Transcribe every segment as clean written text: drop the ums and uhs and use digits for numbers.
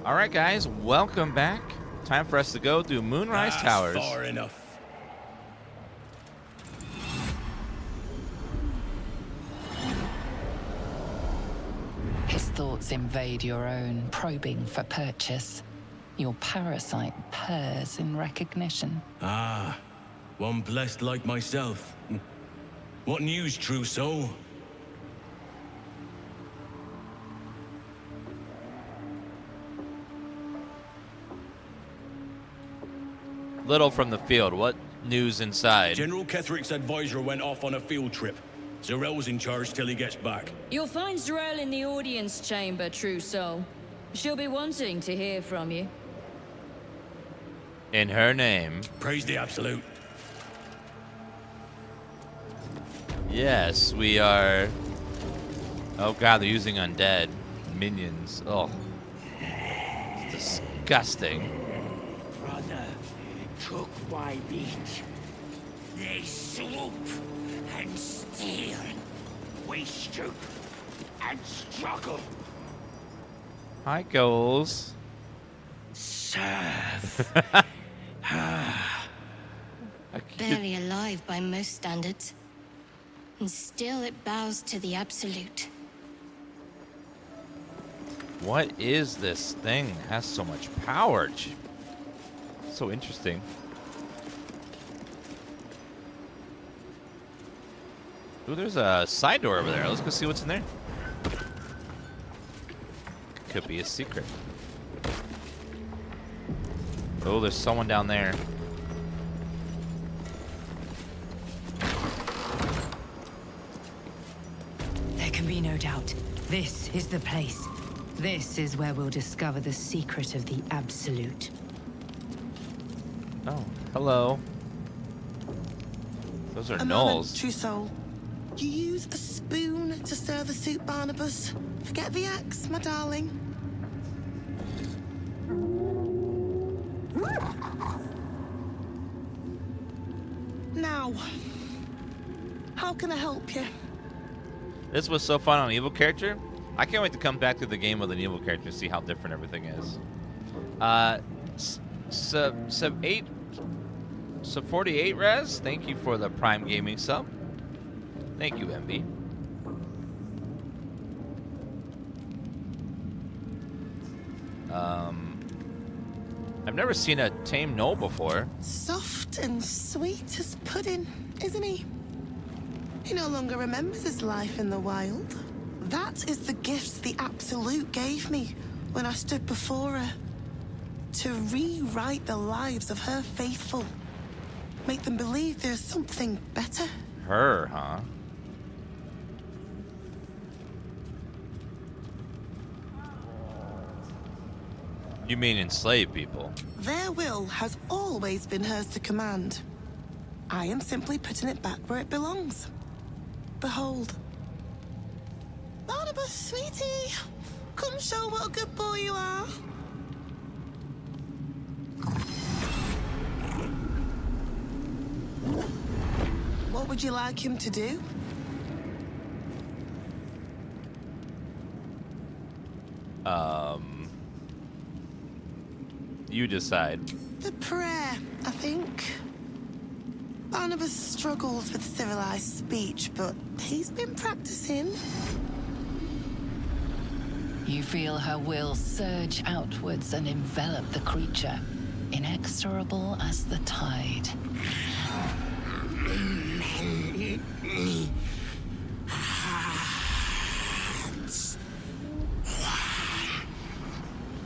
All right, guys, welcome back. Time for us to go through Moonrise Towers. Far enough. His thoughts invade your own, probing for purchase. Your parasite purrs in recognition. Ah, one blessed like myself. What news, true soul? Little from the field. What news inside? General Ketherick's advisor went off on a field trip. Zarel's in charge till he gets back. You'll find Zarel in the audience chamber, true soul. She'll be wanting to hear from you. In her name. Praise the Absolute. Yes, we are. Oh god, they're using undead minions. Oh, it's disgusting. Brother, took my beat. They swoop and steal. We stoop and struggle. Hi, goals. Serve. Barely alive by most standards. And still it bows to the Absolute. What is this thing? It has so much power. So interesting. Ooh, there's a side door over there. Let's go see what's in there. Could be a secret. Oh, there's someone down there. There can be no doubt. This is the place. This is where we'll discover the secret of the Absolute. Oh, hello. Those are A moment, gnolls. true soul. You use a spoon to stir the soup, Barnabas. Forget the axe, my darling. Now, how can I help you? This was so fun on an evil character. I can't wait to come back to the game with an evil character and see how different everything is. Sub 48 res. Thank you for the Prime Gaming sub. Thank you, MB. I've never seen a tame gnoll before. Soft and sweet as pudding, isn't he? He no longer remembers his life in the wild. That is the gift the Absolute gave me when I stood before her. To rewrite the lives of her faithful. Make them believe there's something better. Her, huh? You mean enslave people? Their will has always been hers to command. I am simply putting it back where it belongs. Behold. Barnabas, sweetie, come show what a good boy you are. What would you like him to do? You decide. The prayer, I think. Barnabas struggles with civilized speech, but he's been practicing. You feel her will surge outwards and envelop the creature, inexorable as the tide.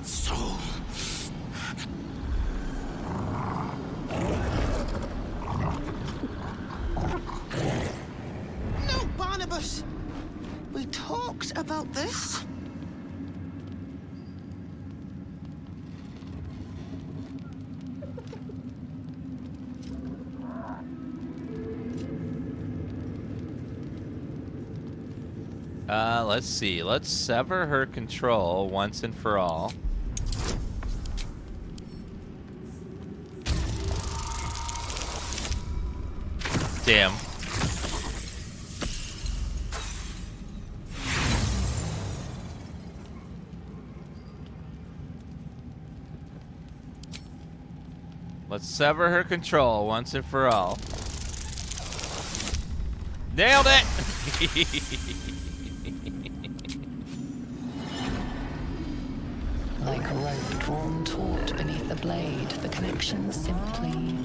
Soul. No, Barnabas! We talked about this. Let's see. Let's sever her control once and for all. Damn. Let's sever her control once and for all. Nailed it! Like rope drawn taut beneath the blade, the connection simply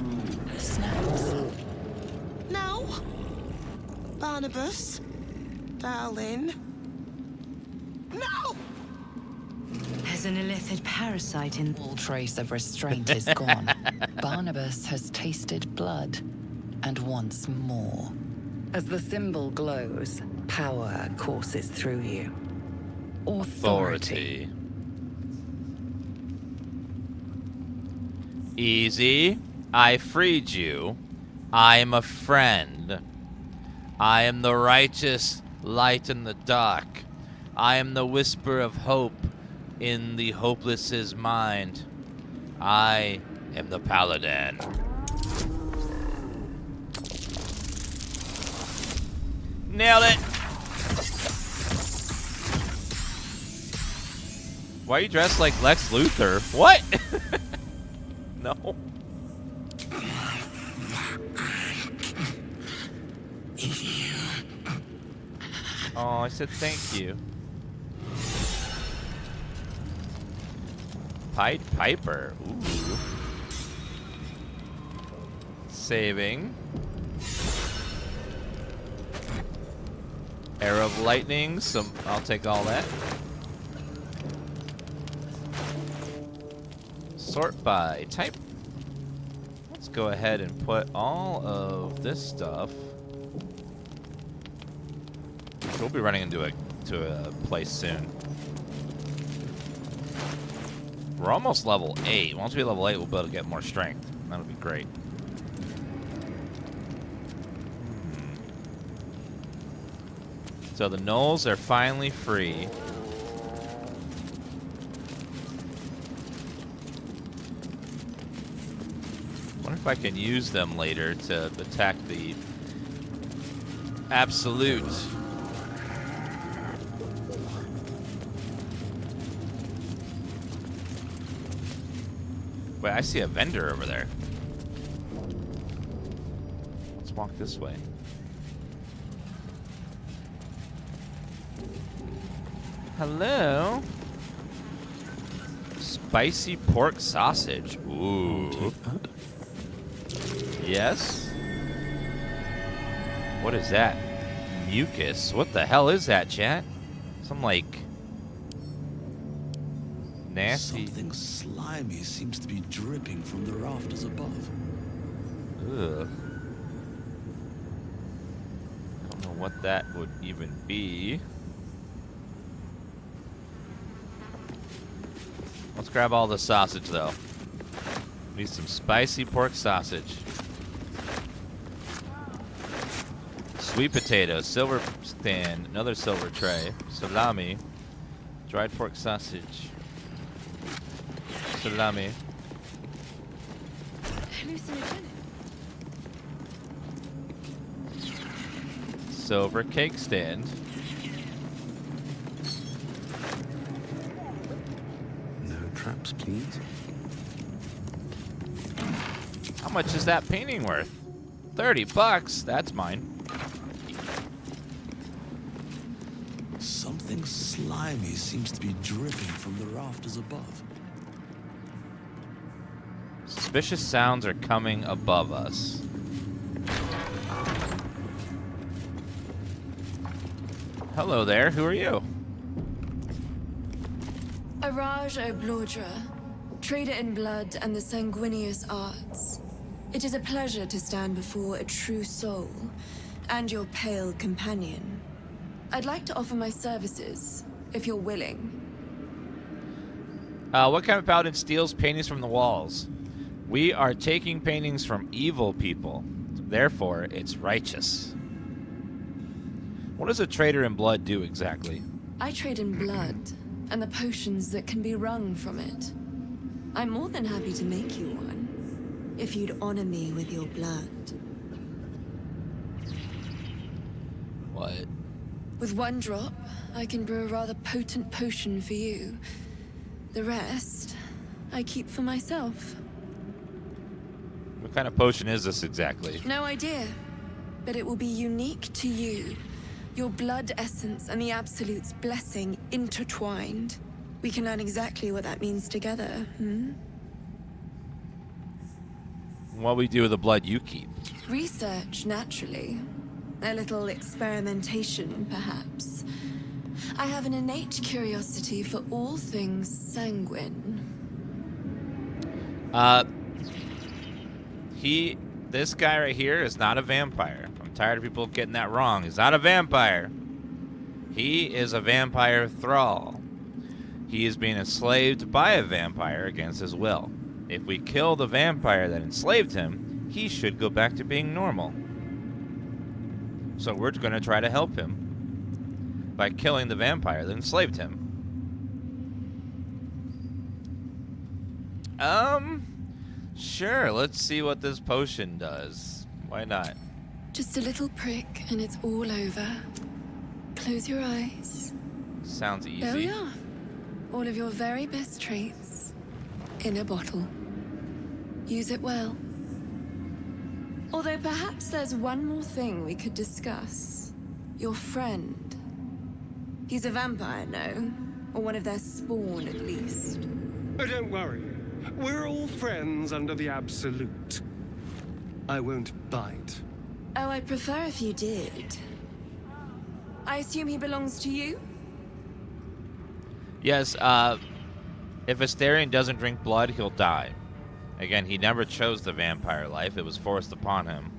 snaps. No. Barnabas. Darling. No! There's an illithid parasite in... All trace of restraint is gone. Barnabas has tasted blood, and wants more. As the symbol glows, power courses through you. Authority. Easy. I freed you. I am a friend. I am the righteous light in the dark. I am the whisper of hope in the hopeless's mind. I am the paladin. Nailed it! Why are you dressed like Lex Luthor? What? No. Oh, I said thank you. Pied Piper. Ooh. Saving. Arrow of Lightning. I'll take all that. Sort by type. Let's go ahead and put all of this stuff. We'll be running into a place soon. We're almost level 8. Once we level 8, we'll be able to get more strength. That'll be great. So the gnolls are finally free. Wonder if I can use them later to attack the Absolute. Wait, I see a vendor over there. Let's walk this way. Hello? Spicy pork sausage. Ooh. Yes? What is that? Mucus. What the hell is that, chat? Some like nasty. Something slimy seems to be dripping from the rafters above. Ugh. Don't know what that would even be. Let's grab all the sausage though. Need some spicy pork sausage. Sweet potato, silver stand, another silver tray, salami, dried pork sausage, salami. Silver cake stand. No traps, please. How much is that painting worth? $30. That's mine. Something slimy seems to be dripping from the rafters above. Suspicious sounds are coming above us. Hello there, who are you? Araj O'Blodra, trader in blood and the sanguineous arts. It is a pleasure to stand before a true soul and your pale companion. I'd like to offer my services, if you're willing. What kind of paladin steals paintings from the walls? We are taking paintings from evil people. Therefore, it's righteous. What does a trader in blood do exactly? I trade in blood and the potions that can be wrung from it. I'm more than happy to make you one, if you'd honor me with your blood. What? With one drop, I can brew a rather potent potion for you. The rest, I keep for myself. What kind of potion is this exactly? No idea, but it will be unique to you. Your blood essence and the Absolute's blessing intertwined. We can learn exactly what that means together, What we do with the blood you keep? Research, naturally. A little experimentation, perhaps. I have an innate curiosity for all things sanguine. This guy right here is not a vampire. I'm tired of people getting that wrong. He's not a vampire. He is a vampire thrall. He is being enslaved by a vampire against his will. If we kill the vampire that enslaved him, he should go back to being normal. So we're going to try to help him by killing the vampire that enslaved him. Sure, let's see what this potion does. Why not? Just a little prick and it's all over. Close your eyes. Sounds easy. There we are. All of your very best traits in a bottle. Use it well. Although perhaps there's one more thing we could discuss. Your friend. He's a vampire, no? Or one of their spawn, at least. Oh, don't worry. We're all friends under the Absolute. I won't bite. Oh, I'd prefer if you did. I assume he belongs to you? Yes, if Astarion doesn't drink blood, he'll die. Again, he never chose the vampire life. It was forced upon him.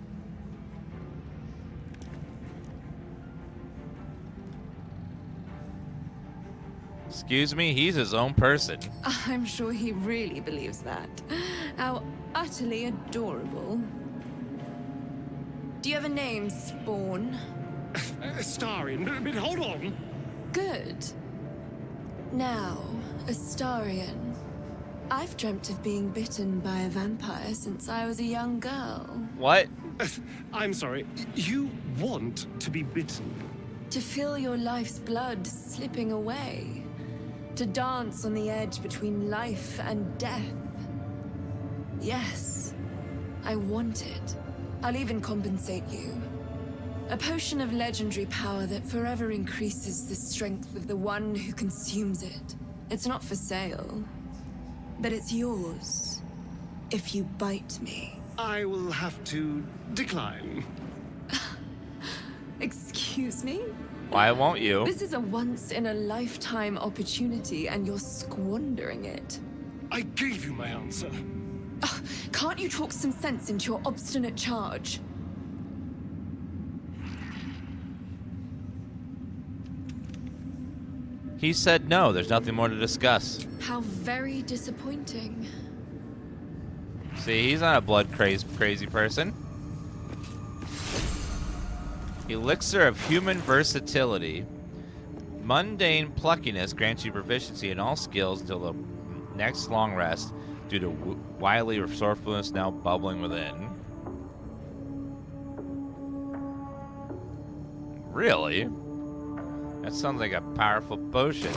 Excuse me, he's his own person. I'm sure he really believes that. How utterly adorable. Do you have a name, Spawn? Astarion, but hold on. Good. Now, Astarion. I've dreamt of being bitten by a vampire since I was a young girl. What? I'm sorry. You want to be bitten? To feel your life's blood slipping away. To dance on the edge between life and death. Yes, I want it. I'll even compensate you. A potion of legendary power that forever increases the strength of the one who consumes it. It's not for sale, but it's yours if you bite me. I will have to decline. Excuse me? Why won't you? This is a once-in-a-lifetime opportunity, and you're squandering it. I gave you my answer. Can't you talk some sense into your obstinate charge? He said no. There's nothing more to discuss. How very disappointing. See, he's not a blood crazy person. Elixir of Human Versatility. Mundane pluckiness grants you proficiency in all skills until the next long rest due to wily resourcefulness now bubbling within. Really? That sounds like a powerful potion.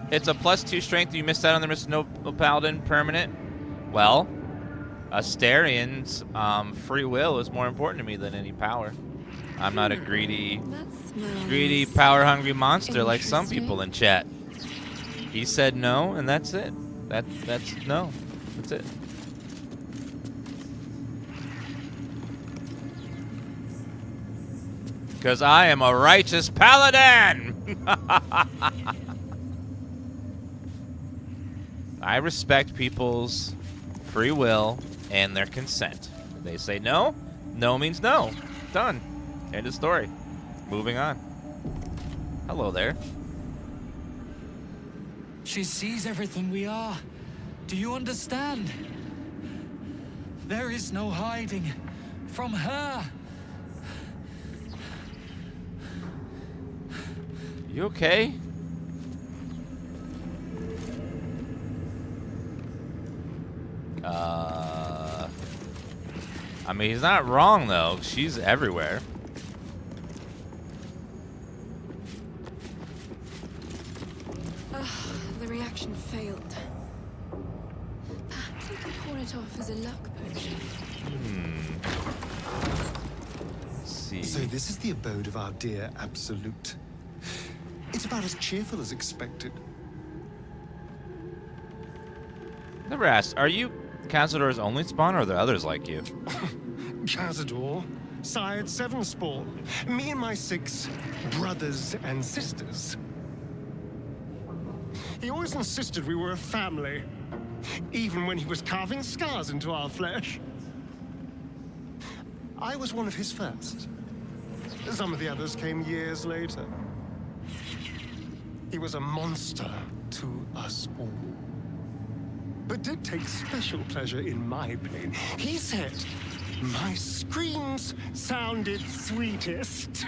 It's a +2 strength. You missed out on the Mr. No Paladin permanent. Well, Astarion's free will is more important to me than any power. I'm not a greedy, power-hungry monster like some people in chat. He said no, and that's it. That's no. That's it. Because I am a righteous paladin! I respect people's free will and their consent. If they say no, no means no. Done. End of story. Moving on. Hello there. She sees everything we are. Do you understand? There is no hiding from her. You okay? I mean, he's not wrong, though. She's everywhere. failed. Perhaps we can pawn it off as a luck potion. Let's see. So this is the abode of our dear Absolute. It's about as cheerful as expected. Never asked, are you Cazador's only spawn, or are there others like you? Cazador, sired 7 spawn. Me and my 6 brothers and sisters. He always insisted we were a family, even when he was carving scars into our flesh. I was one of his first. Some of the others came years later. He was a monster to us all, but did take special pleasure in my pain. He said my screams sounded sweetest.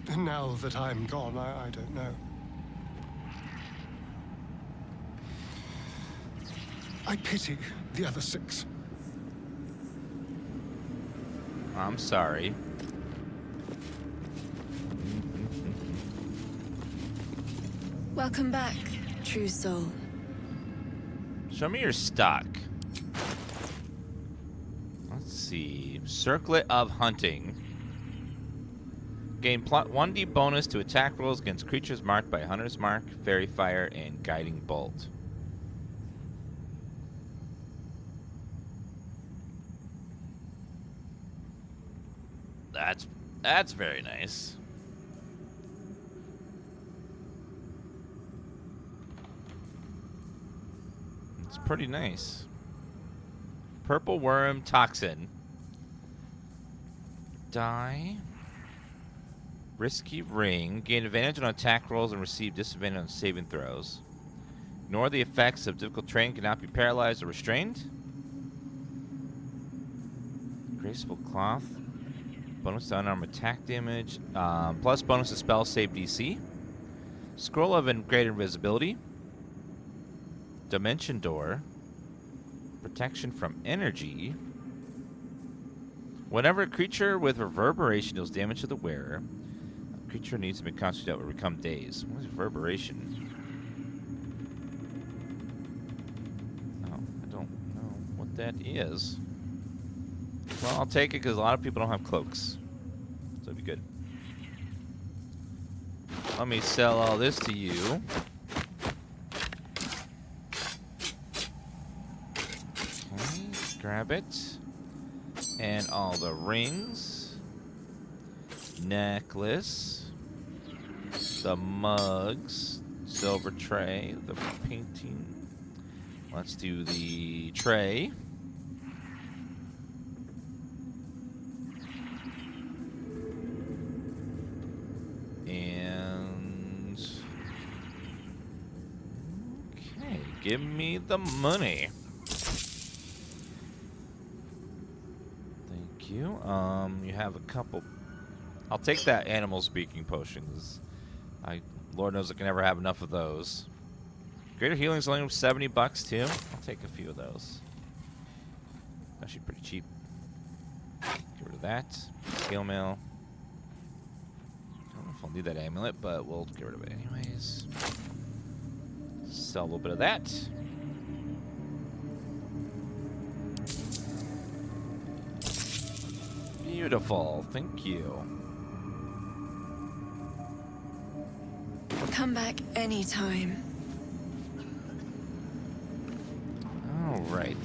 And now that I'm gone, I don't know. I pity the other 6. I'm sorry. Welcome back, true soul. Show me your stock. Let's see. Circlet of Hunting. Gain 1d bonus to attack rolls against creatures marked by Hunter's Mark, Fairy Fire, and Guiding Bolt. That's very nice. It's pretty nice. Purple Worm Toxin. Die. Risky Ring. Gain advantage on attack rolls and receive disadvantage on saving throws. Ignore the effects of difficult terrain. Cannot be paralyzed or restrained. Graceful Cloth. Bonus to unarmed attack damage. Plus bonus to spell save DC. Scroll of Great Invisibility. Dimension Door. Protection from energy. Whenever a creature with reverberation deals damage to the wearer, a creature needs to be constituted that will become dazed. What is reverberation? Oh, I don't know what that is. Well, I'll take it because a lot of people don't have cloaks. So it'd be good. Let me sell all this to you. Okay, grab it. And all the rings. Necklace. The mugs. Silver tray. The painting. Let's do the tray. And... okay, give me the money. Thank you. You have a couple... I'll take that animal speaking potions. Lord knows I can never have enough of those. Greater healing's only $70 too. I'll take a few of those. Actually pretty cheap. Get rid of that. Scale mail. I don't know if I'll need that amulet, but we'll get rid of it anyways. Sell a little bit of that. Beautiful. Thank you. Come back anytime. All right.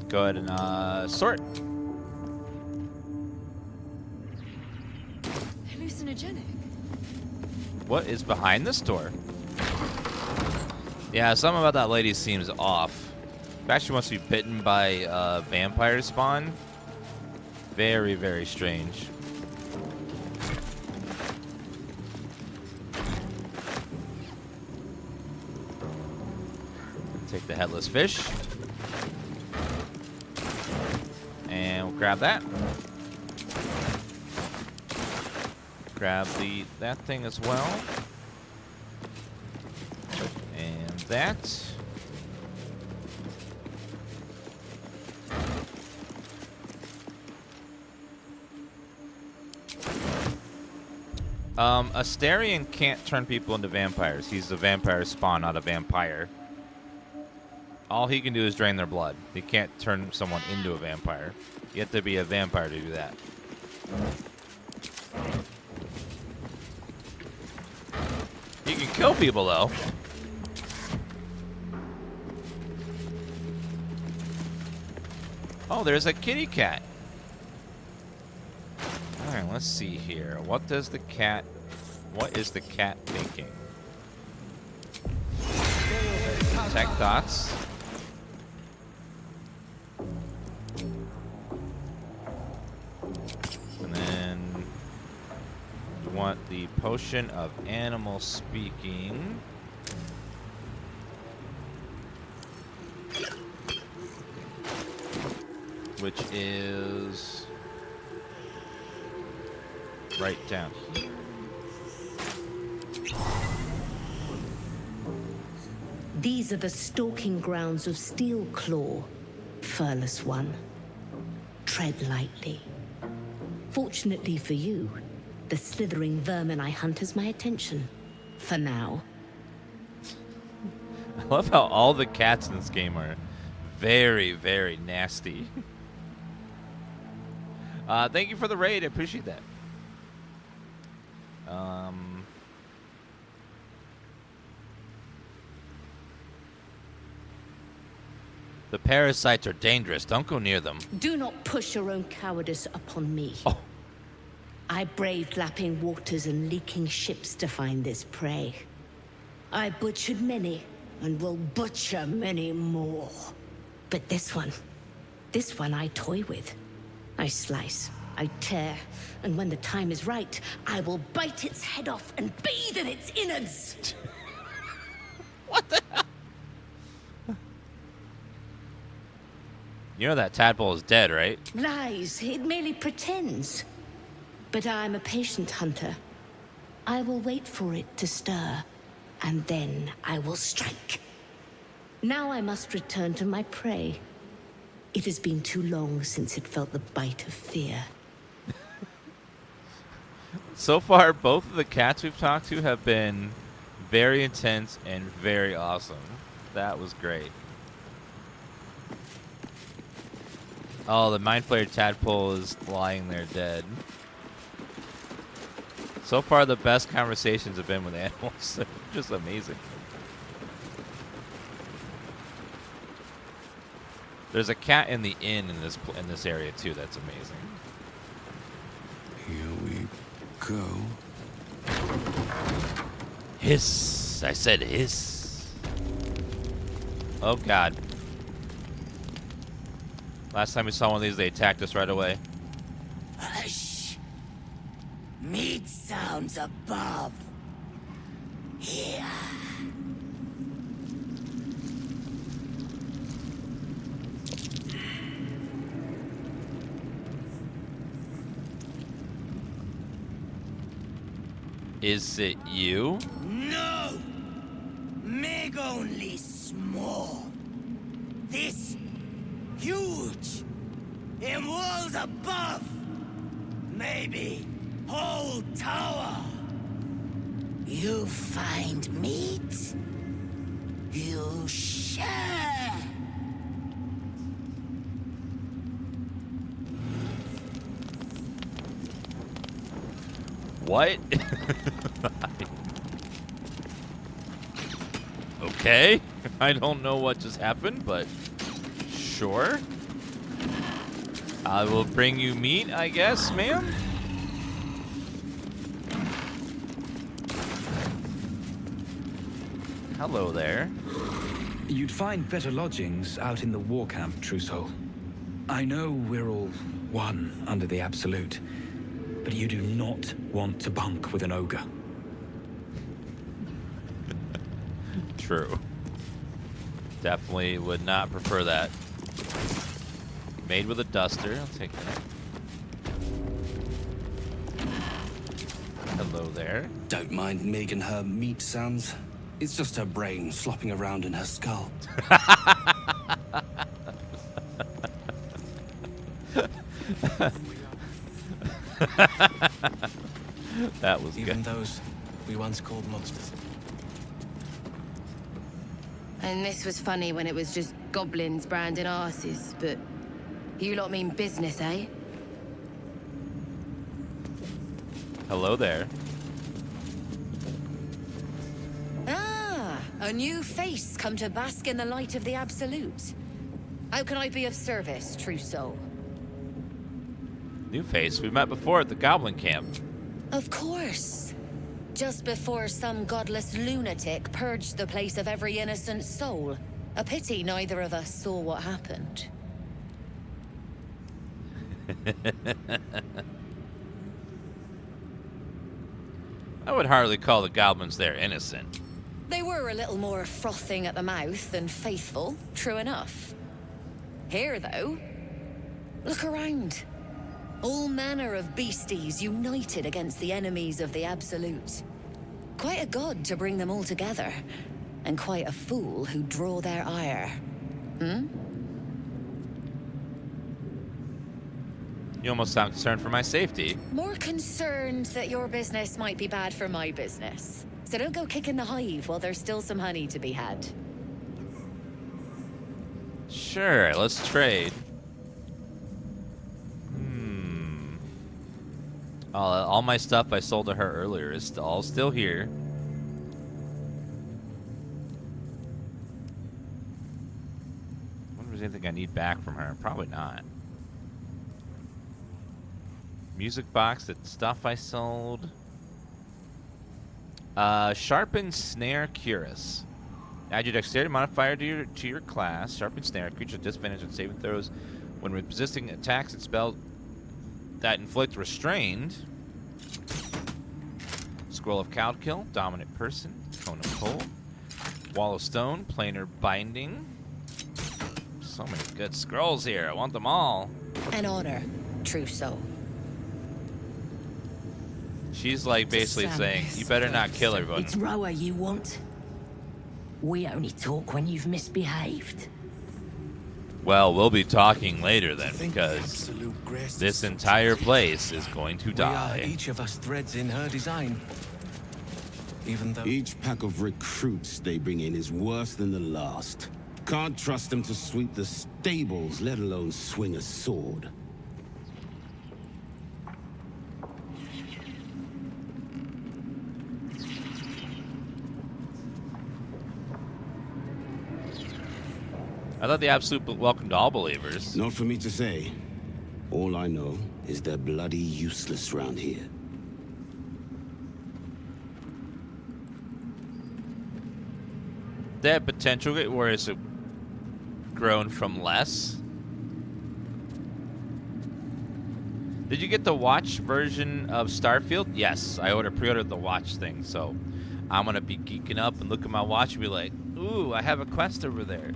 Go ahead and sort. Hallucinogenic. What is behind this door? Yeah, something about that lady seems off. In fact, she must be bitten by vampire spawn. Very, very strange. Take the headless fish. And we'll grab that. Grab that thing as well. And that. Astarion can't turn people into vampires. He's a vampire spawn, not a vampire. All he can do is drain their blood. He can't turn someone into a vampire. You have to be a vampire to do that. He can kill people, though. Oh, there's a kitty cat. Alright, let's see here. What is the cat thinking? Tech dots. And then you want the potion of animal speaking. Which is right down here. These are the stalking grounds of Steelclaw, furless one. Tread lightly. Fortunately for you, the slithering vermin I hunt has my attention. For now. I love how all the cats in this game are very, very nasty. Thank you for the raid. I appreciate that. The parasites are dangerous. Don't go near them. Do not push your own cowardice upon me. Oh. I braved lapping waters and leaking ships to find this prey. I butchered many, and will butcher many more. But this one I toy with. I slice, I tear, and when the time is right, I will bite its head off and bathe in its innards. What the hell? You know that tadpole is dead, right? Lies, it merely pretends. But I'm a patient hunter. I will wait for it to stir, and then I will strike. Now I must return to my prey. It has been too long since it felt the bite of fear. So far, both of the cats we've talked to have been very intense and very awesome. That was great. Oh, the Mind Flayer tadpole is lying there dead. So far, the best conversations have been with animals. They're just amazing. There's a cat in the inn in this area too. That's amazing. Here we go. Hiss! I said hiss. Oh God. Last time we saw one of these, they attacked us right away. Hush! Meat sounds above. Here. Is it you? No! Meg only small. This huge. In walls above. Maybe whole tower. You find meat. You share. What? Okay. I don't know what just happened, but sure. I will bring you meat, I guess, ma'am. Hello there. You'd find better lodgings out in the war camp, True Soul. I know we're all one under the Absolute, but you do not want to bunk with an ogre. True. Definitely would not prefer that. Made with a duster. I'll take that. Hello there. Don't mind Meg and her meat sounds. It's just her brain slopping around in her skull. That was Even good. those we once called monsters. And this was funny when it was just goblins branding arses, but you lot mean business, eh? Hello there. Ah, a new face come to bask in the light of the Absolute. How can I be of service, true soul? New face. We met before at the Goblin Camp. Of course. Just before some godless lunatic purged the place of every innocent soul. A pity neither of us saw what happened. I would hardly call the goblins there innocent. They were a little more frothing at the mouth than faithful, true enough. Here, though, look around. All manner of beasties united against the enemies of the Absolute. Quite a god to bring them all together, and quite a fool who draw their ire. Hmm? You almost sound concerned for my safety. More concerned that your business might be bad for my business. So don't go kicking the hive while there's still some honey to be had. Sure, let's trade. All my stuff I sold to her earlier is all still here. I wonder if there's anything I need back from her. Probably not. Music box, that stuff I sold. Sharpened Snare Cuirass. Add your dexterity modifier to your class. Sharpened Snare. Creature disadvantage on saving throws when resisting attacks and spells that inflict restrained. Scroll of Cowkill, Dominant Person, Cone of Cold, Wall of Stone, Planar Binding. So many good scrolls here. I want them all. An honor, true soul. She's like basically saying, you better not kill everyone. It's Roa you want. We only talk when you've misbehaved. Well, we'll be talking later then, because this entire place is going to die. Each of us threads in her design. Even though each pack of recruits they bring in is worse than the last. Can't trust them to sweep the stables, let alone swing a sword. I thought the Absolute welcomed all believers. Not for me to say. All I know is they're bloody useless round here. They have potential, where it's grown from less. Did you get the watch version of Starfield? Yes, I pre-ordered the watch thing, so I'm gonna be geeking up and look at my watch and be like, ooh, I have a quest over there.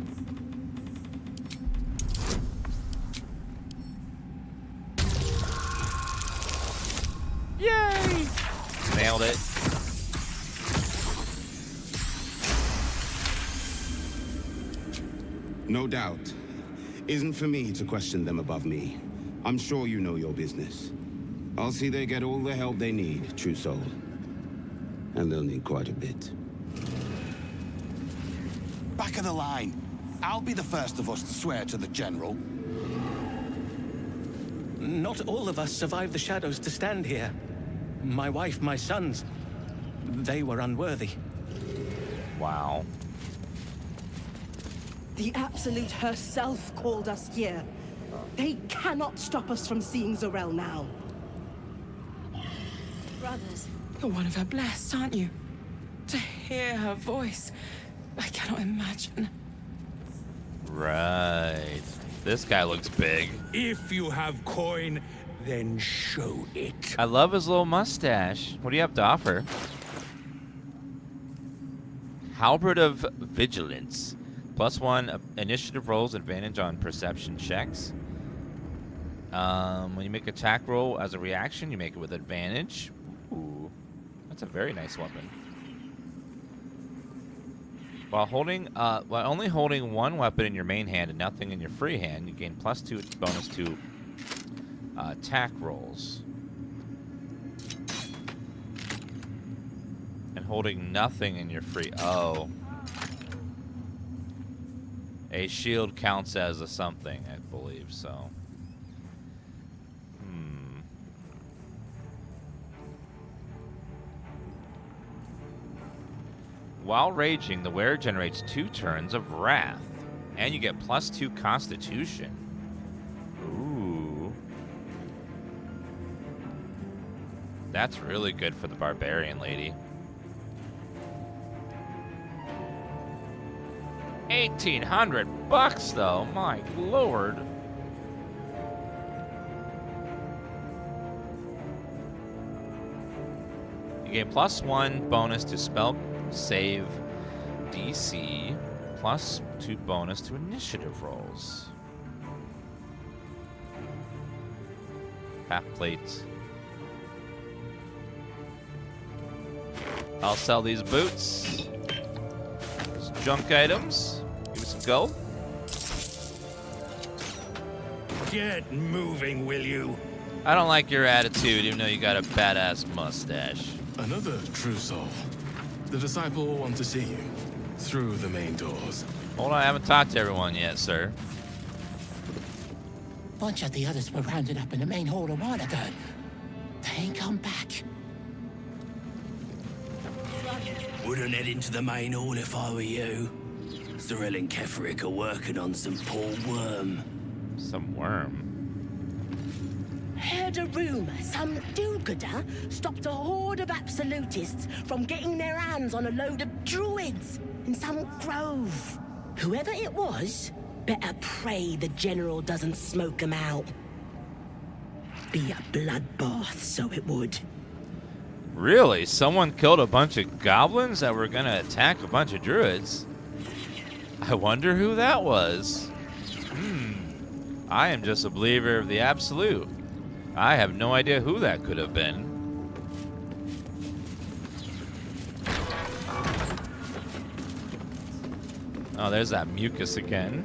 Yay! Nailed it. No doubt. Isn't for me to question them above me. I'm sure you know your business. I'll see they get all the help they need, true soul. And they'll need quite a bit. Back of the line. I'll be the first of us to swear to the General. not all of us survived the shadows to stand here. My wife, my sons, they were unworthy. Wow. The Absolute herself called us here. They cannot stop us from seeing Zorel now. Brothers, you're one of her blessed, aren't you? To hear her voice, I cannot imagine. Right. This guy looks big. If you have coin, then show it. I love his little mustache. What do you have to offer? Halberd of Vigilance. +1 initiative rolls, advantage on perception checks. When you make an attack roll as a reaction, you make it with advantage. Ooh, that's a very nice weapon. While only holding one weapon in your main hand and nothing in your free hand, you gain +2 bonus to attack rolls. Holding nothing in your free. Oh. A shield counts as a something, I believe, so. While raging, the wearer generates 2 turns of wrath. And you get +2 constitution. Ooh. That's really good for the barbarian lady. 1,800 bucks though, my lord. You get +1 bonus to spell save DC, +2 bonus to initiative rolls. Half plate. I'll sell these boots. These junk items. Give me some gold. Get moving, will you? I don't like your attitude, even though you got a badass mustache. Another true soul. The disciple will want to see you through the main doors. Hold on, I haven't talked to everyone yet, sir. Bunch of the others were rounded up in the main hall a while ago. They ain't come back. Wouldn't head into the main hall if I were you. Cyril and Kefric are working on some poor worm. Some worm? Heard a rumor some do-gooder stopped a horde of absolutists from getting their hands on a load of druids in some grove. Whoever it was, better pray the general doesn't smoke 'em out. Be a bloodbath, so it would. Really? Someone killed a bunch of goblins that were gonna attack a bunch of druids? I wonder who that was. I am just a believer of the absolute. I have no idea who that could have been. Oh, there's that mucus again.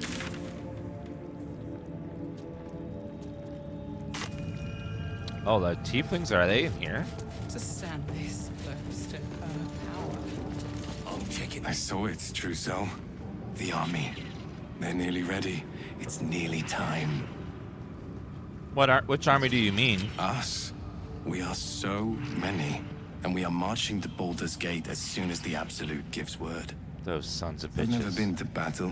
Oh, the tieflings, are they in here? To stand this close to her power. I'm checking. I saw it, Trousseau. The army. They're nearly ready. It's nearly time. Which army do you mean? Us. We are so many. And we are marching to Baldur's Gate as soon as the Absolute gives word. Those sons of bitches. I've never been to battle.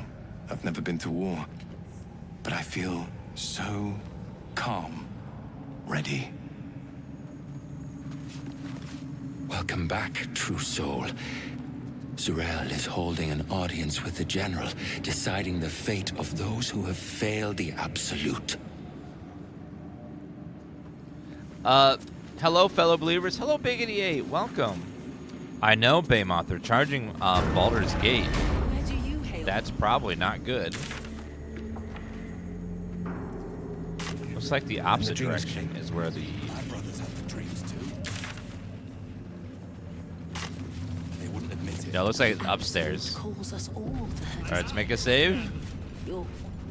I've never been to war. But I feel so calm. Ready. Welcome back, true soul. Zurel is holding an audience with the General, deciding the fate of those who have failed the Absolute. Hello, fellow believers. Hello, Biggity8. Welcome. I know, Baymoth. They're charging Baldur's Gate. Where do you hail? That's probably not good. Looks like the opposite direction is where the... My brothers have the dreams too. They wouldn't admit it. Yeah, looks like it's upstairs. Calls us all to her. Alright, let's make a save.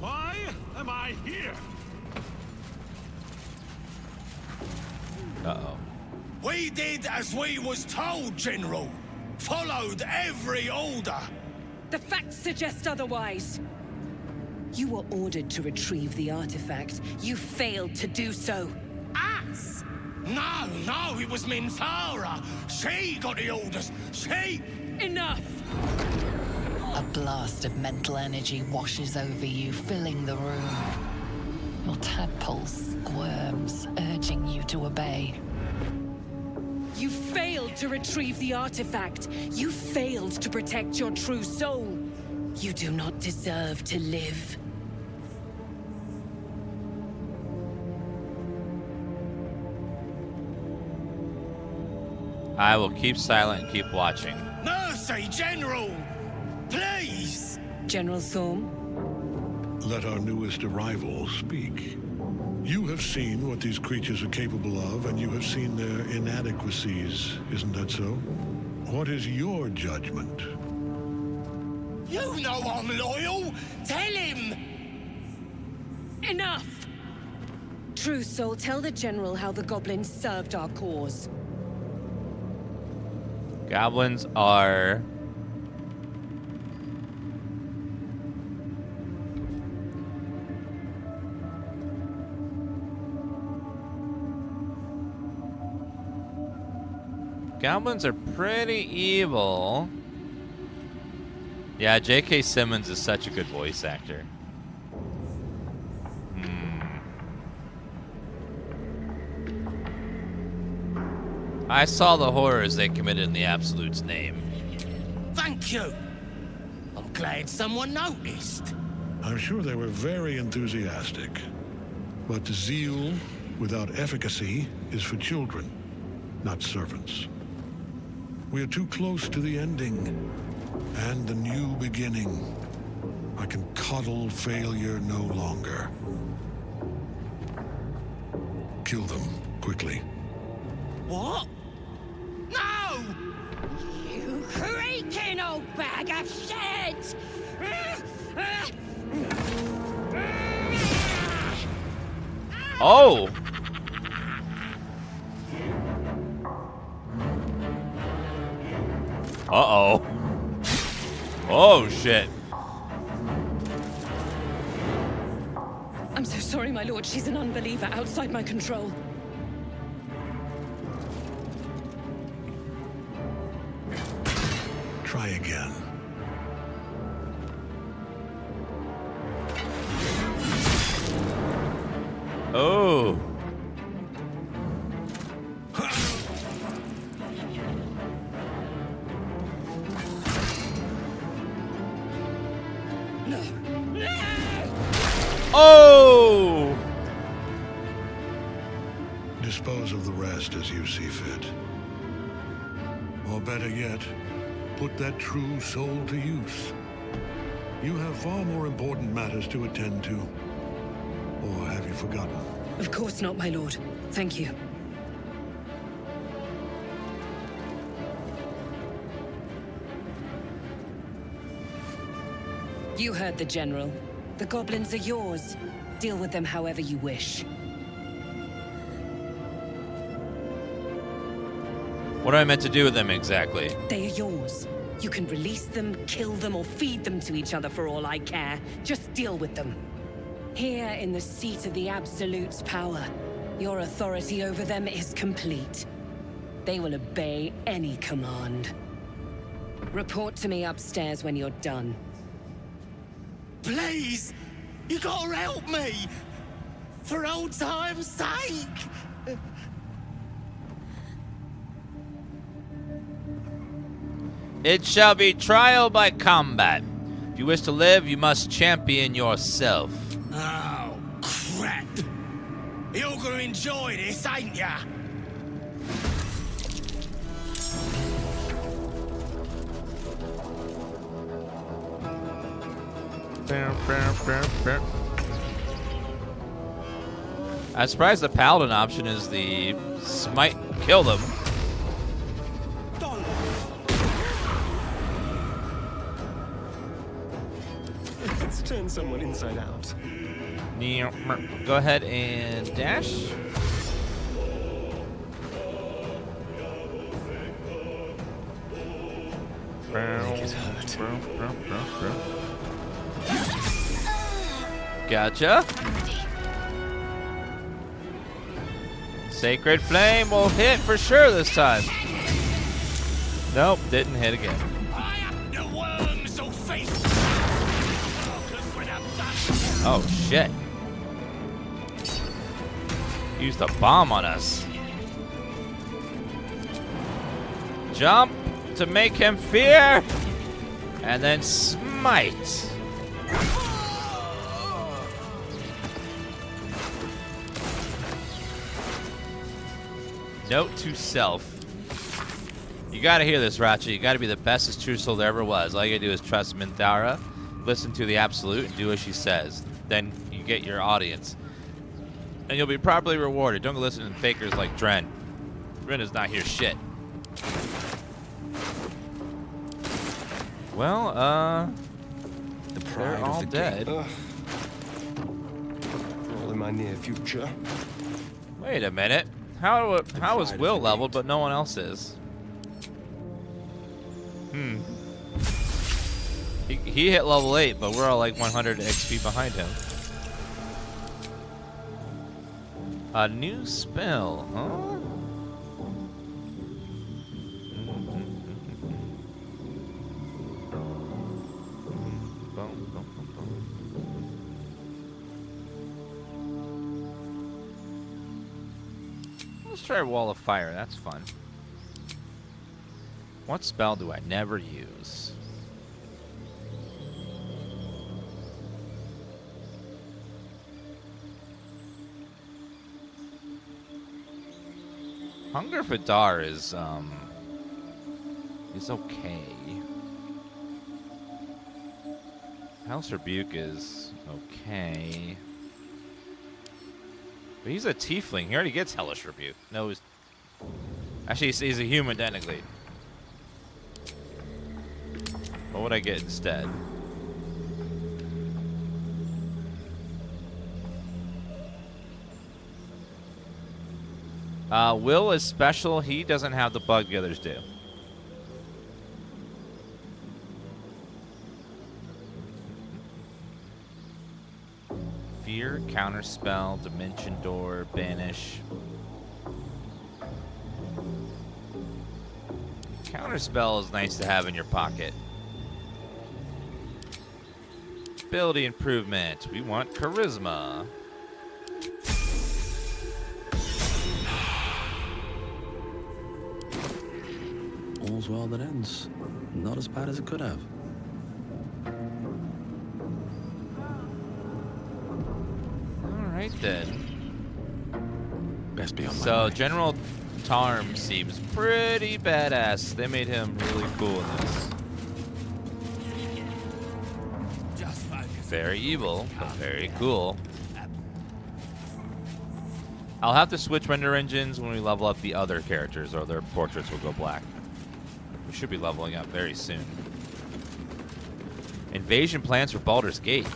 Why am I here? Uh-oh. We did as we was told, General. Followed every order. The facts suggest otherwise. You were ordered to retrieve the artifact. You failed to do so. Us? No, it was Minthara. She got the orders. She... Enough! A blast of mental energy washes over you, filling the room. Your tadpole squirms, urging you to obey. You failed to retrieve the artifact. You failed to protect your true soul. You do not deserve to live. I will keep silent and keep watching. Mercy, General! Please! General Thorm? Let our newest arrival speak. You have seen what these creatures are capable of, and you have seen their inadequacies, isn't that so? What is your judgment? You know I'm loyal! Tell him! Enough! True soul, tell the General how the goblins served our cause. Goblins are... Goblins are pretty evil. Yeah, J.K. Simmons is such a good voice actor. I saw the horrors they committed in the Absolute's name. Thank you. I'm glad someone noticed. I'm sure they were very enthusiastic. But zeal without efficacy is for children, not servants. We are too close to the ending and the new beginning. I can coddle failure no longer. Kill them quickly. What? No! You creaking old bag of shit! Oh! Uh-oh. Oh, shit. I'm so sorry, my lord. She's an unbeliever outside my control. Try again. Oh. Oh! Dispose of the rest as you see fit. Or better yet, put that true soul to use. You have far more important matters to attend to. Or have you forgotten? Of course not, my lord. Thank you. You heard the General. The goblins are yours. Deal with them however you wish. What am I meant to do with them exactly? They are yours. You can release them, kill them, or feed them to each other for all I care. Just deal with them. Here in the seat of the Absolute's power, your authority over them is complete. They will obey any command. Report to me upstairs when you're done. Please! You gotta help me! For old time's sake! It shall be trial by combat. If you wish to live, you must champion yourself. Oh, crap! You're gonna enjoy this, ain't ya? I'm surprised the paladin option is the smite kill them. Let's turn someone inside out. Go ahead and dash. Make it hurt. Gotcha. Sacred Flame will hit for sure this time. Nope, didn't hit again. Oh shit. Used a bomb on us. Jump to make him fear. And then smite. Note to self. You gotta hear this, Ratchet. You gotta be the bestest true soul there ever was. All you gotta do is trust Minthara, listen to the Absolute, and do as she says. Then you get your audience. And you'll be properly rewarded. Don't go listen to fakers like Dren. Dren does not hear shit. Well, they're all dead. All in my near future. Wait a minute. How is Will leveled, but no one else is? He hit level 8, but we're all like 100 XP behind him. A new spell, huh? Let's try Wall of Fire, that's fun. What spell do I never use? Hunger for Dar is okay. House Rebuke is okay. But he's a tiefling. He already gets Hellish Rebuke. No, actually, he's a human technically. What would I get instead? Will is special. He doesn't have the bug the others do. Fear, Counterspell, Dimension Door, Banish. Counterspell is nice to have in your pocket. Ability improvement. We want Charisma. All's well that ends. Not as bad as it could have. Alright then. Best be on my So way. General Tarm seems pretty badass. They made him really cool in this. Very evil, but very cool. I'll have to switch render engines when we level up the other characters, or their portraits will go black. We should be leveling up very soon. Invasion plans for Baldur's Gate.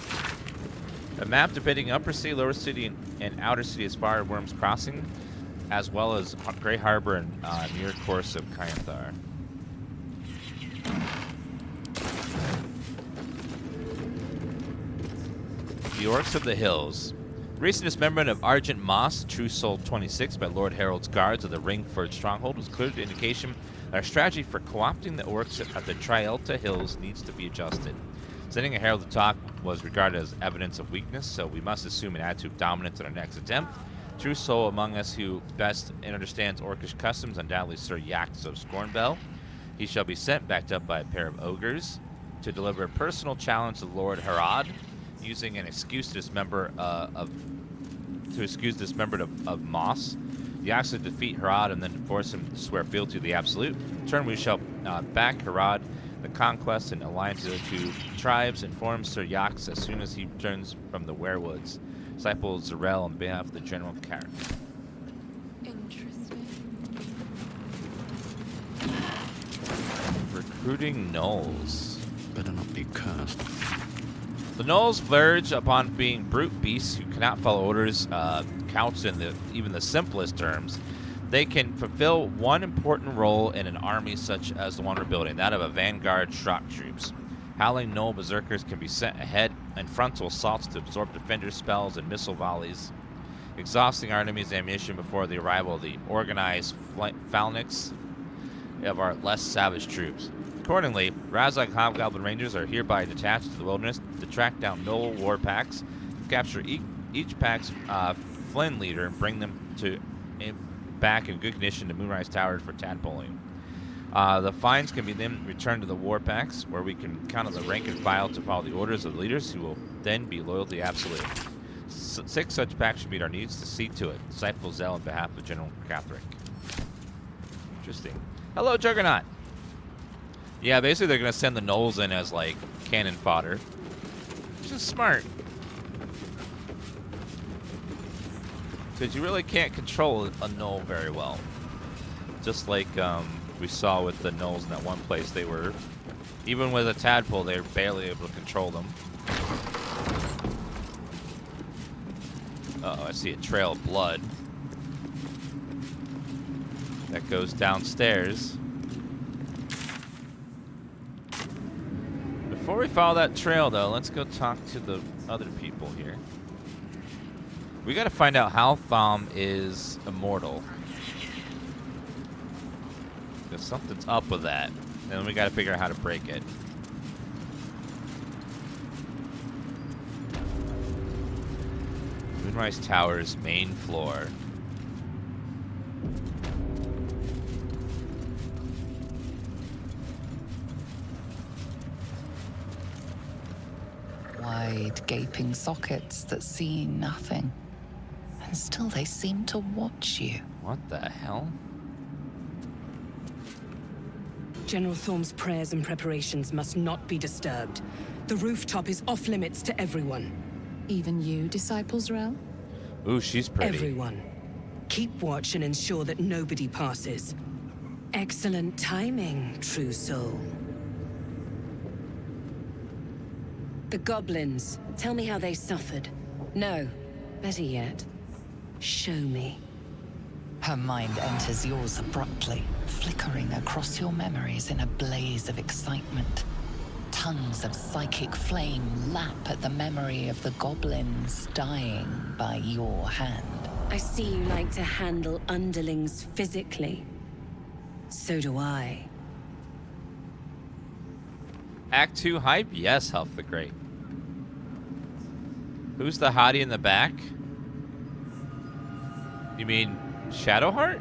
A map depicting Upper City, Lower City, and Outer City as far as Worm's Crossing, as well as Grey Harbor and near course of Kyanthar. The Orcs of the Hills. Recent dismemberment of Argent Moss, True Soul 26, by Lord Harold's guards of the Ringford stronghold was clear indication that our strategy for co-opting the Orcs at the Trielta Hills needs to be adjusted. Sending a Herald to talk was regarded as evidence of weakness, so we must assume an attitude of dominance in our next attempt. True Soul among us who best understands Orcish customs, undoubtedly Sir Yax of Scornbell. He shall be sent, backed up by a pair of ogres, to deliver a personal challenge to Lord Harad, using an excuse to dismember of Moss. Yax will defeat Harad and then force him to swear fealty to the Absolute. In turn, we shall back Harad, the conquest and alliance of the two tribes, inform Sir Yax as soon as he returns from the Werewoods. Disciple Zarel on behalf of the general character. Interesting. Recruiting gnolls. Better not be cursed. The gnolls verge upon being brute beasts who cannot follow orders couched in even the simplest terms. They can fulfill one important role in an army such as the one we're building, that of a vanguard shock troops. Howling gnoll berserkers can be sent ahead in frontal assaults to absorb defender spells and missile volleys, exhausting our enemy's ammunition before the arrival of the organized phalanx of our less savage troops. Accordingly, Razak Hobgoblin Rangers are hereby detached to the wilderness to track down gnoll war packs, capture each pack's Flynn leader, and bring them back in good condition to Moonrise Tower for tadpoling. The finds can be then returned to the war packs, where we can count on the rank and file to follow the orders of the leaders, who will then be loyal to the Absolute. 6 such packs should meet our needs to see to it. Disciple Zell on behalf of General Catherick. Interesting. Hello, Juggernaut. Yeah, basically they're going to send the gnolls in as, like, cannon fodder. Which is smart. Because you really can't control a gnoll very well. Just like we saw with the gnolls in that one place. They were, even with a tadpole, they were barely able to control them. Uh-oh, I see a trail of blood. That goes downstairs. we follow that trail, though, let's go talk to the other people here. We gotta find out how Thom is immortal. Because something's up with that. And then we gotta figure out how to break it. Moonrise Tower's main floor. Wide, gaping sockets that see nothing. And still they seem to watch you. What the hell? General Thorm's prayers and preparations must not be disturbed. The rooftop is off limits to everyone. Even you, Disciple Z'rell? Ooh, she's pretty. Everyone. Keep watch and ensure that nobody passes. Excellent timing, true soul. The goblins. Tell me how they suffered. No, better yet, show me. Her mind enters yours abruptly, flickering across your memories in a blaze of excitement. Tons of psychic flame lap at the memory of the goblins dying by your hand. I see you like to handle underlings physically. So do I. Act 2 hype? Yes, Huff the Great. Who's the hottie in the back? You mean Shadowheart?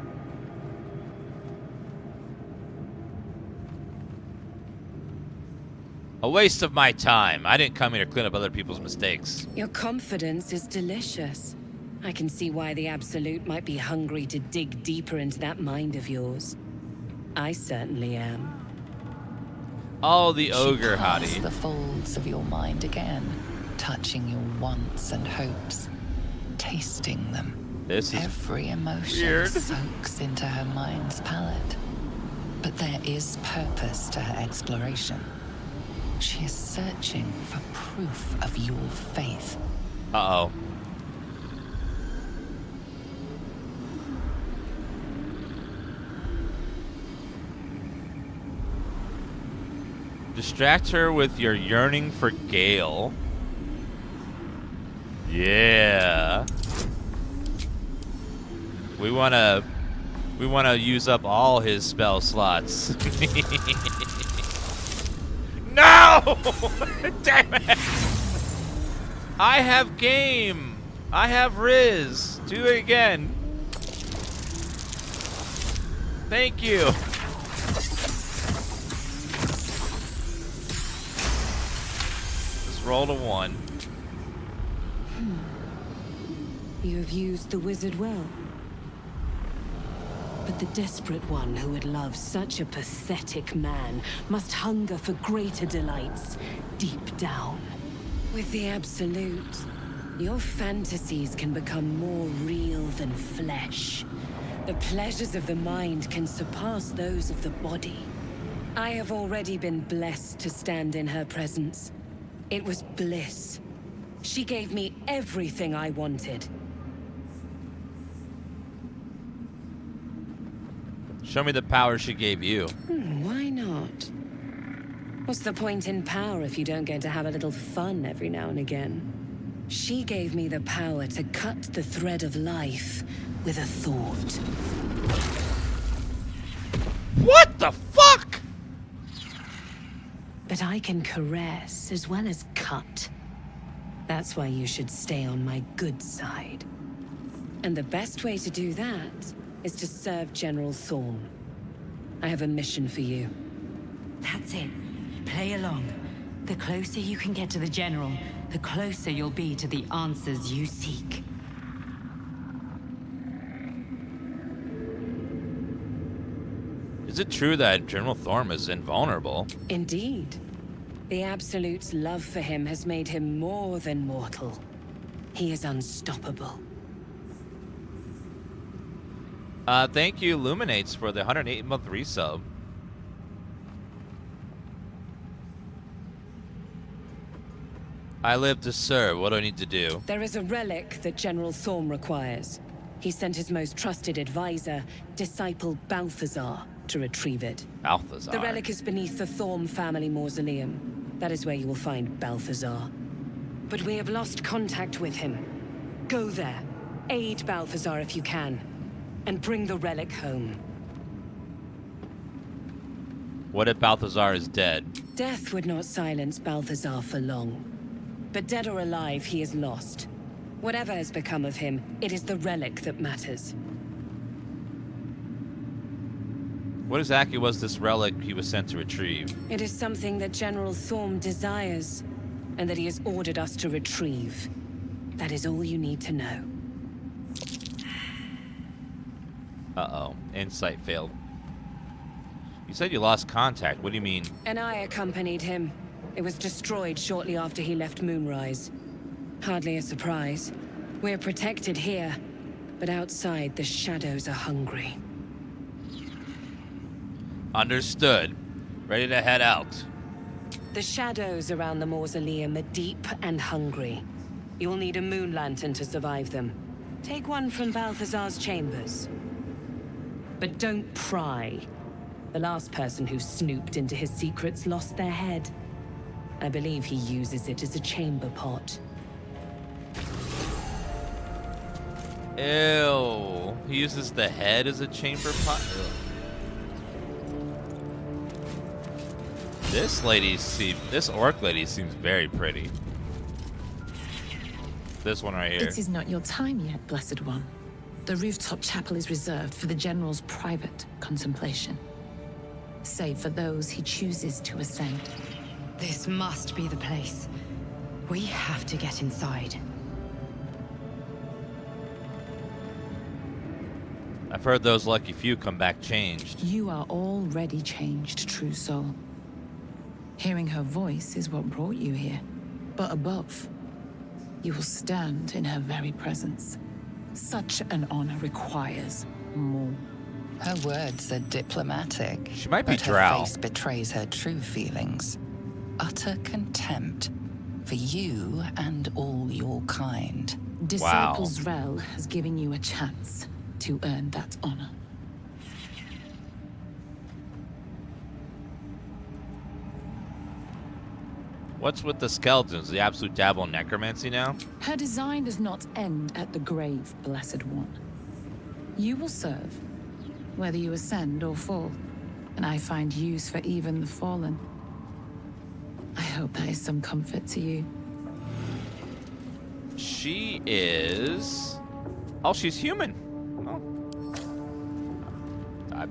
A waste of my time. I didn't come here to clean up other people's mistakes. Your confidence is delicious. I can see why the Absolute might be hungry to dig deeper into that mind of yours. I certainly am. Oh, the ogre hottie. The folds of your mind again, touching your wants and hopes, tasting them. This is every emotion weird. Soaks into her mind's palette. But there is purpose to her exploration. She is searching for proof of your faith. Uh-oh. Distract her with your yearning for Gale. Yeah. We wanna use up all his spell slots. No! Damn it! I have game. I have Riz. Do it again. Thank you. Just roll a 1. You have used the wizard well. But the desperate one who would love such a pathetic man must hunger for greater delights deep down. With the Absolute, your fantasies can become more real than flesh. The pleasures of the mind can surpass those of the body. I have already been blessed to stand in her presence. It was bliss. She gave me everything I wanted. Show me the power she gave you. Why not? What's the point in power if you don't get to have a little fun every now and again? She gave me the power to cut the thread of life with a thought. What the fuck? But I can caress as well as cut. That's why you should stay on my good side. And the best way to do that is to serve General Thorm. I have a mission for you. That's it. Play along. The closer you can get to the General, the closer you'll be to the answers you seek. Is it true that General Thorm is invulnerable? Indeed. The Absolute's love for him has made him more than mortal. He is unstoppable. Thank you, Luminates, for the 108-month resub. I live to serve. What do I need to do? There is a relic that General Thorm requires. He sent his most trusted advisor, Disciple Balthazar, to retrieve it. Balthazar? The relic is beneath the Thorm family mausoleum. That is where you will find Balthazar. But we have lost contact with him. Go there, aid Balthazar if you can, and bring the relic home. What if Balthazar is dead? Death would not silence Balthazar for long. But dead or alive, he is lost. Whatever has become of him, it is the relic that matters. What exactly was this relic he was sent to retrieve? It is something that General Thorm desires, and that he has ordered us to retrieve. That is all you need to know. Uh-oh. Insight failed. You said you lost contact. What do you mean? And I accompanied him. It was destroyed shortly after he left Moonrise. Hardly a surprise. We're protected here, but outside the shadows are hungry. Understood. Ready to head out. The shadows around the mausoleum are deep and hungry. You'll need a moon lantern to survive them. Take one from Balthazar's chambers. But don't pry. The last person who snooped into his secrets lost their head. I believe he uses it as a chamber pot. Ew. He uses the head as a chamber pot? Ew. This orc lady seems very pretty. This one right here. It is not your time yet, Blessed One. The rooftop chapel is reserved for the General's private contemplation, save for those he chooses to ascend. This must be the place. We have to get inside. I've heard those lucky few come back changed. You are already changed, true soul. Hearing her voice is what brought you here. But above, you will stand in her very presence. Such an honor requires more. Her words are diplomatic. She might be but her drow. face betrays her true feelings. Utter contempt for you and all your kind. Disciple Zrel has given you a chance to earn that honor. What's with the skeletons? The absolute dabble in necromancy now? Her design does not end at the grave, Blessed One. You will serve, whether you ascend or fall, and I find use for even the fallen. I hope that is some comfort to you. She is... Oh, she's human. Oh.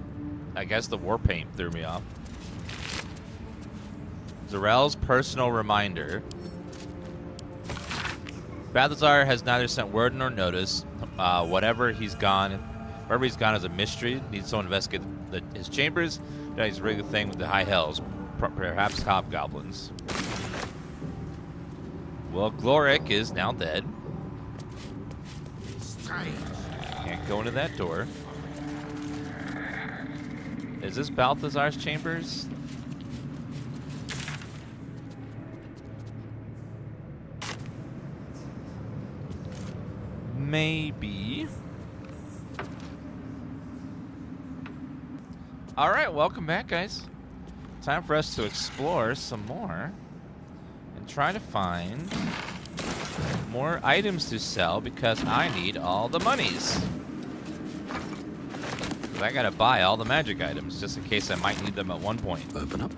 I guess the war paint threw me off. Zarel's personal reminder. Balthazar has neither sent word nor notice. Wherever he's gone is a mystery. Needs someone to investigate his chambers. That he's a regular thing with the high hells. Perhaps hobgoblins. Well, Gloric is now dead. Can't go into that door. Is this Balthazar's chambers? Maybe. All right, welcome back, guys. Time for us to explore some more and try to find more items to sell because I need all the monies. 'Cause I gotta buy all the magic items just in case I might need them at one point. Open up.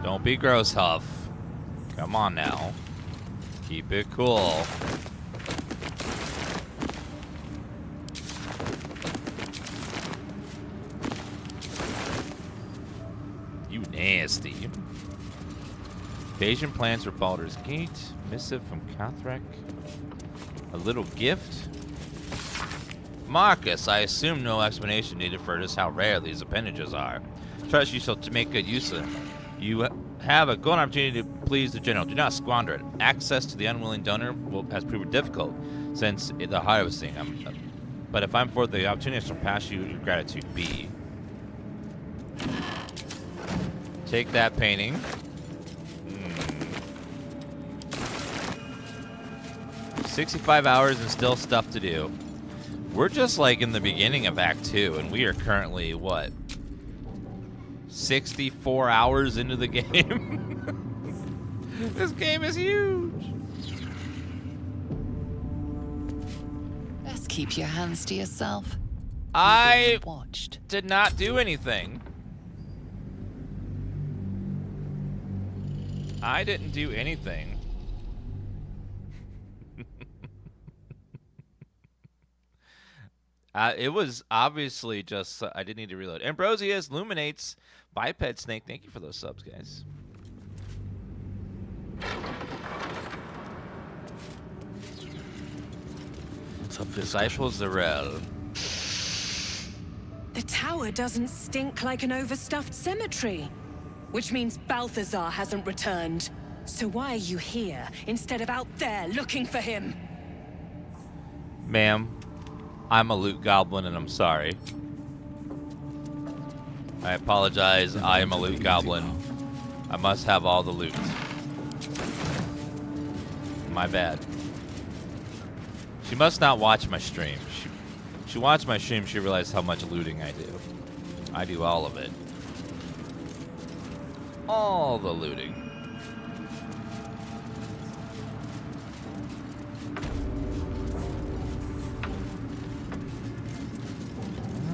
Don't be gross, Huff. Come on now. Keep it cool. You nasty. Invasion plans for Baldur's Gate. Missive from Cathrek. A little gift. Marcus, I assume no explanation needed for just how rare these appendages are. Trust you shall make good use of them. You have a golden opportunity to please the general. Do not squander it. Access to the unwilling donor has proven difficult since the harvesting. But if I'm for the opportunity, I shall pass you your gratitude. B. Take that painting. 65 hours and still stuff to do. We're just like in the beginning of Act 2, and we are currently, what? 64 hours into the game? This game is huge. Best keep your hands to yourself. I watched. Did not do anything. I didn't do anything. It was obviously just, I didn't need to reload. Ambrosius, Luminates, Biped Snake, thank you for those subs, guys. What's up, Disciple Zarel. The tower doesn't stink like an overstuffed cemetery, which means Balthazar hasn't returned. So why are you here instead of out there looking for him? Ma'am, I'm a loot goblin and I'm sorry. I apologize, I am a loot goblin. I must have all the loot. My bad. She must not watch my stream. She watched my stream, she realized how much looting I do. I do all of it. All the looting.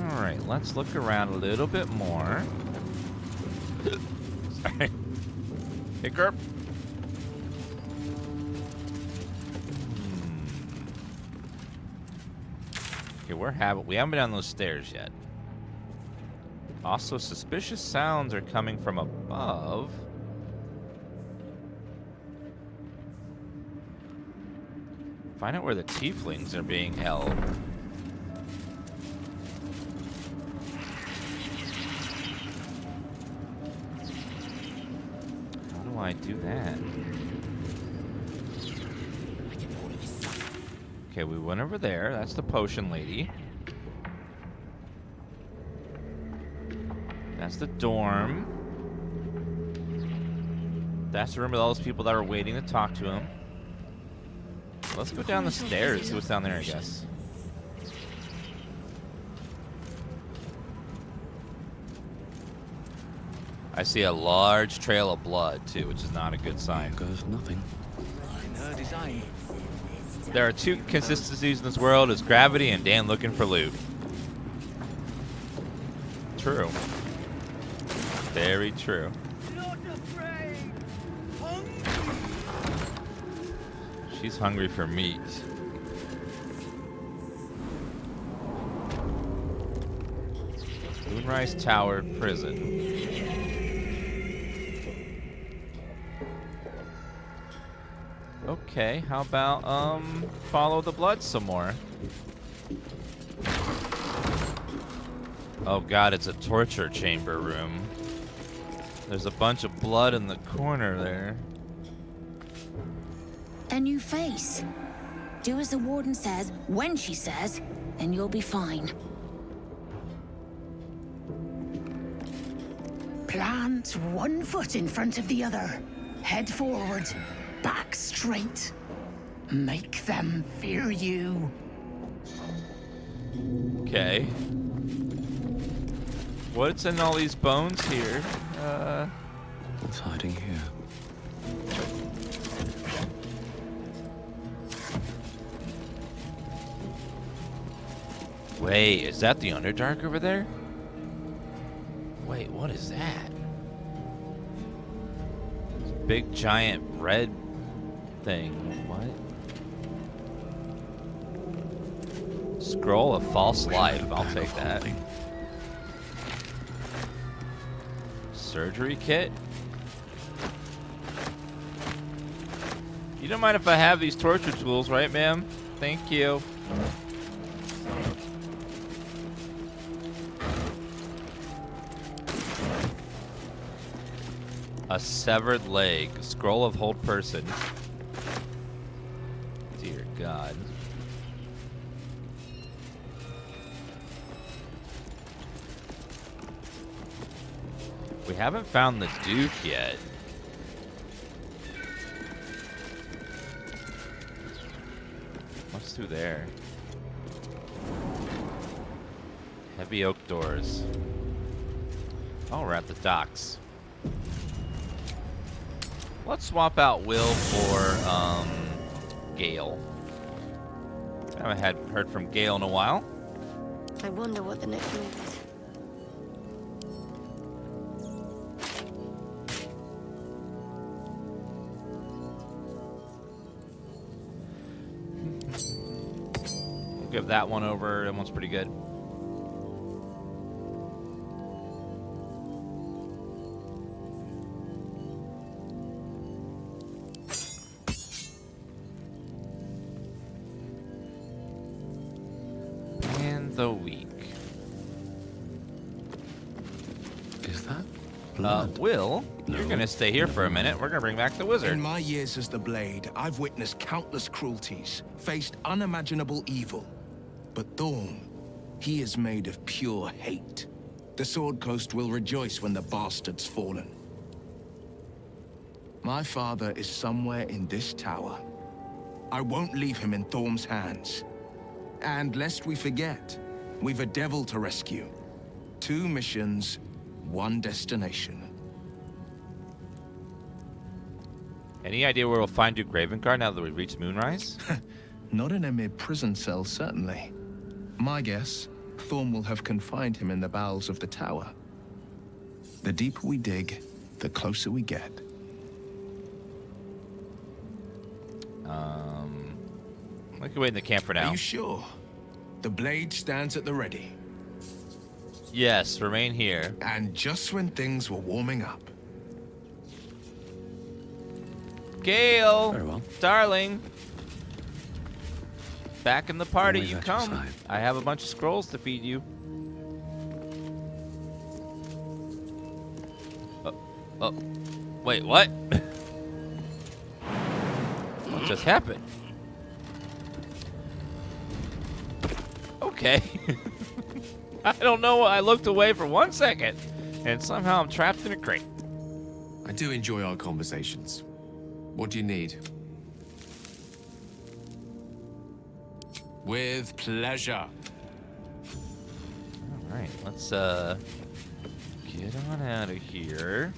Alright, let's look around a little bit more. Sorry. Hiccup. Okay, we haven't been down those stairs yet. Also, suspicious sounds are coming from above. Find out where the tieflings are being held. How do I do that? Okay, we went over there. That's the potion lady. That's the dorm. That's the room with all those people that are waiting to talk to him. Let's go down the stairs, see what's down there, I guess. I see a large trail of blood, too, which is not a good sign. Goes nothing. There are two consistencies in this world, is gravity and Dan looking for loot. True. Very true. She's hungry for meat. Moonrise Tower Prison. Okay, how about follow the blood some more? Oh god, it's a torture chamber room. There's a bunch of blood in the corner there. A new face. Do as the warden says, when she says, and you'll be fine. Plant one foot in front of the other. Head forward. Back straight. Make them fear you. Okay. What's in all these bones here? What's hiding here? Wait, is that the Underdark over there? Wait, what is that? This big giant red thing. What? Scroll of false life. I'll take that. Surgery kit? You don't mind if I have these torture tools, right, ma'am? Thank you. A severed leg. Scroll of hold person. Dear God. We haven't found the Duke yet. What's through there? Heavy oak doors. Oh, we're at the docks. Let's swap out Will for Gale. I haven't heard from Gale in a while. I wonder what the next move is. We'll give that one over. That one's pretty good. The week. Is that Will, you're gonna stay here for a minute. We're gonna bring back the wizard. In my years as the Blade, I've witnessed countless cruelties, faced unimaginable evil. But Thorn, he is made of pure hate. The Sword Coast will rejoice when the bastard's fallen. My father is somewhere in this tower. I won't leave him in Thorn's hands. And lest we forget, we've a devil to rescue. 2 missions, 1 destination. Any idea where we'll find Duke Ravengard now that we've reached Moonrise? Not in a mere prison cell, certainly. My guess, Thorn will have confined him in the bowels of the tower. The deeper we dig, the closer we get. We can wait in the camp for now. Are you sure? The Blade stands at the ready. Yes, remain here. And just when things were warming up. Gale! Very well. Darling! Back in the party, you come. I have a bunch of scrolls to feed you. Oh. Wait, what? What just happened? Okay. I don't know. I looked away for 1 second, and somehow I'm trapped in a crate. I do enjoy our conversations. What do you need? With pleasure. All right, let's get on out of here.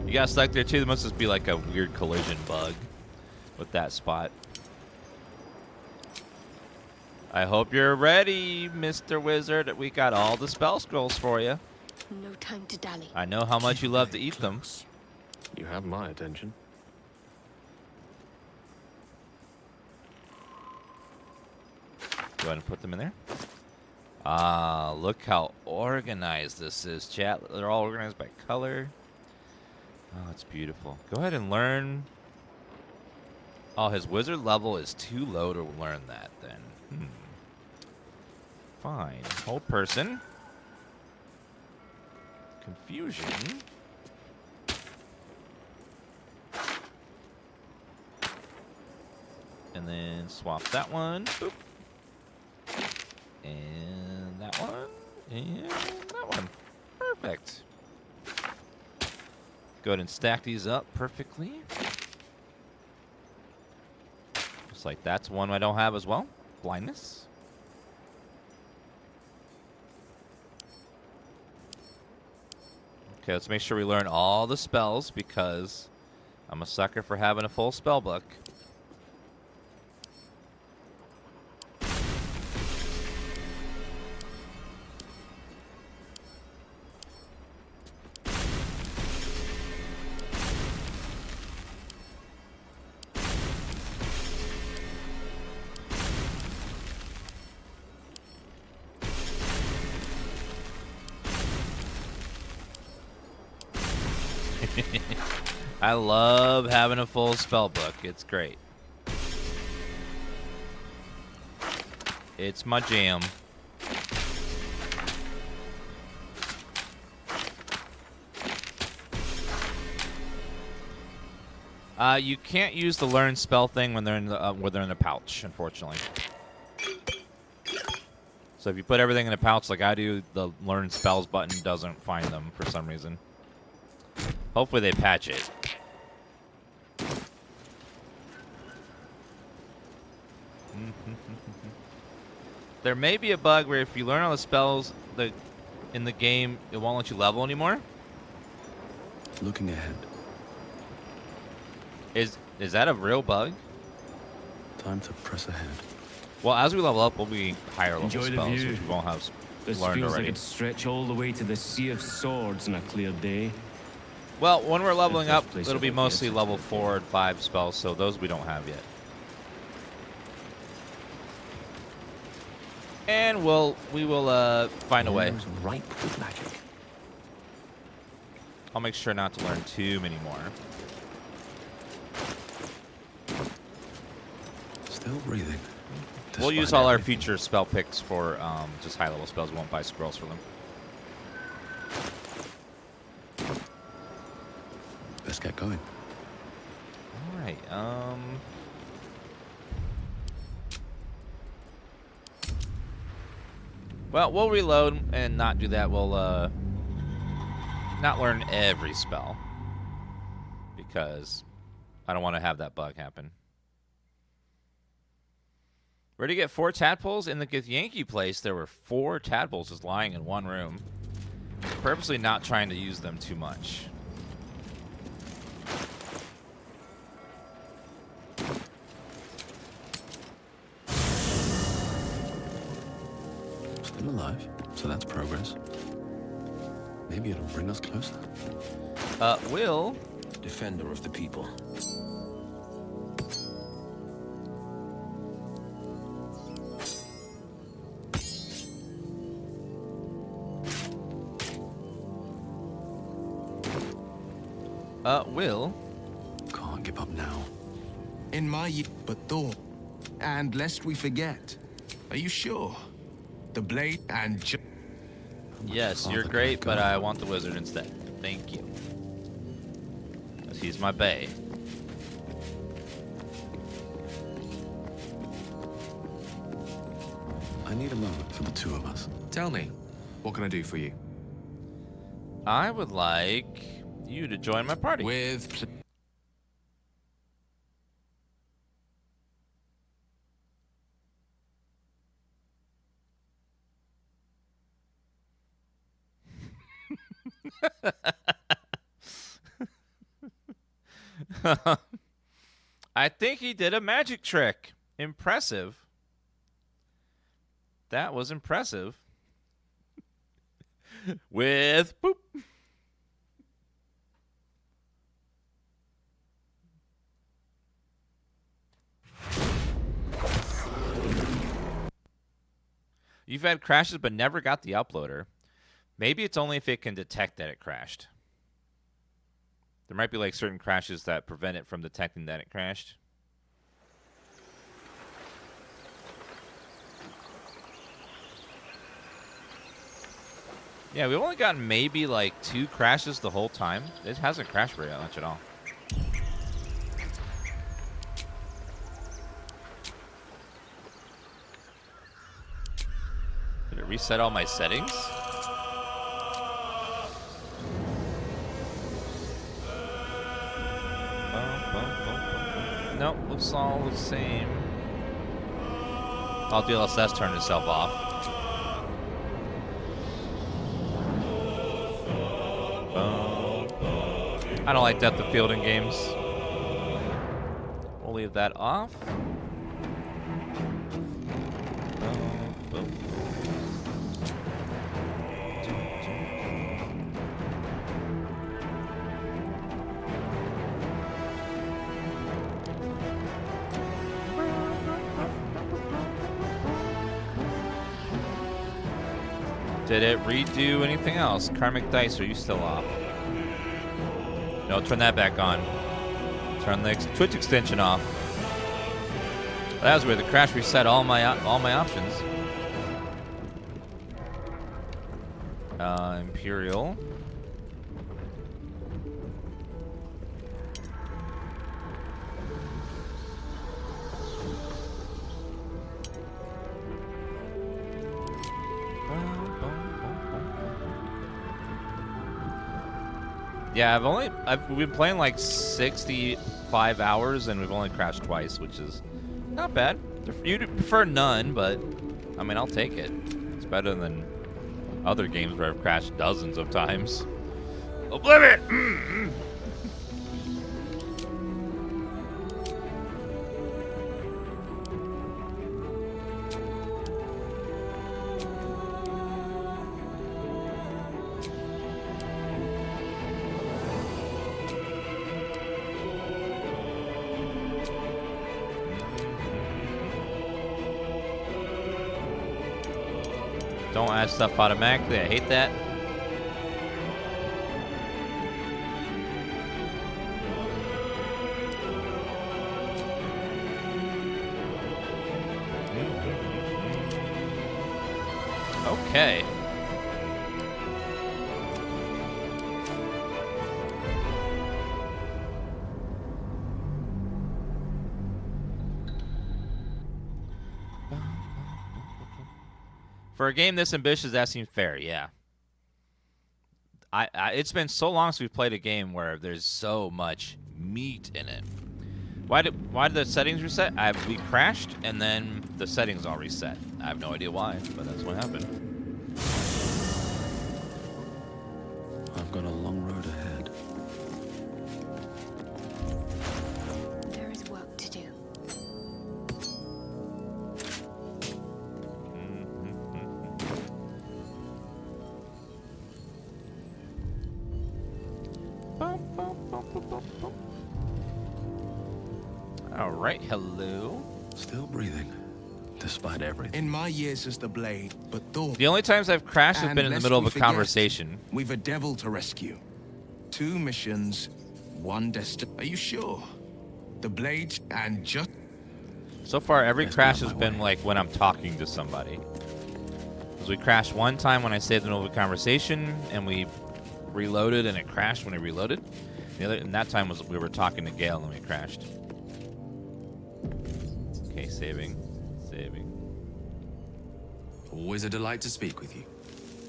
You got stuck there too. There must just be like a weird collision bug with that spot. I hope you're ready, Mr. Wizard. We got all the spell scrolls for you. No time to dally. I know how much you love to eat them. You have my attention. Go ahead and put them in there. Ah, look how organized this is, chat. They're all organized by color. Oh, it's beautiful. Go ahead and learn. Oh, his wizard level is too low to learn that then. Fine. Whole person. Confusion. And then swap that one. Boop. And that one. And that one. Perfect. Go ahead and stack these up perfectly. Just like that's one I don't have as well. Blindness. Okay, let's make sure we learn all the spells because I'm a sucker for having a full spell book. I love having a full spell book. It's great. It's my jam. You can't use the learn spell thing when they're in the pouch, unfortunately. So if you put everything in a pouch like I do, the learn spells button doesn't find them for some reason. Hopefully they patch it. There may be a bug where if you learn all the spells that in the game, it won't let you level anymore. Looking ahead. Is that a real bug? Time to press ahead. Well, as we level up, we'll be higher level Enjoy the spells, view. which we won't have This learned feels already. like it'd stretch all the way to the Sea of Swords on a clear day. Well, when we're leveling If up, this place it'll be ever mostly gets level 4 and 5 spells, so those we don't have yet. And we will find a way. Ripe with magic. I'll make sure not to learn too many more. Still breathing. We'll use all our future spell picks for just high level spells. We won't buy scrolls for them. Let's get going. All right. Well, we'll reload and not do that. We'll not learn every spell because I don't want to have that bug happen. Where to get 4 tadpoles? In the Githyanki place, there were 4 tadpoles just lying in one room. Purposely not trying to use them too much. Still alive, so that's progress. Maybe it'll bring us closer. Will. Defender of the people. Will. Can't give up now. In my but thought, and lest we forget. Are you sure? The blade and Yes, you're great, but I want the wizard instead. Thank you. 'Cause he's my bae. I need a moment for the two of us. Tell me, what can I do for you? I would like you to join my party. With I think he did a magic trick. Impressive. That was impressive. With boop. You've had crashes but never got the uploader. Maybe it's only if it can detect that it crashed. There might be like certain crashes that prevent it from detecting that it crashed. Yeah, we've only gotten maybe like 2 crashes the whole time. It hasn't crashed very much at all. Did it reset all my settings? Nope, looks all the same. Oh, DLSS turned itself off. I don't like depth of field in games. We'll leave that off. Did it redo anything else? Karmic Dice, are you still off? No, turn that back on. Turn the Twitch extension off. That was weird. The crash reset all my options. Imperial. Yeah, we've been playing like 65 hours and we've only crashed twice, which is not bad. You'd prefer none, but I mean, I'll take it. It's better than other games where I've crashed dozens of times. Oblivion! Don't add stuff automatically. I hate that. Okay. For a game this ambitious, that seems fair, yeah. It's been so long since we've played a game where there's so much meat in it. Why did the settings reset? We crashed, and then the settings all reset. I have no idea why, but that's what happened. I've got a long road ahead. There is work to do. All right, hello. Still breathing, despite everything. In my years as the Blade, but Thor. The only times I've crashed has been in the middle of a conversation. We've a devil to rescue. 2 missions, 1 destiny. Are you sure? The Blade and just. So far, every crash has been like when I'm talking to somebody. Because we crashed one time when I saved in the middle of a conversation, and we reloaded, and it crashed when I reloaded. And that time was we were talking to Gale, and we crashed. Okay, saving. Always a delight to speak with you.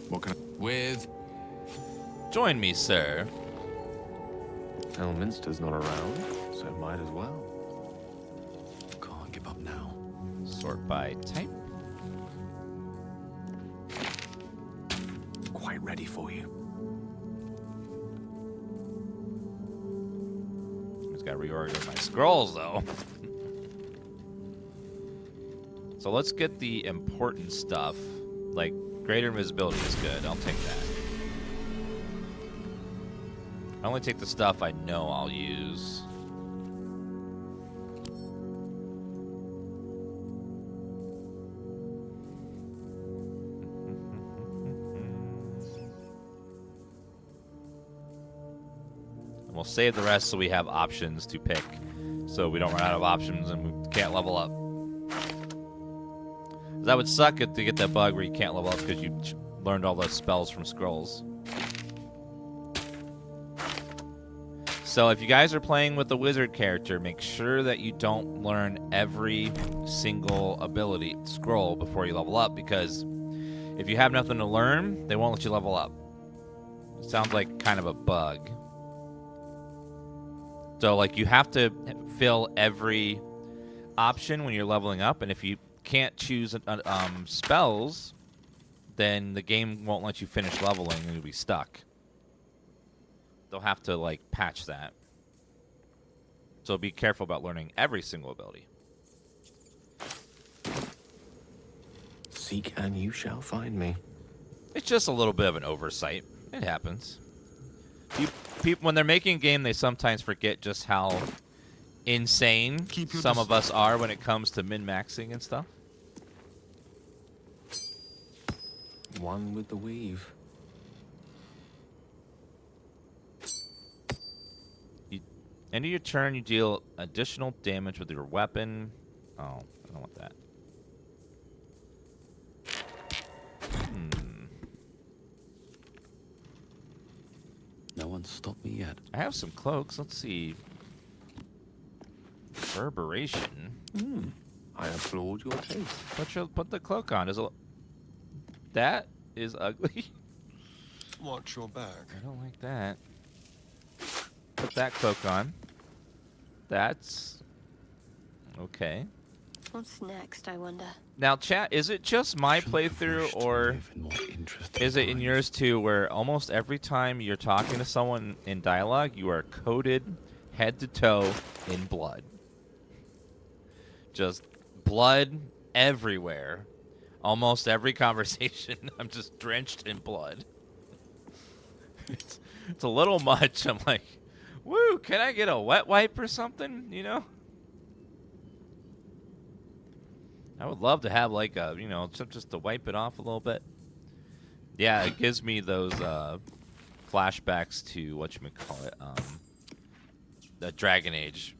What can I... With... Join me, sir. Elminster's not around, so might as well. Can't give up now. Sort by type. Quite ready for you. Just gotta reorganize my scrolls, though. So let's get the important stuff. Like, greater invisibility is good. I'll take that. I only take the stuff I know I'll use. And we'll save the rest so we have options to pick. So we don't run out of options and we can't level up. That would suck to get that bug where you can't level up because you learned all those spells from scrolls. So if you guys are playing with the wizard character, make sure that you don't learn every single ability scroll before you level up, because if you have nothing to learn, they won't let you level up. It sounds like kind of a bug. So like you have to fill every option when you're leveling up, and if you can't choose spells, then the game won't let you finish leveling and you'll be stuck. They'll have to like patch that. So be careful about learning every single ability. Seek and you shall find me. It's just a little bit of an oversight. It happens. People, when they're making a game, they sometimes forget just how insane some of us are when it comes to min-maxing and stuff. One with the weave. End of your turn, you deal additional damage with your weapon. Oh, I don't want that. No one's stopped me yet. I have some cloaks. Let's see. Reverberation. I applaud your taste. Put the cloak on. That is ugly. Watch your back. I don't like that. Put that cloak on. That's okay. What's next, I wonder? Now, chat, is it just my playthrough, or is it in yours too, where almost every time you're talking to someone in dialogue, you are coated head to toe in blood? Just blood everywhere. Almost every conversation, I'm just drenched in blood. It's a little much. I'm like, woo, can I get a wet wipe or something, you know? I would love to have like a, you know, just to wipe it off a little bit. Yeah, it gives me those flashbacks to whatchamacallit, the Dragon Age.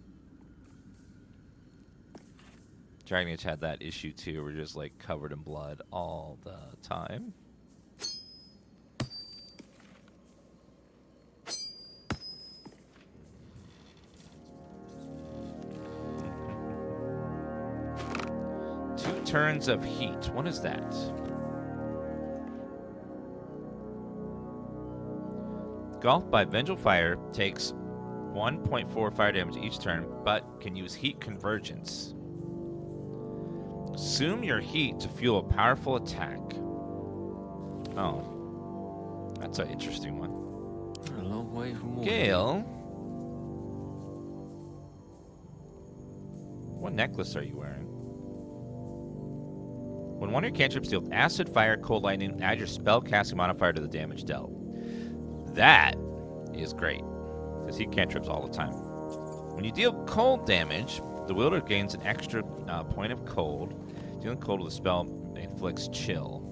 Dragon Age had that issue too. We're just like covered in blood all the time. Turns of heat. What is that? Golf by Vengeful Fire takes 1.4 fire damage each turn, but can use heat convergence. Consume your heat to fuel a powerful attack. Oh. That's an interesting one. A long way from water. Gale. What necklace are you wearing? When one of your cantrips deals acid, fire, cold lightning, add your spell casting modifier to the damage dealt. That is great, because he cantrips all the time. When you deal cold damage, the wielder gains an extra point of cold. Dealing cold with a spell inflicts chill.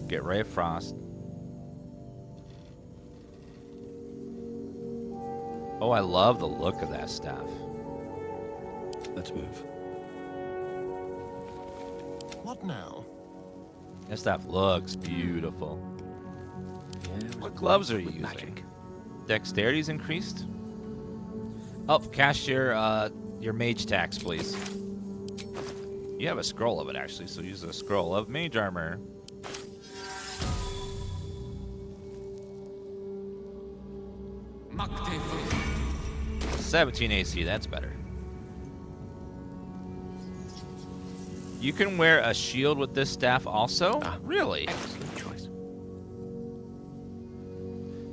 Get Ray of Frost. Oh, I love the look of that staff. Let's move. What now? That stuff looks beautiful. Yeah, what gloves are you using? Magic. Dexterity's increased. Oh, cast your mage tax, please. You have a scroll of it actually, so use a scroll of mage armor. Makte 17 AC, that's better. You can wear a shield with this staff also? Really? Excellent choice.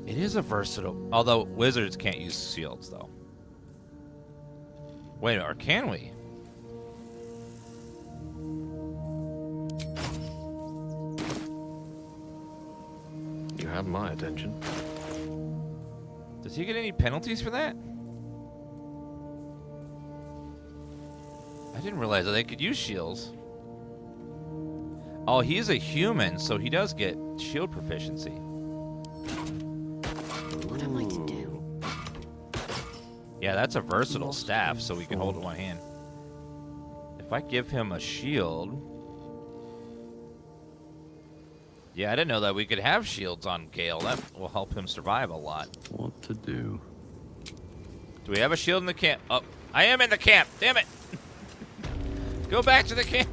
It is a versatile... Although, wizards can't use shields, though. Wait, or can we? You have my attention. Does he get any penalties for that? I didn't realize that they could use shields. Oh, he's a human, so he does get shield proficiency. What am I to do? Yeah, that's a versatile staff, so we can hold it in one hand. If I give him a shield... Yeah, I didn't know that we could have shields on Gale. That will help him survive a lot. What to do? Do we have a shield in the camp? Oh, I am in the camp. Damn it. Go back to the camp.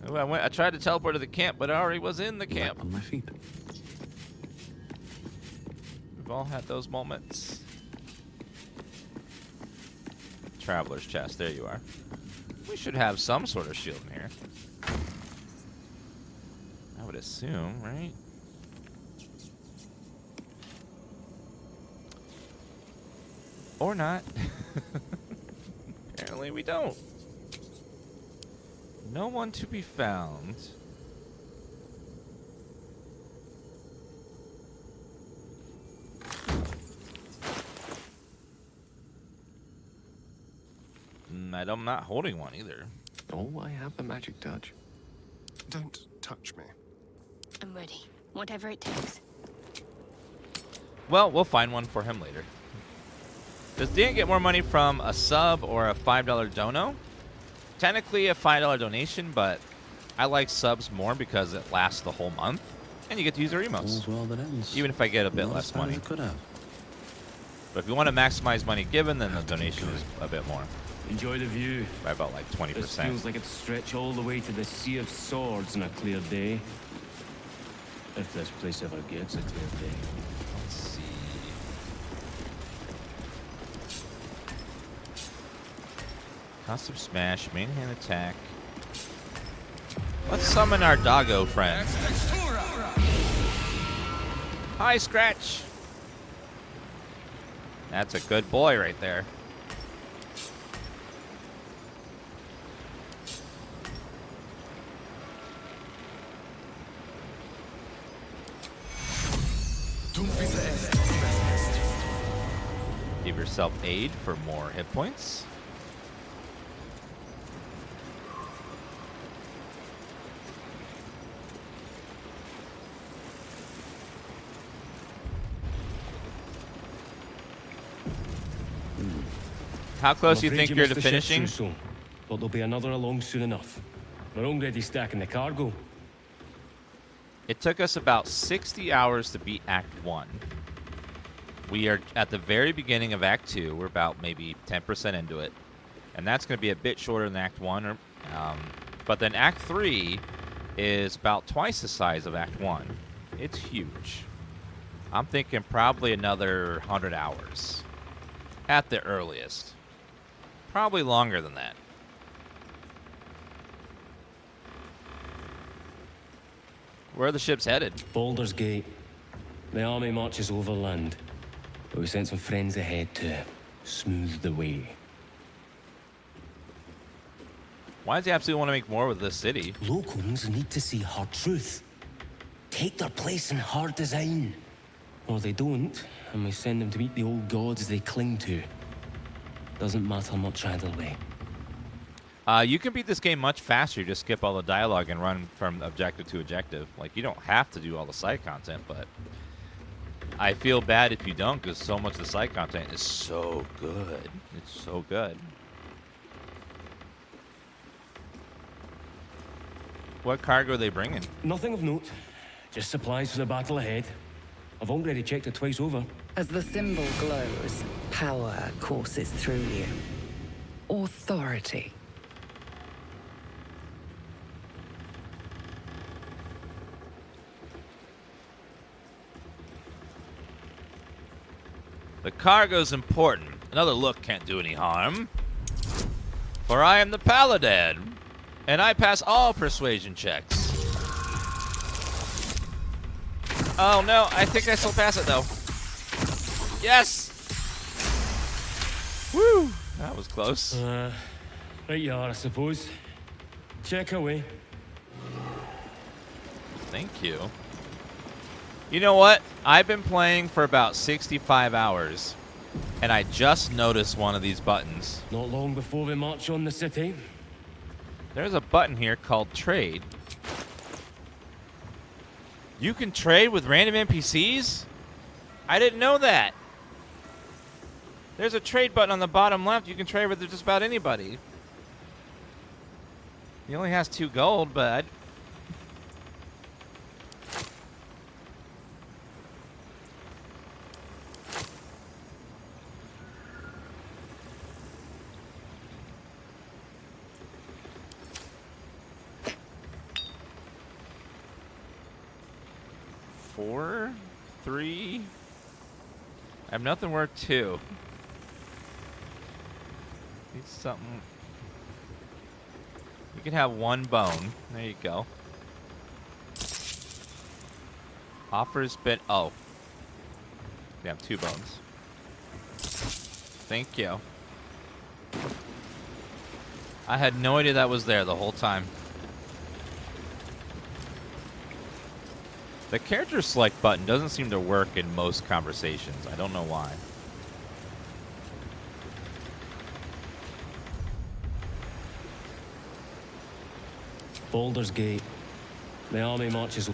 Oh, I tried to teleport to the camp, but I already was in the camp. On my feet. We've all had those moments. Traveler's chest. There you are. We should have some sort of shield in here. I would assume, right? Or not. Apparently we don't. No one to be found. I'm not holding one either. Oh, I have the magic touch. Don't touch me. I'm ready. Whatever it takes. Well, we'll find one for him later. Does Dan get more money from a sub or a $5 dono? Technically a $5 donation, but I like subs more because it lasts the whole month, and you get to use their emotes. All's well that ends. Even if I get a bit less money. Could have. But if you want to maximize money given, then the donation is a bit more. Enjoy the view. By about like 20%. This feels like it stretch all the way to the Sea of Swords on a clear day. If this place ever gets a clear day. Let's see. Custom smash, main hand attack. Let's summon our doggo friend. Hi, Scratch. That's a good boy right there. Give yourself aid for more hit points. How close do you think you're to finishing? But there'll be another along soon enough. We're already stacking the cargo. It took us about 60 hours to beat Act 1. We are at the very beginning of Act 2. We're about maybe 10% into it. And that's going to be a bit shorter than Act 1. But then Act 3 is about twice the size of Act 1. It's huge. I'm thinking probably another 100 hours at the earliest. Probably longer than that. Where are the ships headed? Baldur's Gate. The army marches overland. But we sent some friends ahead to smooth the way. Why does he absolutely want to make more with this city? Locals need to see her truth. Take their place in her design. Or they don't, and we send them to meet the old gods they cling to. Doesn't matter much either way. You can beat this game much faster. You just skip all the dialogue and run from objective to objective. Like, you don't have to do all the side content, but I feel bad if you don't, because so much of the side content is so good. It's so good. What cargo are they bringing? Nothing of note. Just supplies for the battle ahead. I've already checked it twice over. As the symbol glows, power courses through you. Authority. The cargo's important. Another look can't do any harm. For I am the Paladin, and I pass all persuasion checks. Oh no, I think I still pass it though. Yes! Woo! That was close. Right you are, I suppose. Check away. Thank you. You know what? I've been playing for about 65 hours, and I just noticed one of these buttons. Not long before we march on the city. There's a button here called Trade. You can trade with random NPCs? I didn't know that. There's a trade button on the bottom left. You can trade with just about anybody. He only has 2 gold, but... Four, 3. I have nothing worth 2. Need something. You can have 1 bone. There you go. Offers been. Oh. We have 2 bones. Thank you. I had no idea that was there the whole time. The character select button doesn't seem to work in most conversations. I don't know why. Baldur's Gate. The army marches.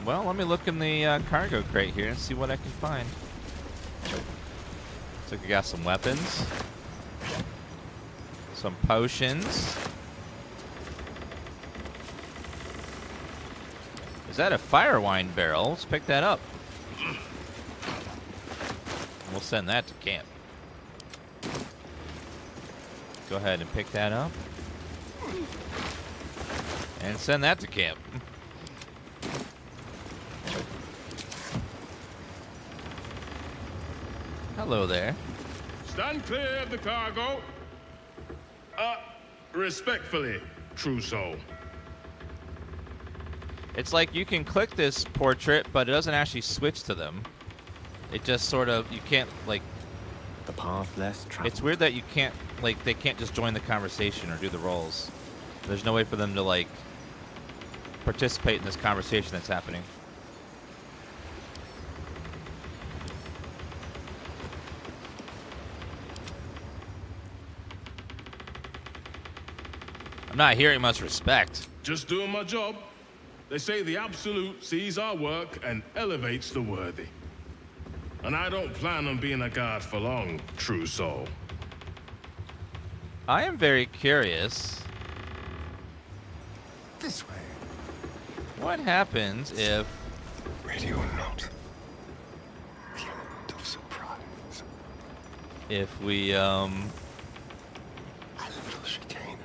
Well, let me look in the cargo crate here and see what I can find. So we got some weapons. Some potions. Is that a fire wine barrel? Let's pick that up. We'll send that to camp. Go ahead and pick that up. And send that to camp. Hello there. Stand clear of the cargo. Respectfully, true soul. It's like you can click this portrait, but it doesn't actually switch to them. It just sort of, you can't, like... The path less traveled. It's weird that you can't, like, they can't just join the conversation or do the roles. There's no way for them to, like, participate in this conversation that's happening. I'm not hearing much respect. Just doing my job. They say the Absolute sees our work and elevates the worthy. And I don't plan on being a guard for long, true soul. I am very curious. This way. What happens if... Ready or not? The element of surprise. If we, A little chicanery.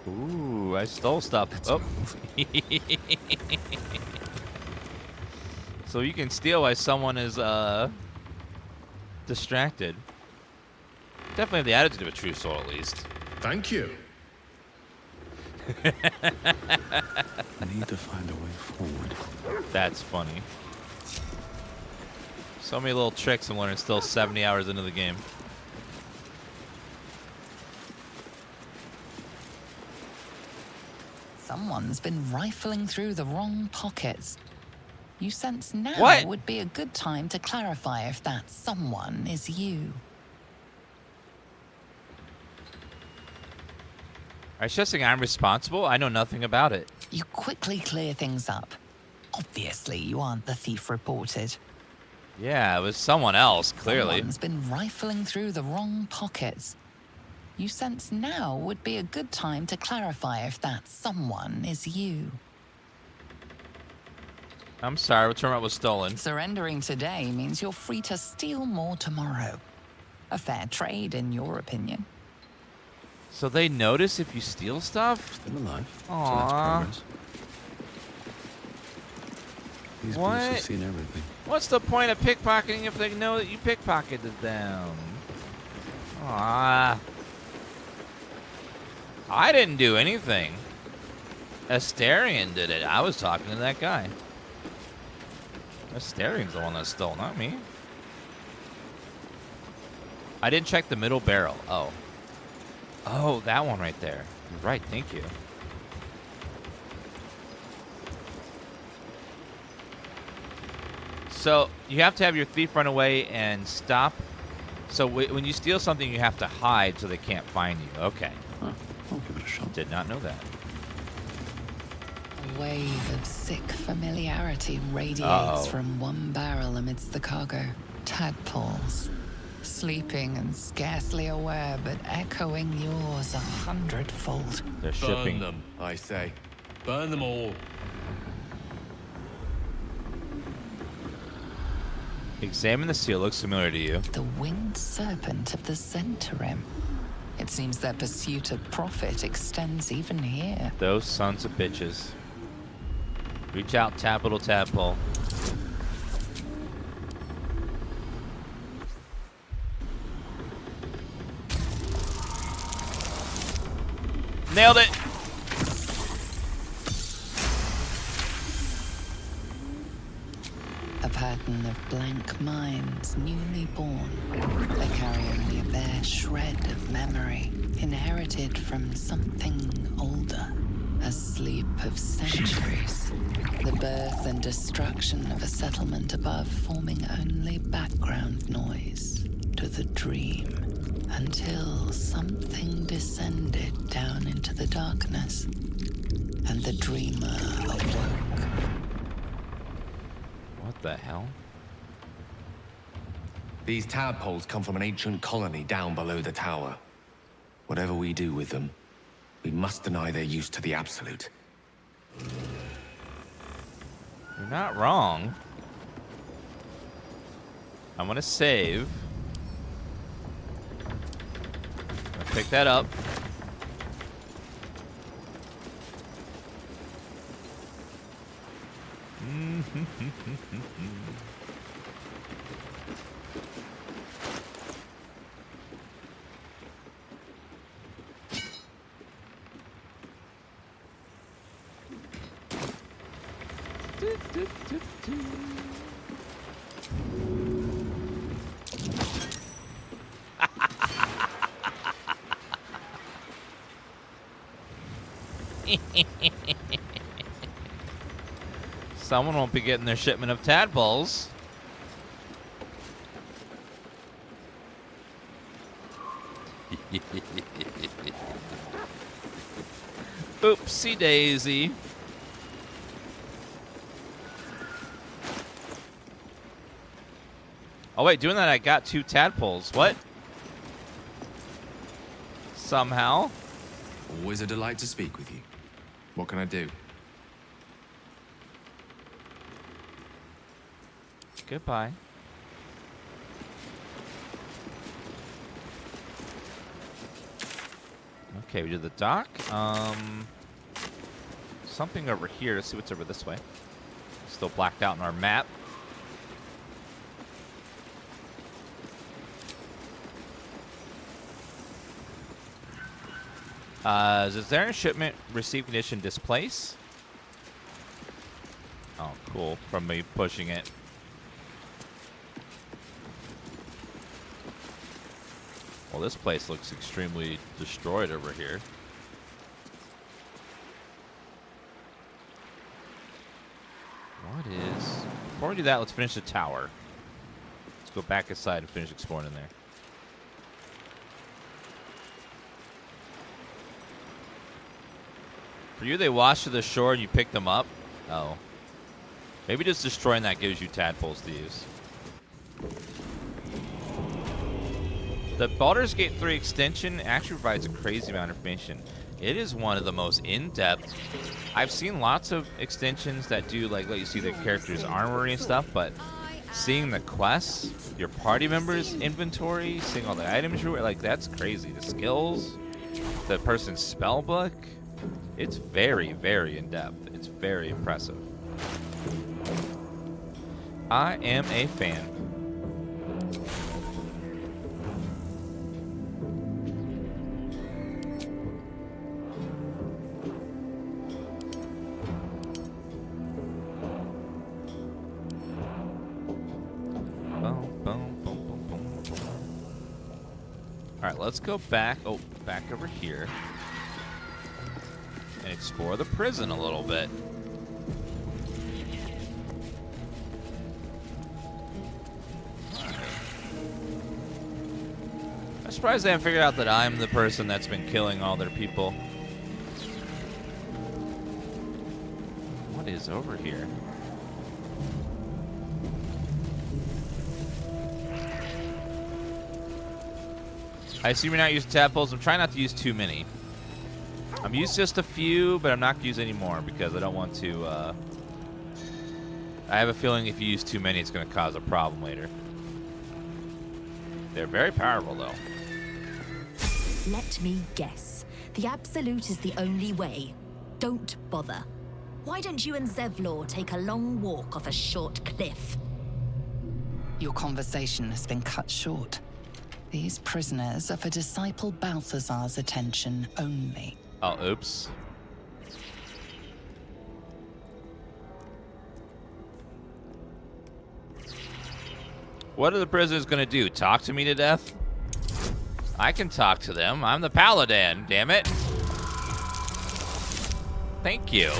Ooh, I stole stuff. Oh. So you can steal while someone is distracted. Definitely have the attitude of a true soul, at least. Thank you. I need to find a way forward. That's funny. So many little tricks I'm learning still 70 hours into the game. Someone's been rifling through the wrong pockets. You sense now What? would be a good time to clarify if that someone is you. Are you suggesting I'm responsible? I know nothing about it. You quickly clear things up. Obviously, you aren't the thief reported. Yeah, it was someone else, clearly. Someone's been rifling through the wrong pockets. You sense now would be a good time to clarify if that someone is you. I'm sorry, what turnaround was stolen? Surrendering today means you're free to steal more tomorrow. A fair trade, in your opinion. So they notice if you steal stuff? Still alive. Aww. So that's progress. These boots have What? seen everything. What's the point of pickpocketing if they know that you pickpocketed them? Ah. I didn't do anything. Asterion did it. I was talking to that guy. Asterian's the one that stole, not me. I didn't check the middle barrel. Oh. Oh, that one right there. You're right, thank you. So, you have to have your thief run away and stop. So, when you steal something, you have to hide so they can't find you. Okay. Huh. I'll give it a shot. Did not know that. A wave of sick familiarity radiates Uh-oh. from one barrel amidst the cargo. Tadpoles, sleeping and scarcely aware, but echoing yours 100-fold. They're shipping. Burn them, I say. Burn them all. Examine the seal. Looks familiar to you. The winged serpent of the Centarim. It seems their pursuit of profit extends even here. Those sons of bitches. Reach out, tadpole, tadpole. Nailed it! A pattern of blank minds, newly born. They carry only a bare shred of memory, inherited from something older. A sleep of centuries. The birth and destruction of a settlement above forming only background noise to the dream. Until something descended down into the darkness, and the dreamer awoke. What the hell? These tadpoles come from an ancient colony down below the tower. Whatever we do with them, we must deny their use to the Absolute. You're not wrong. I'm gonna save. I'm gonna pick that up. Someone won't be getting their shipment of tadpoles. Oopsie daisy. Oh wait, doing that I got 2 tadpoles. What? Somehow. Always a delight to speak with you. What can I do? Goodbye. Okay, we did the dock. Something over here. Let's see what's over this way. Still blacked out in our map. Is there a shipment receive condition displace? Oh, cool. From me pushing it. Well, this place looks extremely destroyed over here. What is... Before we do that, let's finish the tower. Let's go back inside and finish exploring in there. For you, they wash to the shore and you pick them up? Oh. Maybe just destroying that gives you tadpoles to use. The Baldur's Gate 3 extension actually provides a crazy amount of information. It is one of the most in-depth. I've seen lots of extensions that do like let you see the character's armory and stuff, but seeing the quests, your party members' inventory, seeing all the items you're like, that's crazy. The skills, the person's spell book, it's very, very in-depth. It's very impressive. I am a fan. Alright, let's go back. Oh, back over here. And explore the prison a little bit. I'm surprised they haven't figured out that I'm the person that's been killing all their people. What is over here? I assume you're not using tadpoles. I'm trying not to use too many. I'm used just a few, but I'm not going to use any more because I don't want to... I have a feeling if you use too many, it's going to cause a problem later. They're very powerful, though. Let me guess. The Absolute is the only way. Don't bother. Why don't you and Zevlor take a long walk off a short cliff? Your conversation has been cut short. These prisoners are for Disciple Balthazar's attention only. Oh, oops. What are the prisoners going to do? Talk to me to death? I can talk to them. I'm the paladin, damn it. Thank you.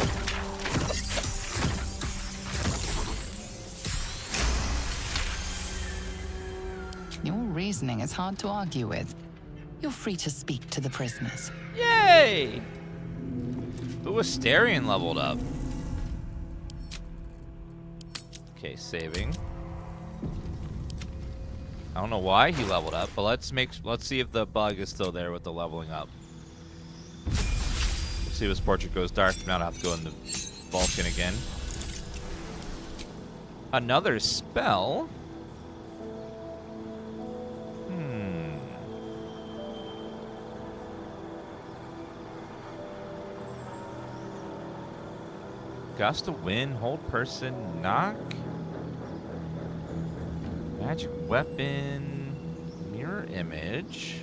Your reasoning is hard to argue with. You're free to speak to the prisoners. Yay! Ooh, Asterion leveled up. Okay, saving. I don't know why he leveled up, but let's see if the bug is still there with the leveling up. Let's see if his portrait goes dark. Now I have to go into Vulcan again. Another spell. Gust of wind, hold person, knock. Magic weapon, mirror image.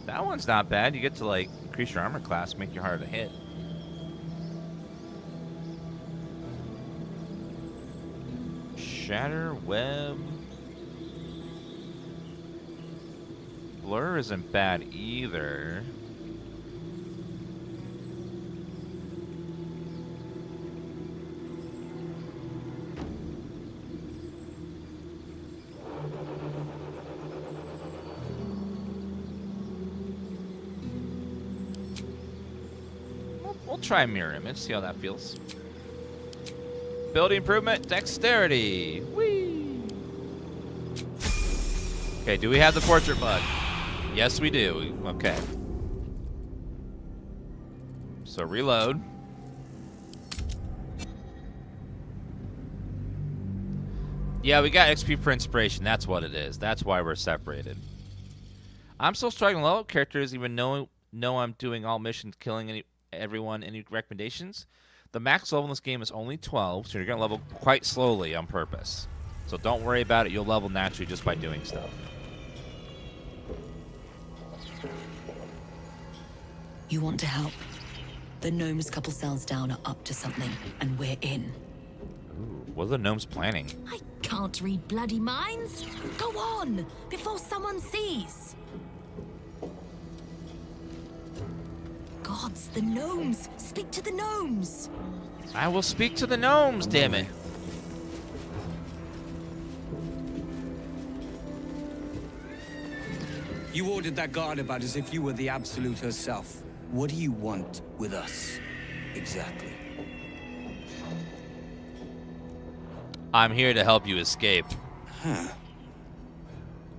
That one's not bad. You get to like increase your armor class, make you harder to hit. Shatter web. Blur isn't bad either. We'll try mirror image, see how that feels. Ability improvement, dexterity. Whee! Okay, do we have the portrait bug? Yes, we do. Okay. So reload. Yeah, we got XP for inspiration. That's what it is. That's why we're separated. I'm still struggling low. Characters even know I'm doing all missions, killing everyone. Any recommendations? The max level in this game is only 12, so you're going to level quite slowly on purpose. So don't worry about it. You'll level naturally just by doing stuff. You want to help? The gnomes couple cells down are up to something, and we're in. Ooh, what are the gnomes planning? I can't read bloody minds. Go on, before someone sees. Gods, the gnomes. Speak to the gnomes. I will speak to the gnomes, damn it. You ordered that guard about as if you were the Absolute herself. What do you want with us, exactly? I'm here to help you escape. Huh.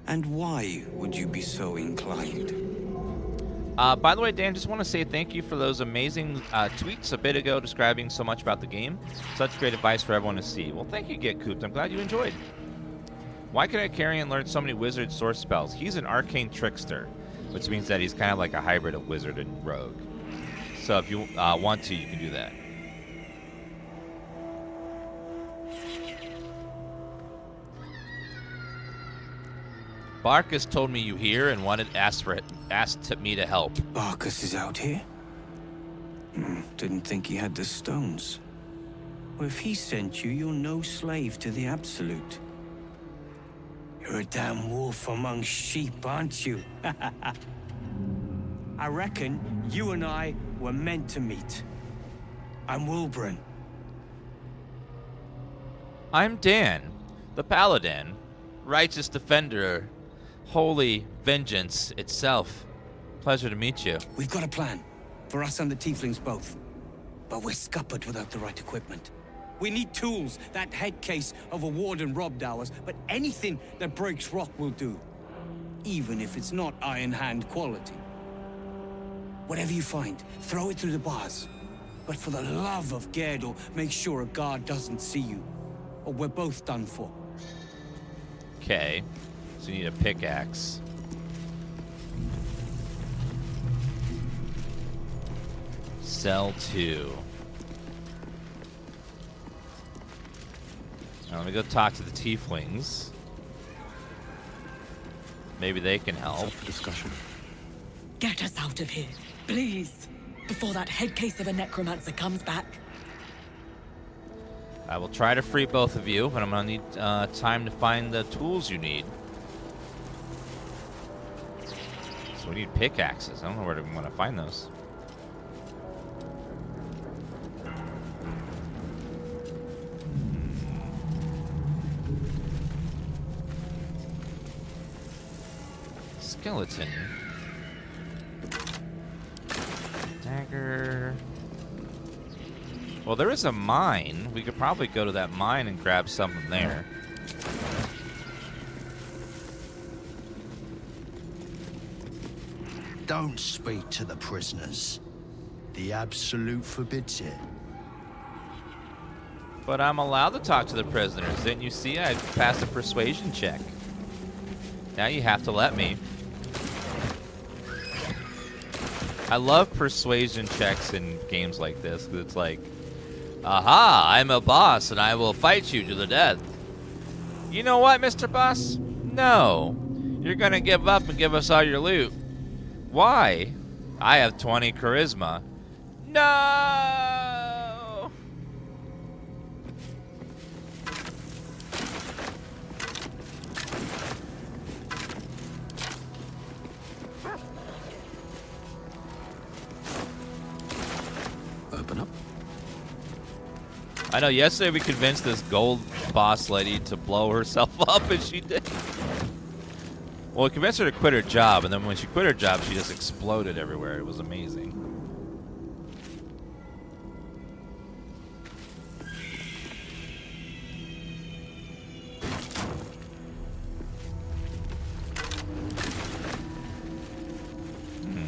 And why would you be so inclined? By the way, Dan, just want to say thank you for those amazing tweets a bit ago describing so much about the game. Such great advice for everyone to see. Well, thank you, Get Cooped. I'm glad you enjoyed. Why can a Carrion learn so many wizard source spells? He's an arcane trickster, which means that he's kind of like a hybrid of wizard and rogue. So if you want to, you can do that. Barkus told me you here and asked me to help. Barkus is out here? Didn't think he had the stones. Well, if he sent you, you're no slave to the Absolute. You're a damn wolf among sheep, aren't you? I reckon you and I were meant to meet. I'm Wilburn. I'm Dan, the Paladin, righteous defender, holy vengeance itself. Pleasure to meet you. We've got a plan, for us and the tieflings both. But we're scuppered without the right equipment. We need tools. That head case of a warden robbed ours, but anything that breaks rock will do. Even if it's not Iron Hand quality. Whatever you find, throw it through the bars. But for the love of Gerdor, make sure a guard doesn't see you, or we're both done for. Okay, so you need a pickaxe. Cell 2. Now let me go talk to the tieflings. Maybe they can help. Discussion. Get us out of here, please, before that head case of a necromancer comes back. I will try to free both of you, but I'm gonna need time to find the tools you need. So we need pickaxes. I don't know where I'm gonna find those. Skeleton. Dagger. Well, there is a mine. We could probably go to that mine and grab something there. Don't speak to the prisoners. The Absolute forbids it. But I'm allowed to talk to the prisoners. Didn't you see? I passed a persuasion check. Now you have to let me. I love persuasion checks in games like this, because it's like, Aha, I'm a boss and I will fight you to the death. You know what, Mr. Boss? No. You're gonna give up and give us all your loot. Why? I have 20 charisma. No! Open up. I know yesterday we convinced this gold boss lady to blow herself up, and she did. Well, we convinced her to quit her job, and then when she quit her job, she just exploded everywhere. It was amazing.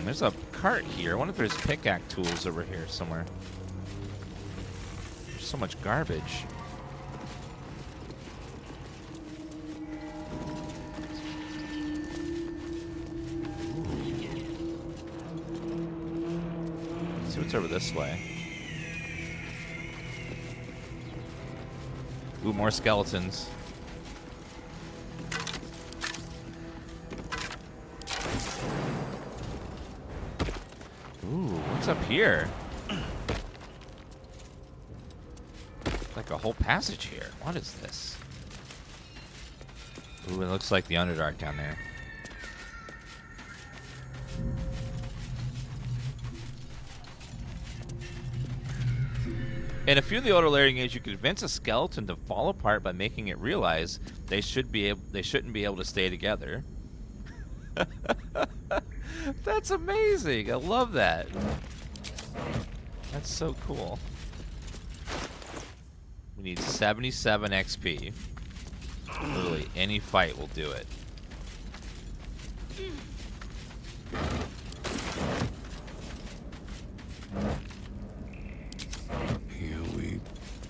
There's a cart here. I wonder if there's pickaxe tools over here somewhere. There's so much garbage. Let's see what's over this way. Ooh, more skeletons. Ooh, what's up here? Like a whole passage here. What is this? Ooh, it looks like the Underdark down there. In a few of the older layering games, you could convince a skeleton to fall apart by making it realize they shouldn't be able to stay together. That's amazing. I love that. That's so cool. We need 77 XP. Literally any fight will do it. Here we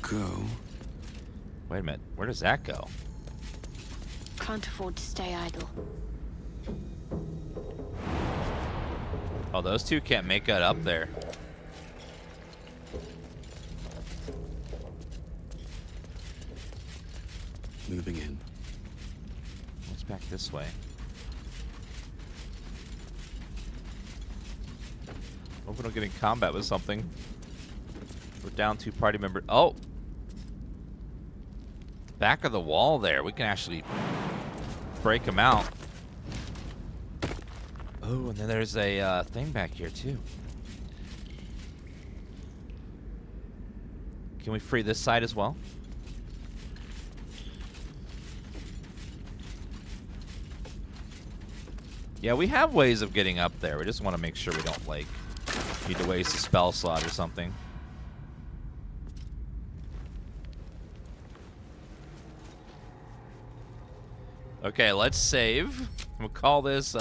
go. Wait a minute. Where does that go? Can't afford to stay idle. Oh, those two can't make it up there. Moving in. What's back this way? Hope we don't get in combat with something. We're down 2 party members. Oh! Back of the wall there. We can actually break them out. Oh, and then there's a thing back here, too. Can we free this side as well? Yeah, we have ways of getting up there. We just want to make sure we don't, like, need to waste a spell slot or something. Okay, let's save. We'll call this,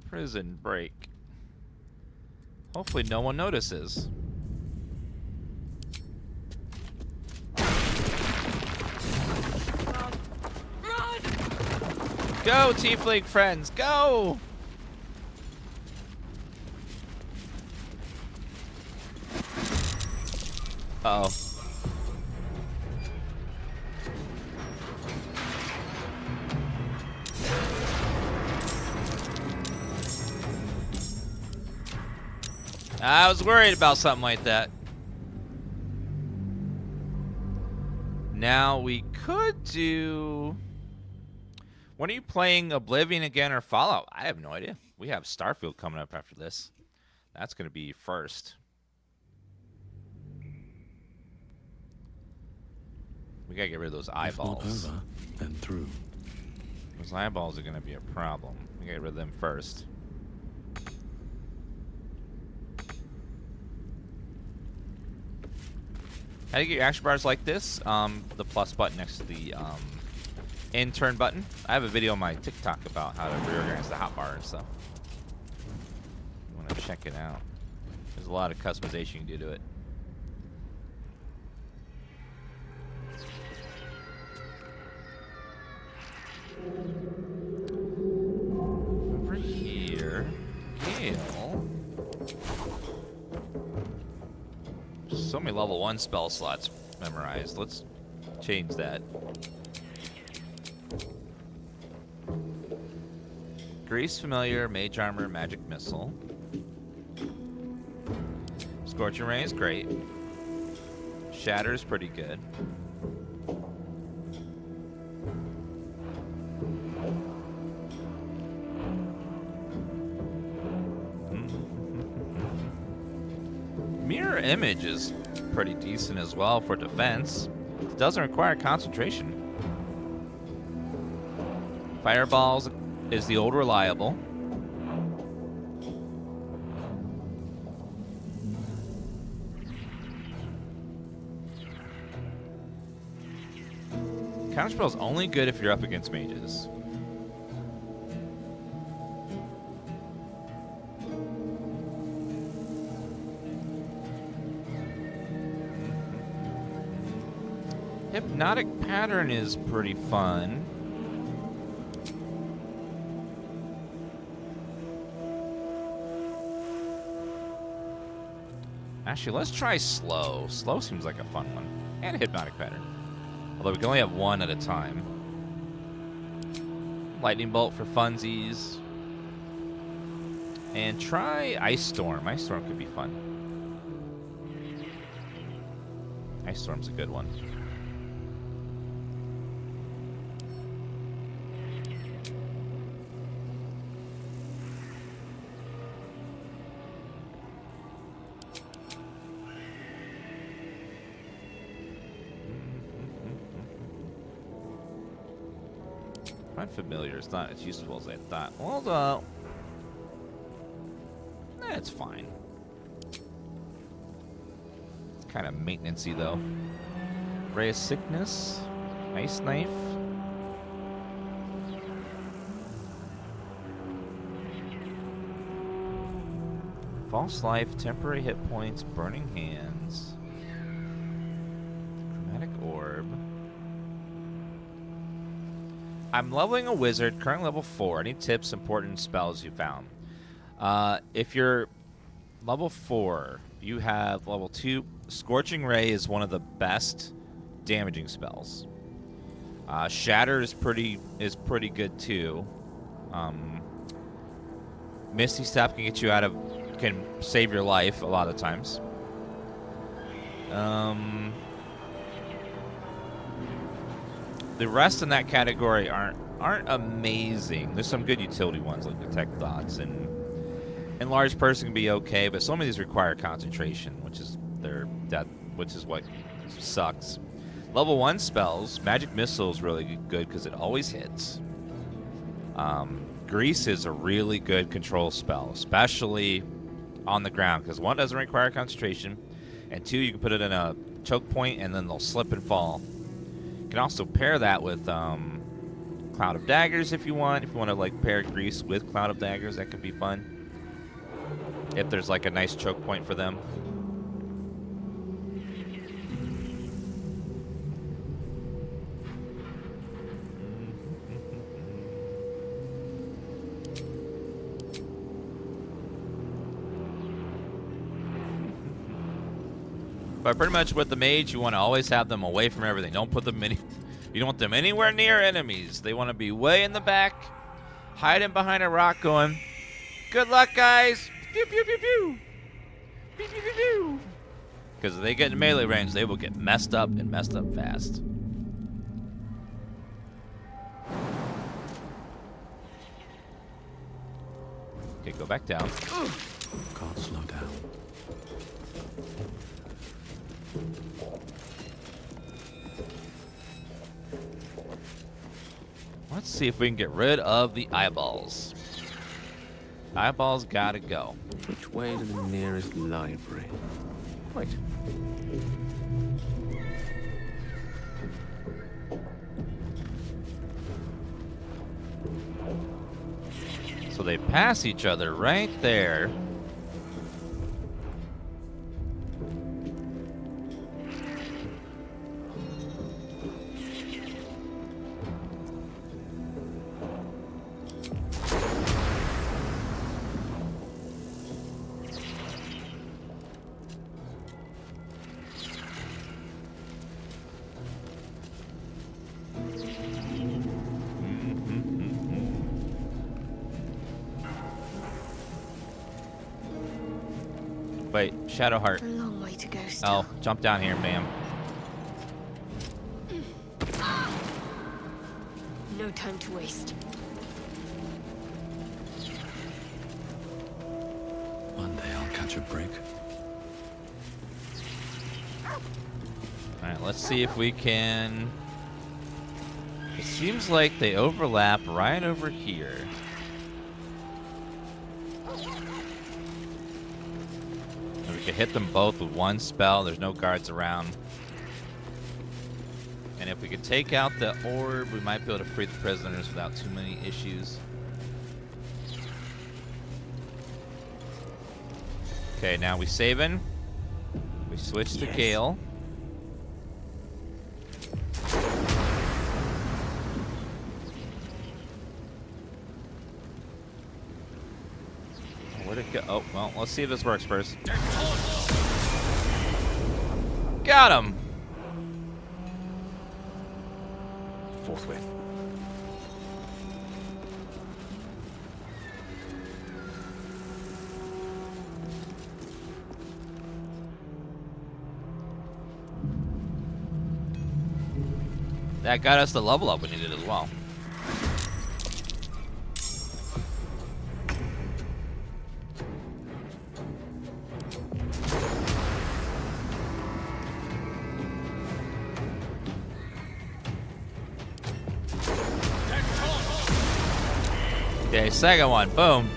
prison break. Hopefully no one notices. Go, Tiefling friends, go! Uh-oh. I was worried about something like that. Now we could do... When are you playing Oblivion again or Fallout? I have no idea. We have Starfield coming up after this. That's going to be first. We got to get rid of those eyeballs. Over and through. Those eyeballs are going to be a problem. We got to get rid of them first. How do you get your action bars like this? The plus button next to the in-turn button. I have a video on my TikTok about how to reorganize the hotbar and stuff. You want to check it out. There's a lot of customization you can do to it. Over here, Gale. So many level 1 spell slots memorized. Let's change that. Grease Familiar, Mage Armor, Magic Missile. Scorching Ray is great. Shatter is pretty good. Mirror Image is pretty decent as well for defense. It doesn't require concentration. Fireballs is the old reliable. Counterspell is only good if you're up against mages. Hypnotic Pattern is pretty fun. Actually, let's try Slow. Slow seems like a fun one. And Hypnotic Pattern. Although we can only have one at a time. Lightning Bolt for funsies. And try Ice Storm. Ice Storm could be fun. Ice Storm's a good one. Familiar. It's not as useful as I thought. Well, it's fine. It's kind of maintenance-y, though. Ray of Sickness. Ice Knife. False Life. Temporary hit points. Burning Hands. Chromatic Orb. I'm leveling a wizard, current level 4. Any tips, important spells you found? If you're level 4, you have level 2. Scorching Ray is one of the best damaging spells. Shatter is pretty good too. Misty Step can save your life a lot of times. The rest in that category aren't amazing. There's some good utility ones like Detect Thoughts and Enlarged Person can be okay, but some of these require concentration, which is what sucks. Level 1 spells, Magic Missile is really good because it always hits. Grease is a really good control spell, especially on the ground, because 1 doesn't require concentration, and 2 you can put it in a choke point and then they'll slip and fall. You can also pair that with Cloud of Daggers if you want. If you want to like pair Grease with Cloud of Daggers, that could be fun. If there's like a nice choke point for them. But pretty much with the mage, you want to always have them away from everything. Don't put them you don't want them anywhere near enemies. They want to be way in the back, hiding behind a rock going, good luck, guys. Pew, pew, pew, pew. Pew, pew, pew, pew. Because if they get in melee range, they will get messed up and messed up fast. Okay, go back down. Can't slow down. Let's see if we can get rid of the eyeballs. Eyeballs gotta go. Which way to the nearest library? Wait. So they pass each other right there. Wait, Shadowheart. A long way to go still. Oh, jump down here, ma'am. No time to waste. One day I'll catch a break. Alright, let's see if we can... It seems like they overlap right over here. And we can hit them both with one spell. There's no guards around. And if we could take out the orb, we might be able to free the prisoners without too many issues. Okay, now we saving. We switch to Gale. Where'd it go? Oh, well, let's see if this works first. Got him! Forthwith. That got us the level up we needed as well. Okay, second one, boom.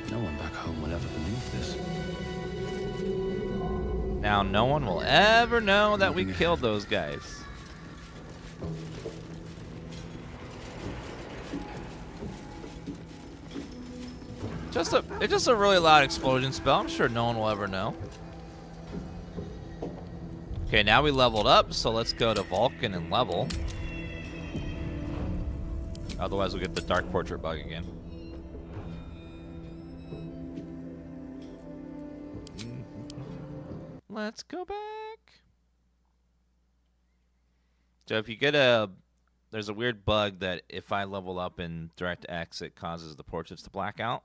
No one back home will ever believe this. Now no one will ever know that we killed those guys. It's just a really loud explosion spell. I'm sure no one will ever know. Okay, now we leveled up, so let's go to Vulcan and level. Otherwise, we'll get the Dark Portrait bug again. Let's go back. So if you get there's a weird bug that if I level up in DirectX, it causes the portraits to black out.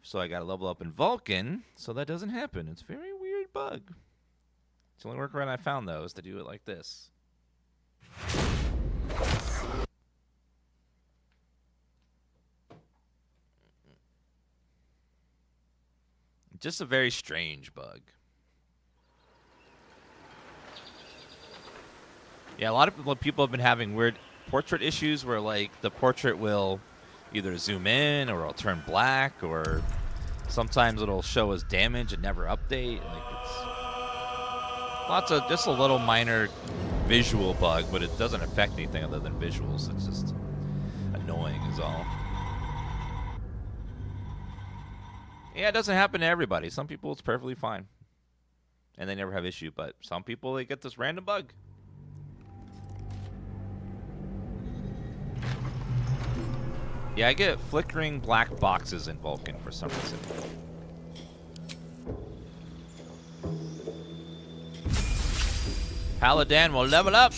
So I got to level up in Vulcan, so that doesn't happen. It's a very weird bug. It's the only workaround I found, though, is to do it like this. Just a very strange bug. Yeah, a lot of people have been having weird portrait issues where, like, the portrait will either zoom in or it'll turn black, or sometimes it'll show as damage and never update. Like, it's just a little minor visual bug, but it doesn't affect anything other than visuals. It's just annoying is all. Yeah, it doesn't happen to everybody. Some people it's perfectly fine and they never have issue, but some people they get this random bug. Yeah, I get flickering black boxes in Vulcan for some reason. Paladin will level up.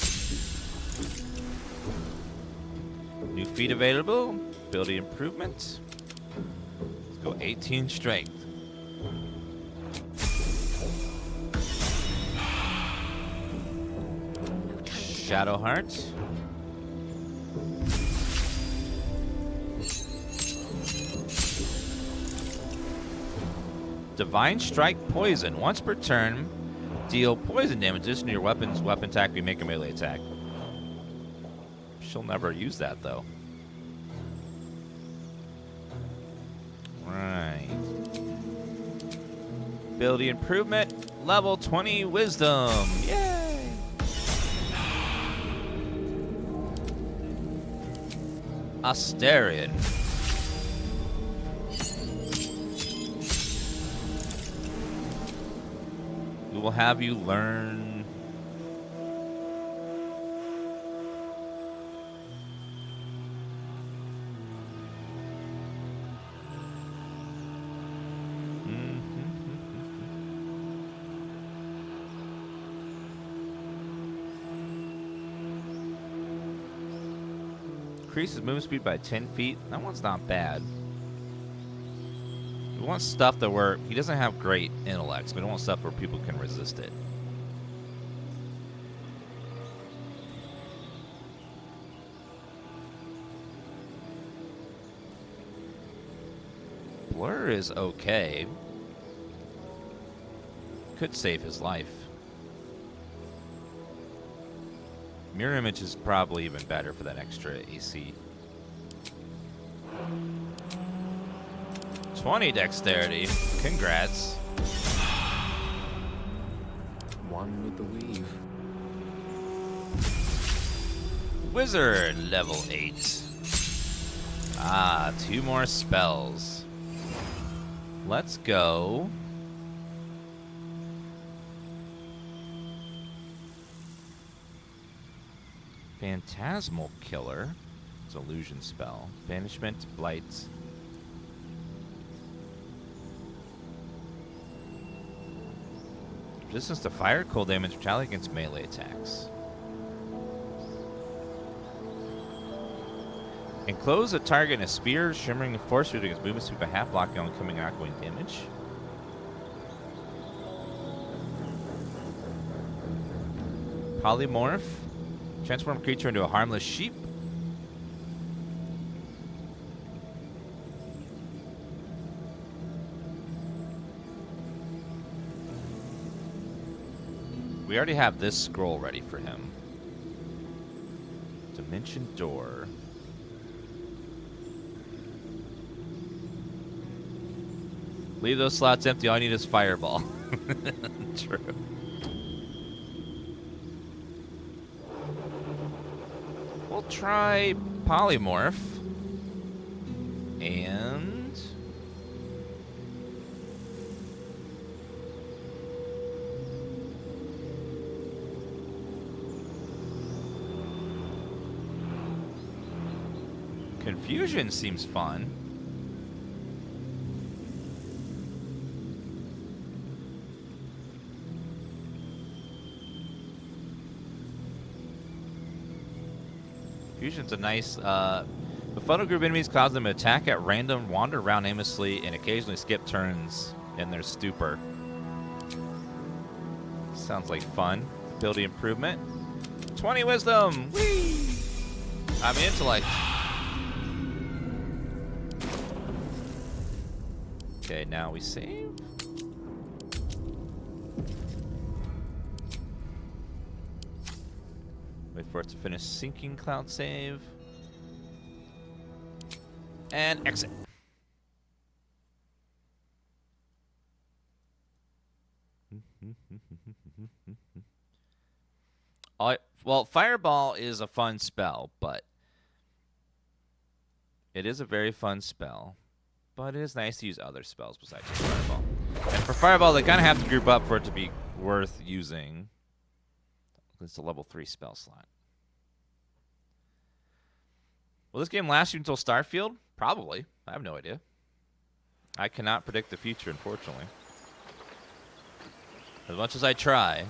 New feat available. Ability improvement. Let's go 18 strength. Shadowheart. Divine Strike Poison. Once per turn, deal poison damages to your weapon attack. We make a melee attack. She'll never use that though. Right. Ability improvement. Level 20 Wisdom. Yay! Asterion. We will have you learn. Increases movement speed by 10 feet. That one's not bad. We want stuff that he doesn't have great intellects. We don't want stuff where people can resist it. Blur is okay. Could save his life. Mirror image is probably even better for that extra AC. 20 dexterity. Congrats. One with the weave. Wizard level 8. Ah, 2 more spells. Let's go. Phantasmal Killer. It's an illusion spell. Banishment, Blight. Resistance to fire, cold damage, retaliate against melee attacks. Enclose a target in a sphere, shimmering force field against movement speed by half, blocking on incoming and outgoing damage. Polymorph. Transform a creature into a harmless sheep. We already have this scroll ready for him. Dimension Door. Leave those slots empty. All you need is Fireball. True. We'll try Polymorph. And... Confusion seems fun. Confusion's a nice, befuddled group of enemies cause them to attack at random, wander around aimlessly, and occasionally skip turns in their stupor. Sounds like fun. Ability improvement. 20 wisdom! Whee! I mean, intellect. Okay, now we save. Wait for it to finish syncing cloud save. And exit. Well, Fireball is a fun spell, but it is a very fun spell. But it is nice to use other spells besides just Fireball. And for Fireball, they kind of have to group up for it to be worth using. It's a level 3 spell slot. Will this game last you until Starfield? Probably. I have no idea. I cannot predict the future, unfortunately. As much as I try.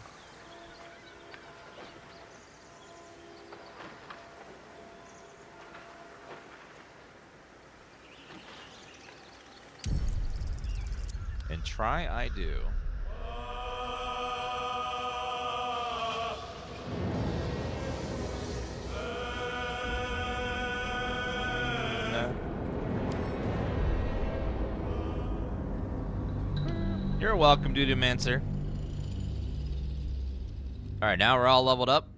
And try I do. No. You're welcome, Dudumancer. Alright, now we're all leveled up.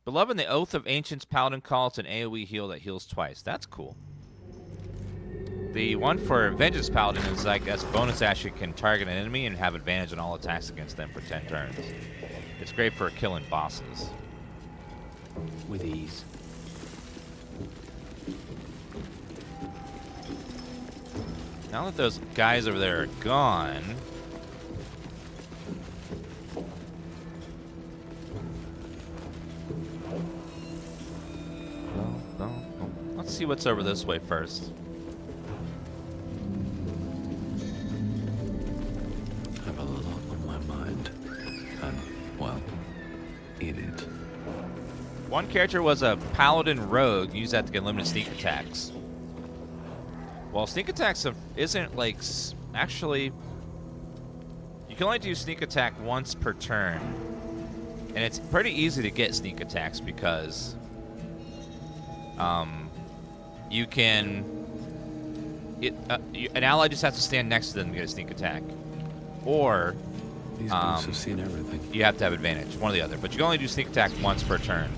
Beloved, the Oath of Ancients Paladin Call. It's an AoE heal that heals twice. That's cool. The one for Vengeance Paladin is like, as a bonus action, can target an enemy and have advantage on all attacks against them for 10 turns. It's great for killing bosses. With ease. Now that those guys over there are gone... No. Let's see what's over this way first. One character was a Paladin Rogue. Use that to get limited sneak attacks. Well, sneak attacks isn't like actually. You can only do sneak attack once per turn, and it's pretty easy to get sneak attacks because you can. An ally just has to stand next to them to get a sneak attack, or These boots have seen everything. you have to have advantage, one or the other. But you can only do sneak attack once per turn.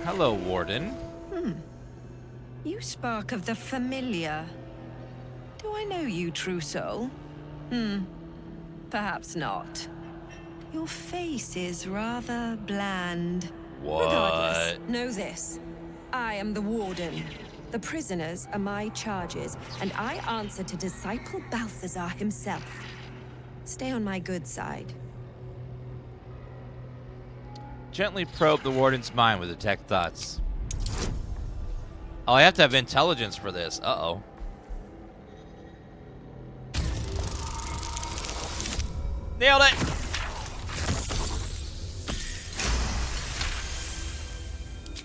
Hello, Warden. You spark of the familiar. Do I know you, true soul? Perhaps not. Your face is rather bland. What? Regardless, know this. I am the Warden. The prisoners are my charges, and I answer to Disciple Balthazar himself. Stay on my good side. Gently probe the Warden's mind with detect thoughts. Oh, I have to have intelligence for this. Uh-oh. Nailed it!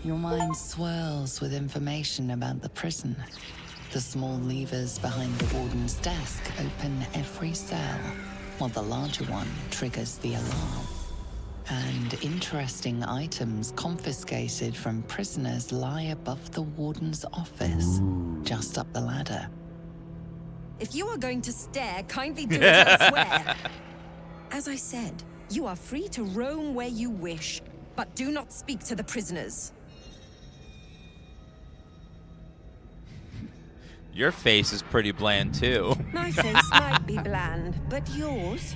Your mind swirls with information about the prison. The small levers behind the warden's desk open every cell, while the larger one triggers the alarm. And interesting items confiscated from prisoners lie above the warden's office, just up the ladder. If you are going to stare, kindly do it elsewhere. As I said, you are free to roam where you wish, but do not speak to the prisoners. Your face is pretty bland, too. My face might be bland, but yours?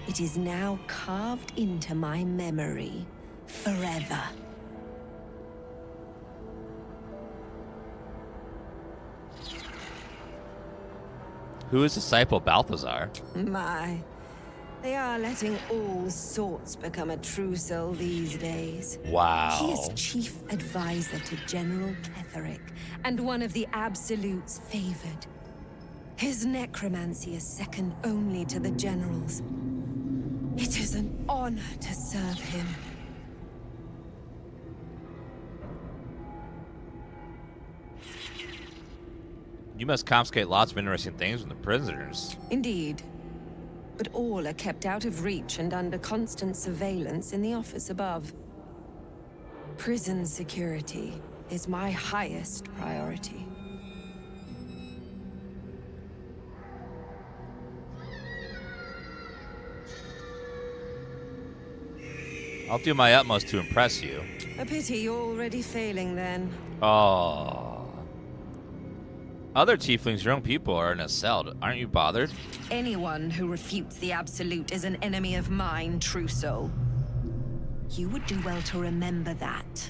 It is now carved into my memory forever. Who is Disciple Balthazar? My, they are letting all sorts become a true soul these days. Wow. He is chief advisor to General Ketheric, and one of the Absolute's favored. His necromancy is second only to the General's. It is an honor to serve him. You must confiscate lots of interesting things from the prisoners. Indeed. But all are kept out of reach and under constant surveillance in the office above. Prison security is my highest priority. I'll do my utmost to impress you. A pity you're already failing then. Oh. Other tieflings, your own people, are in a cell. Aren't you bothered? Anyone who refutes the Absolute is an enemy of mine, true soul. You would do well to remember that.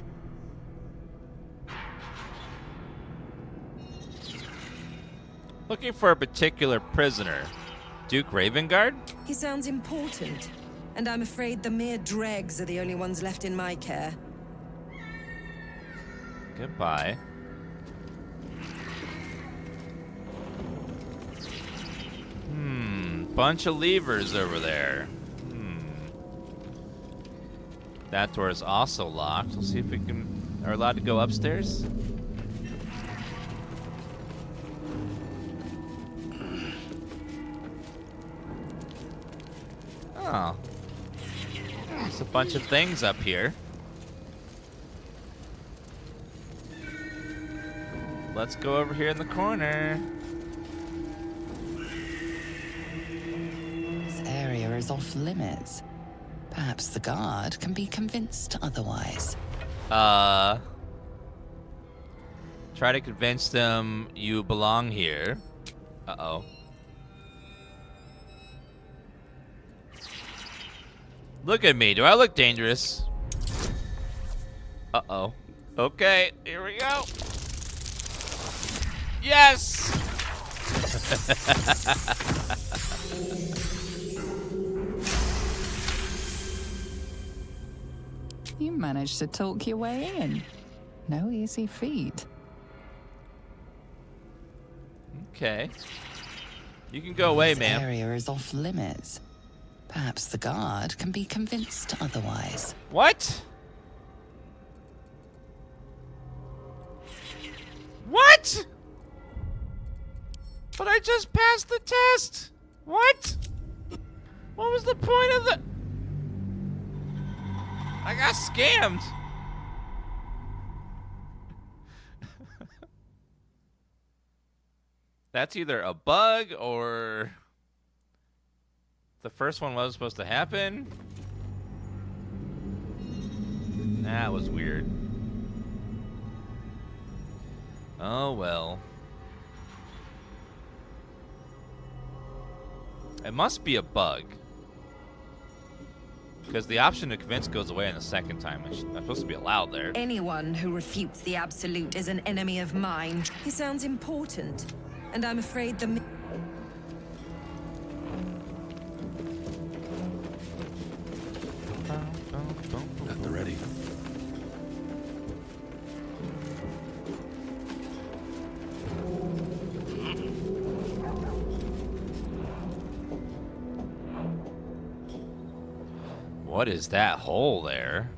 Looking for a particular prisoner. Duke Ravengard? He sounds important, and I'm afraid the mere dregs are the only ones left in my care. Goodbye. Bunch of levers over there. That door is also locked. Let's see if we are allowed to go upstairs. Oh. There's a bunch of things up here. Let's go over here in the corner. This area is off limits. Perhaps the guard can be convinced otherwise. Try to convince them you belong here. Uh-oh. Look at me. Do I look dangerous? Uh-oh. Okay, here we go. Yes! You managed to talk your way in. No easy feat. Okay. You can go away, This ma'am. area is off limits. Perhaps the guard can be convinced otherwise. What? What? But I just passed the test. What? What was the point of the... I got scammed. That's either a bug or the first one was supposed to happen. That was weird. Oh well. It must be a bug. Because the option to convince goes away in the second time. It's not supposed to be allowed there. Anyone who refutes the Absolute is an enemy of mine. He sounds important, and I'm afraid the... At the ready. What is that hole there?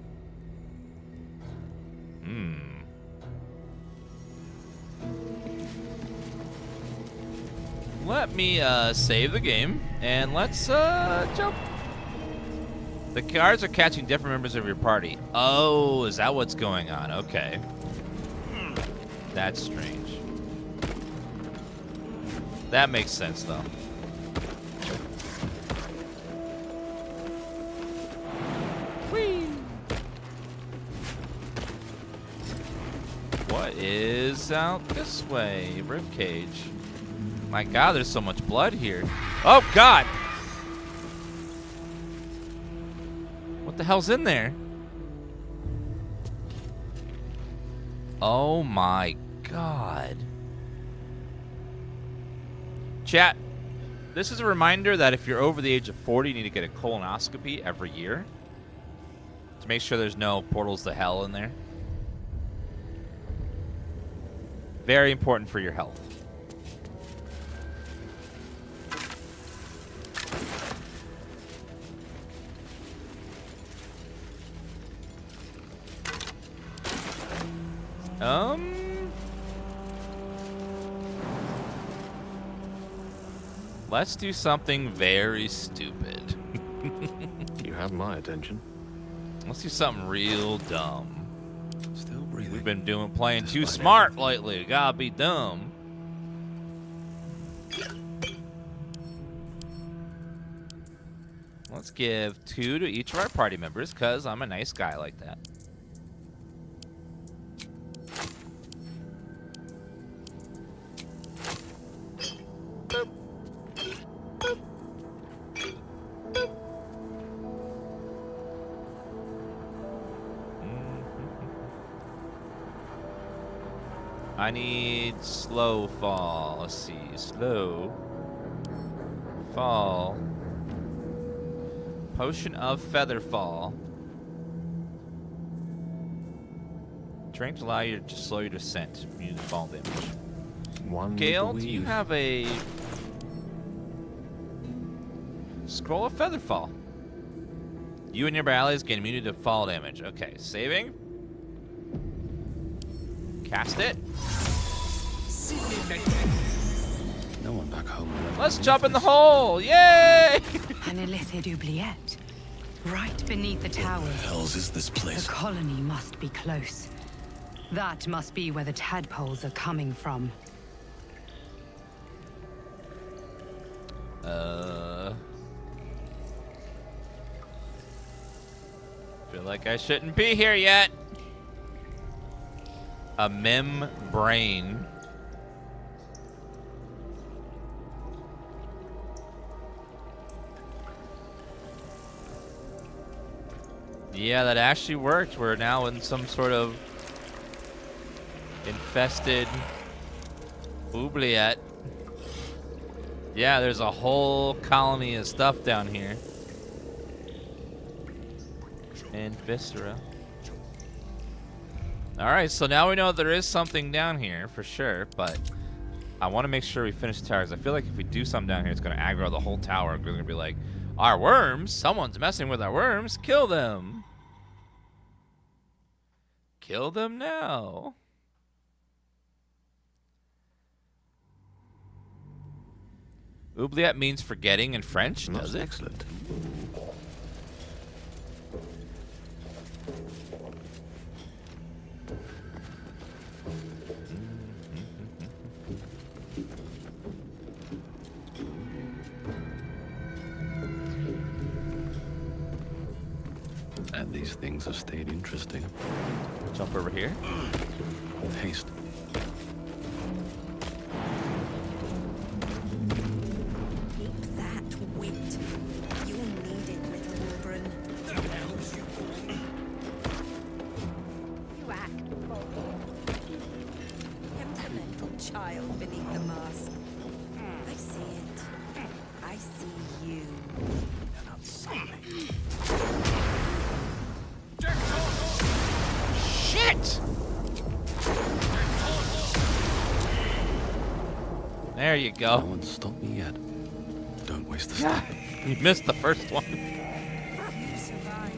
Let me save the game and let's jump. The cards are catching different members of your party. Oh, is that what's going on? Okay. That's strange. That makes sense though. What is out this way? Ribcage. My God, there's so much blood here. Oh God! What the hell's in there? Oh my God. Chat, this is a reminder that if you're over the age of 40, you need to get a colonoscopy every year to make sure there's no portals to hell in there. Very important for your health. Let's do something very stupid. You have my attention. Let's do something real dumb. Still breathing. We've been playing too smart lately. Gotta be dumb. Let's give 2 to each of our party members, because I'm a nice guy like that. I need slow fall. Let's see. Slow fall. Potion of feather fall. Drink to allow you to slow your descent. You need to fall damage. Gale, do you have a scroll of feather fall? You and your allies gain immunity to fall damage. Okay, saving. Cast it. No one back home. Let's jump in the hole! Yay! An illithid oubliette. Right beneath the towers. What the hells is this place? The colony must be close. That must be where the tadpoles are coming from. Feel like I shouldn't be here yet. A membrane. Yeah, that actually worked. We're now in some sort of infested oubliette. Yeah, there's a whole colony of stuff down here. And viscera. Alright, so now we know there is something down here for sure, but I want to make sure we finish the towers. I feel like if we do something down here, it's going to aggro the whole tower. We're going to be like, our worms? Someone's messing with our worms. Kill them. Kill them now. Oubliette means forgetting in French, does it? Excellent. And these things have stayed interesting. Jump over here. With haste. Keep that wit. You'll need it, little Wilburn. The hell's you want? You act temperamental child beneath the mask. I see it. I see you. You're not sorry. Shit! There you go. No one's stopped me yet. Don't waste the step. You missed the first one. You survived.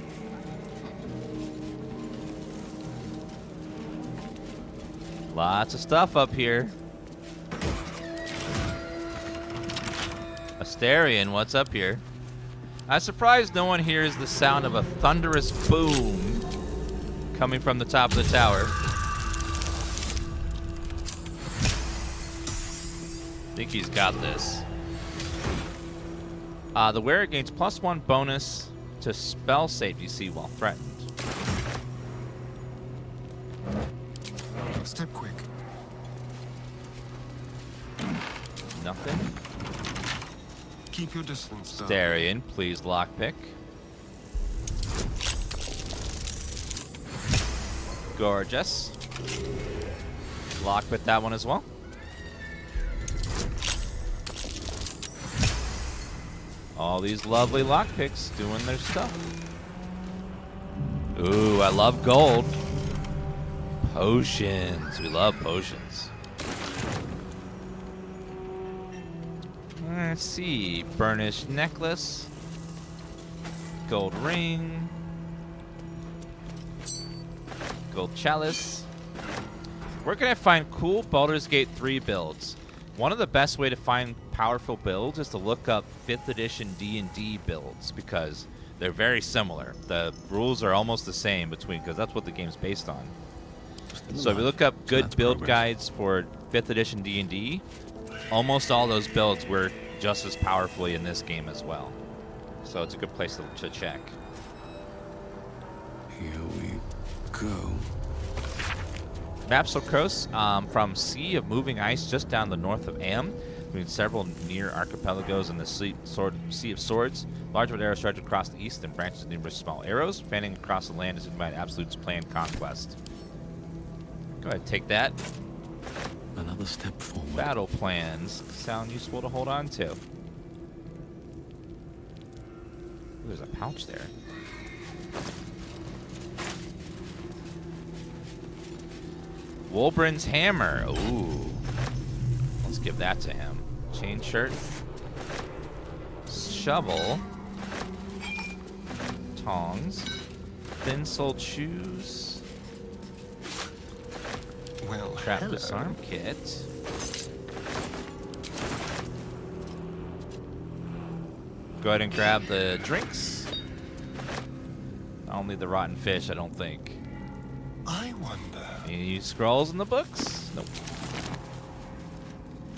Lots of stuff up here. Asterion, what's up here? I'm surprised no one hears the sound of a thunderous boom coming from the top of the tower. I think he's got this. The wearer gains +1 bonus to spell save DC while threatened. Step quick. Nothing. Keep your distance, though. Asterion, please lockpick. Gorgeous. Lockpick that one as well. All these lovely lockpicks doing their stuff. Ooh, I love gold. Potions. We love potions. Let's see. Burnished necklace. Gold ring. Gold chalice. Where can I find cool Baldur's Gate 3 builds? One of the best way to find powerful builds is to look up 5th edition D&D builds because they're very similar. The rules are almost the same between, because that's what the game's based on. So if you look up good build guides for 5th edition D&D, almost all those builds work just as powerfully in this game as well. So it's a good place to check. Here we go. Vapsocros, from Sea of Moving Ice just down the north of Am, between several near archipelagos in the Sea of Swords. Large red arrows stretch across the east and branches into numerous small arrows. Fanning across the land is by Absolute's planned conquest. Go ahead, take that. Another step forward. Battle plans sound useful to hold on to. Ooh, there's a pouch there. Wolbrin's hammer. Ooh. Let's give that to him. Chain shirt. Shovel. Tongs. Thin-soled shoes. Well, Trap disarm kit. Go ahead and grab the drinks. Only the rotten fish, I don't think. I wonder. Any scrolls in the books? Nope.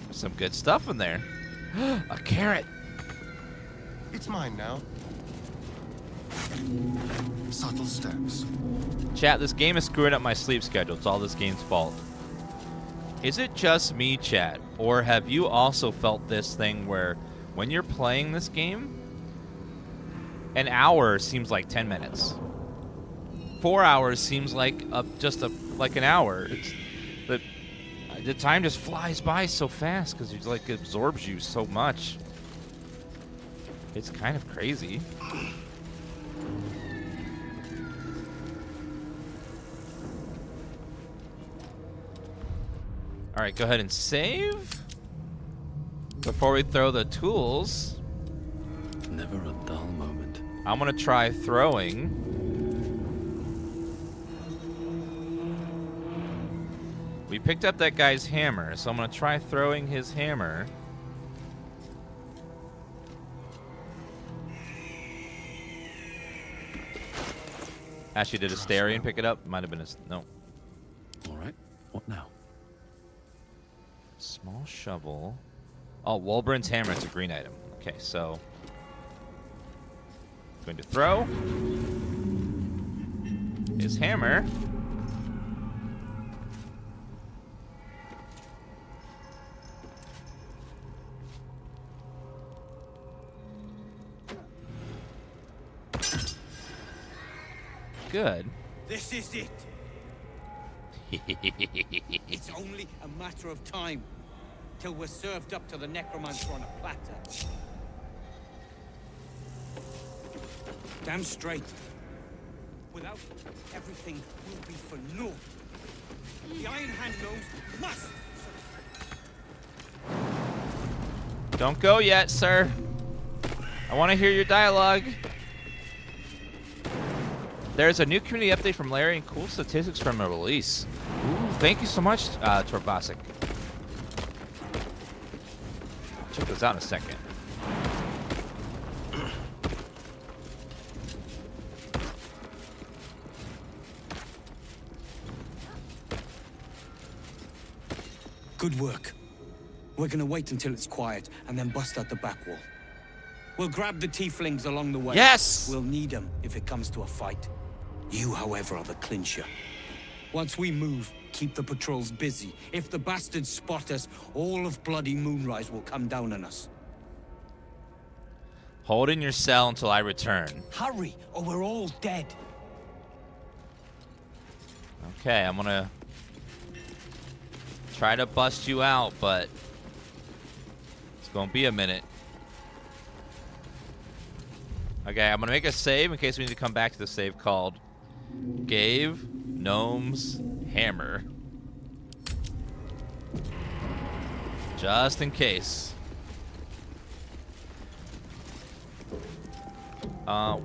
There's some good stuff in there. A carrot. It's mine now. Subtle steps. Chat, this game is screwing up my sleep schedule. It's all this game's fault. Is it just me, chat? Or have you also felt this thing where when you're playing this game, an hour seems like 10 minutes. 4 hours seems like like an hour. The time just flies by so fast because it like absorbs you so much. It's kind of crazy. All right, go ahead and save before we throw the tools. Never a dull moment. I'm gonna try throwing. We picked up that guy's hammer, so I'm gonna try throwing his hammer. Actually, did Astarion pick it up? Might have been a... No. All right. What now? Small shovel. Oh, Walburn's hammer. It's a green item. Okay, so... Going to throw. His hammer. Good. This is it. It's only a matter of time till we're served up to the necromancer on a platter. Damn straight. Without everything will be for naught. The Iron Hand knows must. Don't go yet, sir. I want to hear your dialogue. There's a new community update from Larry and cool statistics from a release. Ooh, thank you so much, Torbasic. Check those out in a second. Good work. We're gonna wait until it's quiet and then bust out the back wall. We'll grab the tieflings along the way. Yes! We'll need them if it comes to a fight. You, however, are the clincher. Once we move, keep the patrols busy. If the bastards spot us, all of bloody Moonrise will come down on us. Hold in your cell until I return. Hurry, or we're all dead. Okay, I'm gonna try to bust you out, but it's gonna be a minute. Okay, I'm gonna make a save in case we need to come back to the save called Gave Gnome's Hammer. Just in case.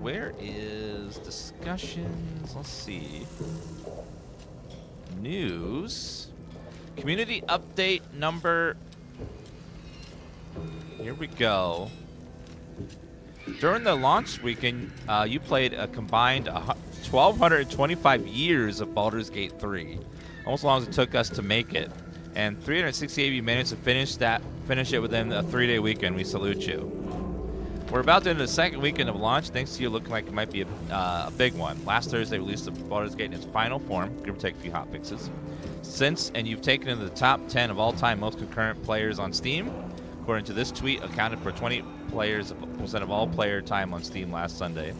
Where is discussions? Let's see. News. Community update number. Here we go. During the launch weekend, you played a combined 1,225 years of Baldur's Gate 3, almost as long as it took us to make it, and 368 minutes to finish it within a 3-day weekend. We salute you. We're about to enter the second weekend of launch, thanks to you looking like it might be a big one. Last Thursday, released the Baldur's Gate in its final form, give or take a few hotfixes. And you've taken into the top 10 of all-time most concurrent players on Steam. According to this tweet, accounted for 20% of all player time on Steam last Sunday.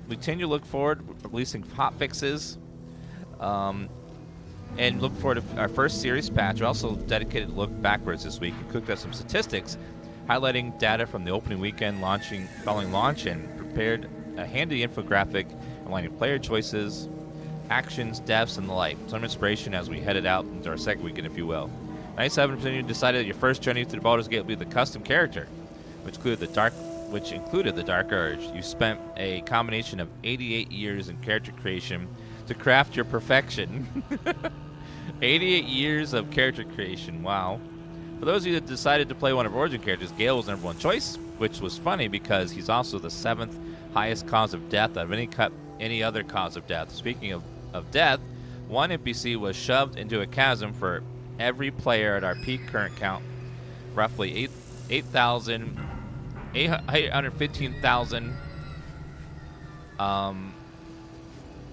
We continue to look forward to releasing hotfixes, and look forward to our first series patch. We're also dedicated to look backwards this week and cooked up some statistics, highlighting data from the opening weekend following launch, and prepared a handy infographic aligning player choices, actions, deaths, and the like. Some inspiration as we headed out into our second weekend, if you will. 97% of you decided that your first journey through the Baldur's Gate would be the custom character, which included the Dark Urge. You spent a combination of 88 years in character creation to craft your perfection. 88 years of character creation, wow. For those of you that decided to play one of Origin characters, Gale was number one choice, which was funny because he's also the 7th highest cause of death out of any other cause of death. Speaking of death, one NPC was shoved into a chasm for every player at our peak current count, roughly 815,000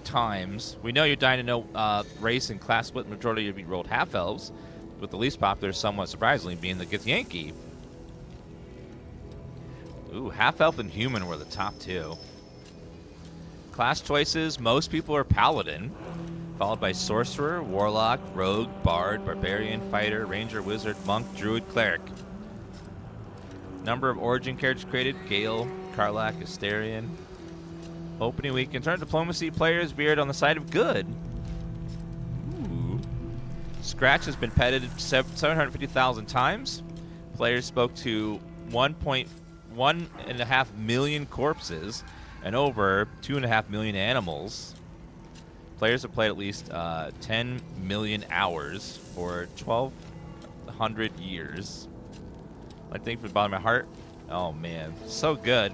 times. We know you're dying to know race and class split. Majority of you rolled half-elves, with the least popular, somewhat surprisingly, being the Githyanki. Ooh, half-elf and human were the top two. Class choices, most people are paladin, followed by sorcerer, warlock, rogue, bard, barbarian, fighter, ranger, wizard, monk, druid, cleric. Number of origin characters created: Gale, Karlach, Astarion. Opening week, in terms of diplomacy, players veered on the side of good. Ooh. Scratch has been petted 750,000 times. Players spoke to 1.5 million corpses and over 2.5 million animals. Players have played at least 10 million hours for 1,200 years. I think from the bottom of my heart. Oh man, so good.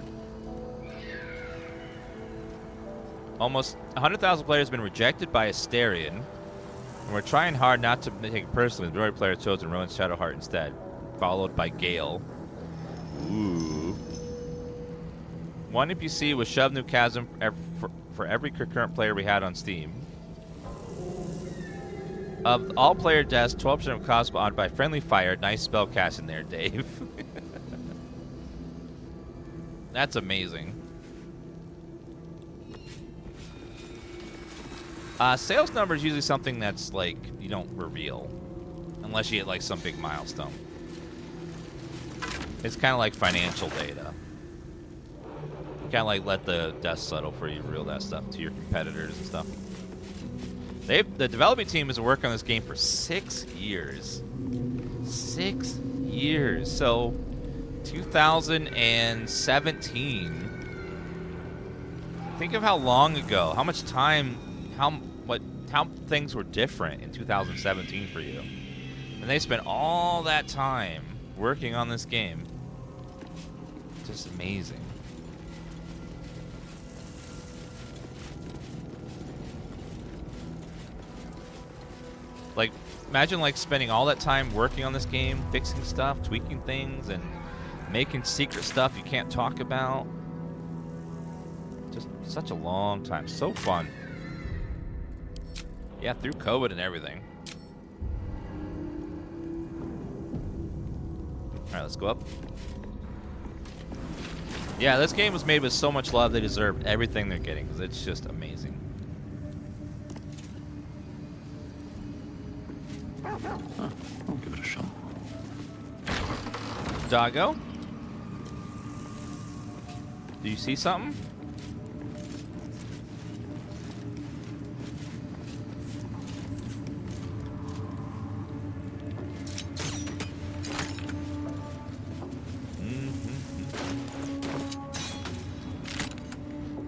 Almost 100,000 players have been rejected by Asterion, and we're trying hard not to take it personally. The majority of players chosen Rowan's Shadowheart instead, followed by Gale. Ooh. One NPC was shoved into chasm for every concurrent player we had on Steam. Of all player deaths, 12% of caused by friendly fire. Nice spell cast in there, Dave. That's amazing. Sales number is usually something that's like you don't reveal unless you hit like some big milestone. It's kind of like financial data. You kind of like let the dust settle before you reveal that stuff to your competitors and stuff. The development team has been working on this game for 6 years. 6 years. So 2017. Think of how long ago, how much time, how things were different in 2017 for you. And they spent all that time working on this game. Just amazing. Like, imagine like spending all that time working on this game, fixing stuff, tweaking things, and making secret stuff you can't talk about. Just such a long time. So fun. Yeah, through COVID and everything. Alright, let's go up. Yeah, this game was made with so much love. They deserve everything they're getting because it's just amazing. I'll give it a shot. Doggo? Do you see something?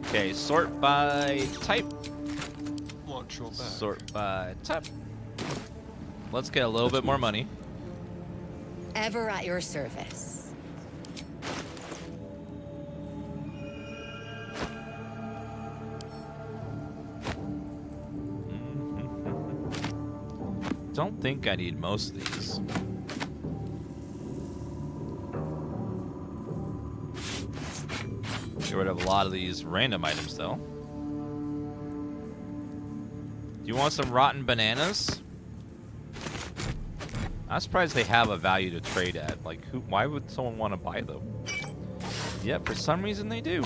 Okay, sort by type. Watch your back. Sort by type. Let's get a little bit more money. Ever at your service. Don't think I need most of these. Get rid of a lot of these random items, though. Do you want some rotten bananas? I'm surprised they have a value to trade at. Like, why would someone want to buy them? Yep, for some reason they do.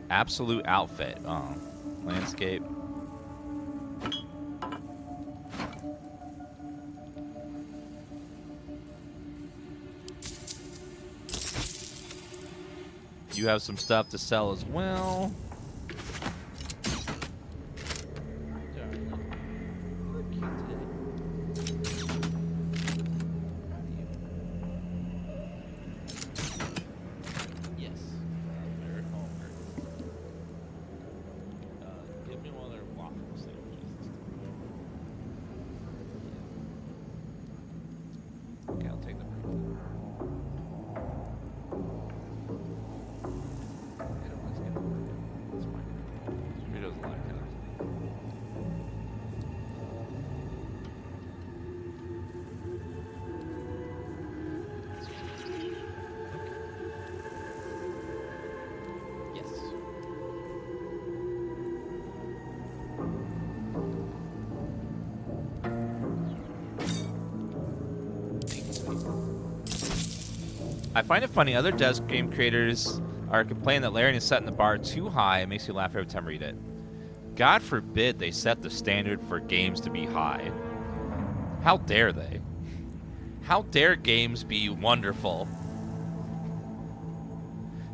Absolute outfit. Oh, landscape. You have some stuff to sell as well. I find it funny, other desk game creators are complaining that Larian is setting the bar too high and makes you laugh every time I read it. God forbid they set the standard for games to be high. How dare they? How dare games be wonderful?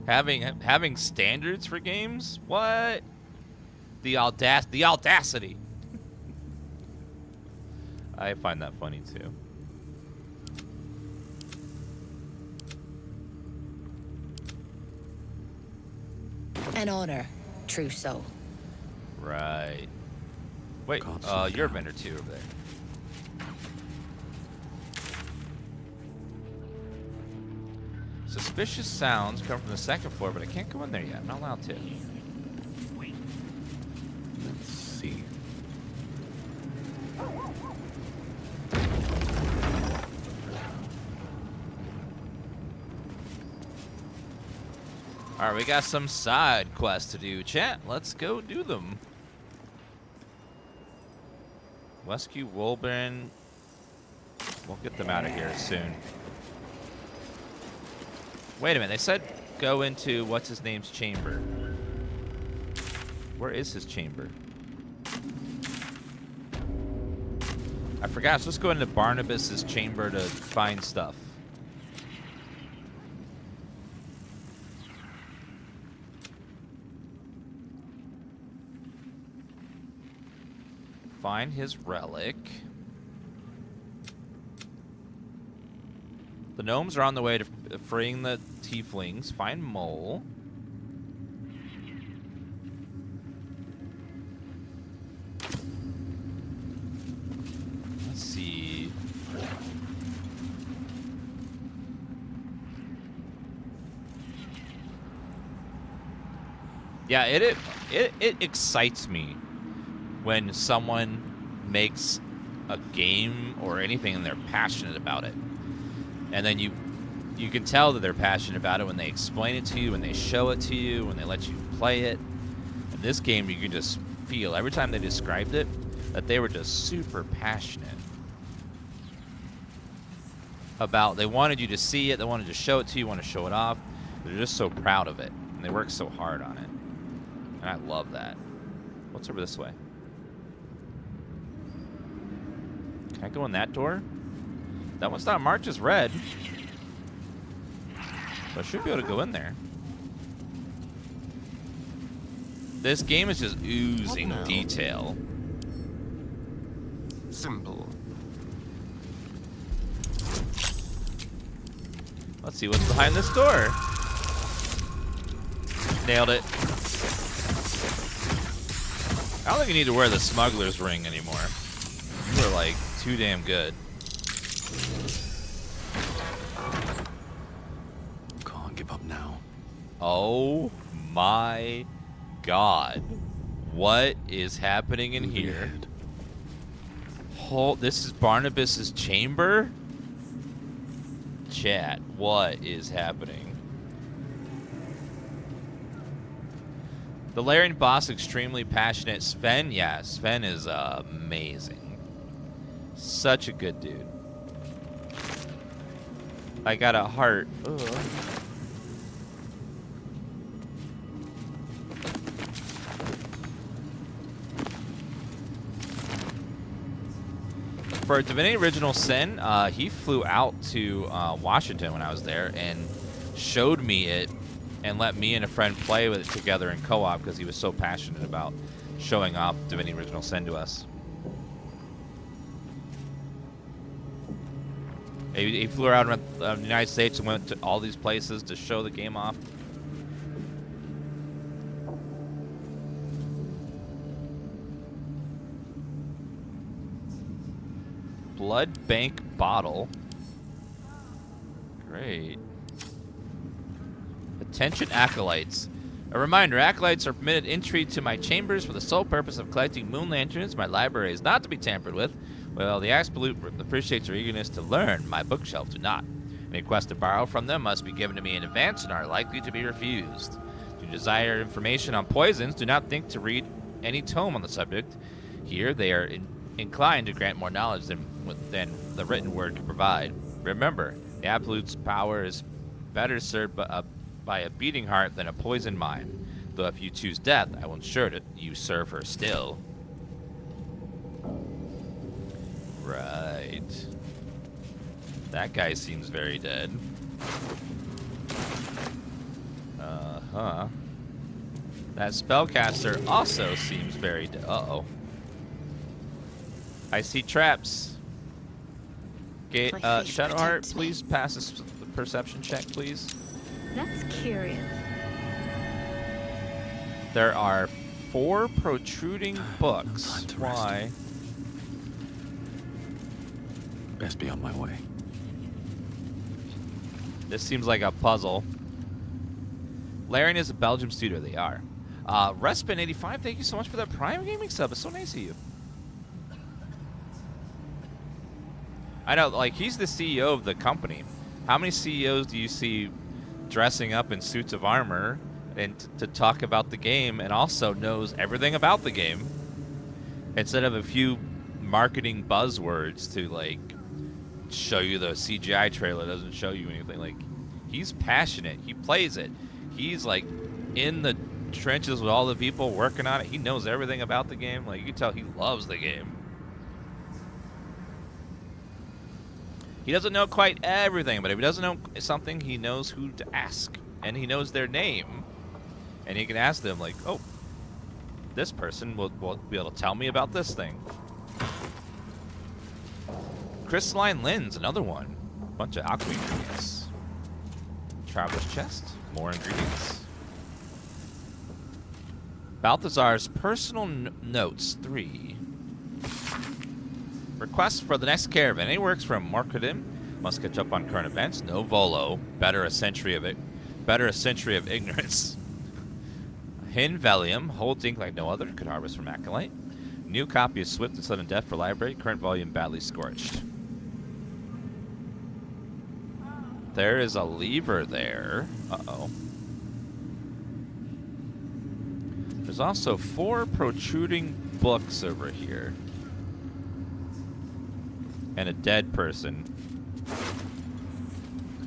Having standards for games? What? The audacity. I find that funny too. An honor, true soul. Right. Wait, you're a vendor too over there. Suspicious sounds come from the second floor, but I can't go in there yet. I'm not allowed to. Let's see. All right, we got some side quests to do, chat. Let's go do them. Rescue Wolburn. We'll get them out of here soon. Wait a minute. They said go into what's his name's chamber. Where is his chamber? I forgot. So let's go into Barnabas's chamber to find stuff. Find his relic. The gnomes are on the way to freeing the tieflings. Find Mole. Let's see. Yeah, it excites me when someone makes a game or anything and they're passionate about it. And then you can tell that they're passionate about it when they explain it to you, when they show it to you, when they let you play it. In this game, you can just feel, every time they described it, that they were just super passionate about, they wanted you to see it, they wanted to show it to you, want to show it off. They're just so proud of it, and they work so hard on it. And I love that. What's over this way? Can I go in that door? That one's not marked as red. So I should be able to go in there. This game is just oozing detail. Simple. Let's see what's behind this door. Nailed it. I don't think you need to wear the smuggler's ring anymore. You were like too damn good. Can't give up now. Oh my god. What is happening in here? This is Barnabas's chamber? Chat, what is happening? The Larian boss, extremely passionate. Sven, yeah, Sven is amazing. Such a good dude. I got a heart. Ugh. For Divinity Original Sin, he flew out to Washington when I was there and showed me it and let me and a friend play with it together in co-op because he was so passionate about showing off Divinity Original Sin to us. He flew around the United States and went to all these places to show the game off. Blood bank bottle. Great. Attention acolytes. A reminder, acolytes are permitted entry to my chambers for the sole purpose of collecting moon lanterns. My library is not to be tampered with. Well, the absolute appreciates your eagerness to learn. My bookshelves do not. Any requests to borrow from them must be given to me in advance and are likely to be refused. If you desire information on poisons, do not think to read any tome on the subject. Here, they are inclined to grant more knowledge than the written word can provide. Remember, the absolute's power is better served by a beating heart than a poisoned mind. Though if you choose death, I will ensure that you serve her still. Right. That guy seems very dead. Uh-huh. That spellcaster also seems very dead. Uh-oh. I see traps. Shadowheart, please pass us the perception check, please. That's curious. There are 4 protruding books. Why? Best be on my way. This seems like a puzzle. Larian is a Belgium studio. They are. Respin85, thank you so much for that Prime Gaming sub. It's so nice of you. I know, like, he's the CEO of the company. How many CEOs do you see dressing up in suits of armor and to talk about the game and also knows everything about the game instead of a few marketing buzzwords to, like, show you the CGI trailer doesn't show you anything. Like, he's passionate. He plays it. He's, like, in the trenches with all the people working on it. He knows everything about the game. Like, you can tell he loves the game. He doesn't know quite everything, but if he doesn't know something, he knows who to ask. And he knows their name. And he can ask them, like, oh, this person will be able to tell me about this thing. Crystalline Lens, another one. Bunch of alchemy ingredients. Traveler's chest, more ingredients. Balthazar's personal notes, 3. Requests for the next caravan. Any works from Morkadim? Must catch up on current events. No Volo. Better a century of ignorance. Hin Velium. Holds ink like no other. Could harvest from Acolyte. New copy of Swift and Sudden Death for library. Current volume badly scorched. There is a lever there. Uh-oh. There's also 4 protruding books over here. And a dead person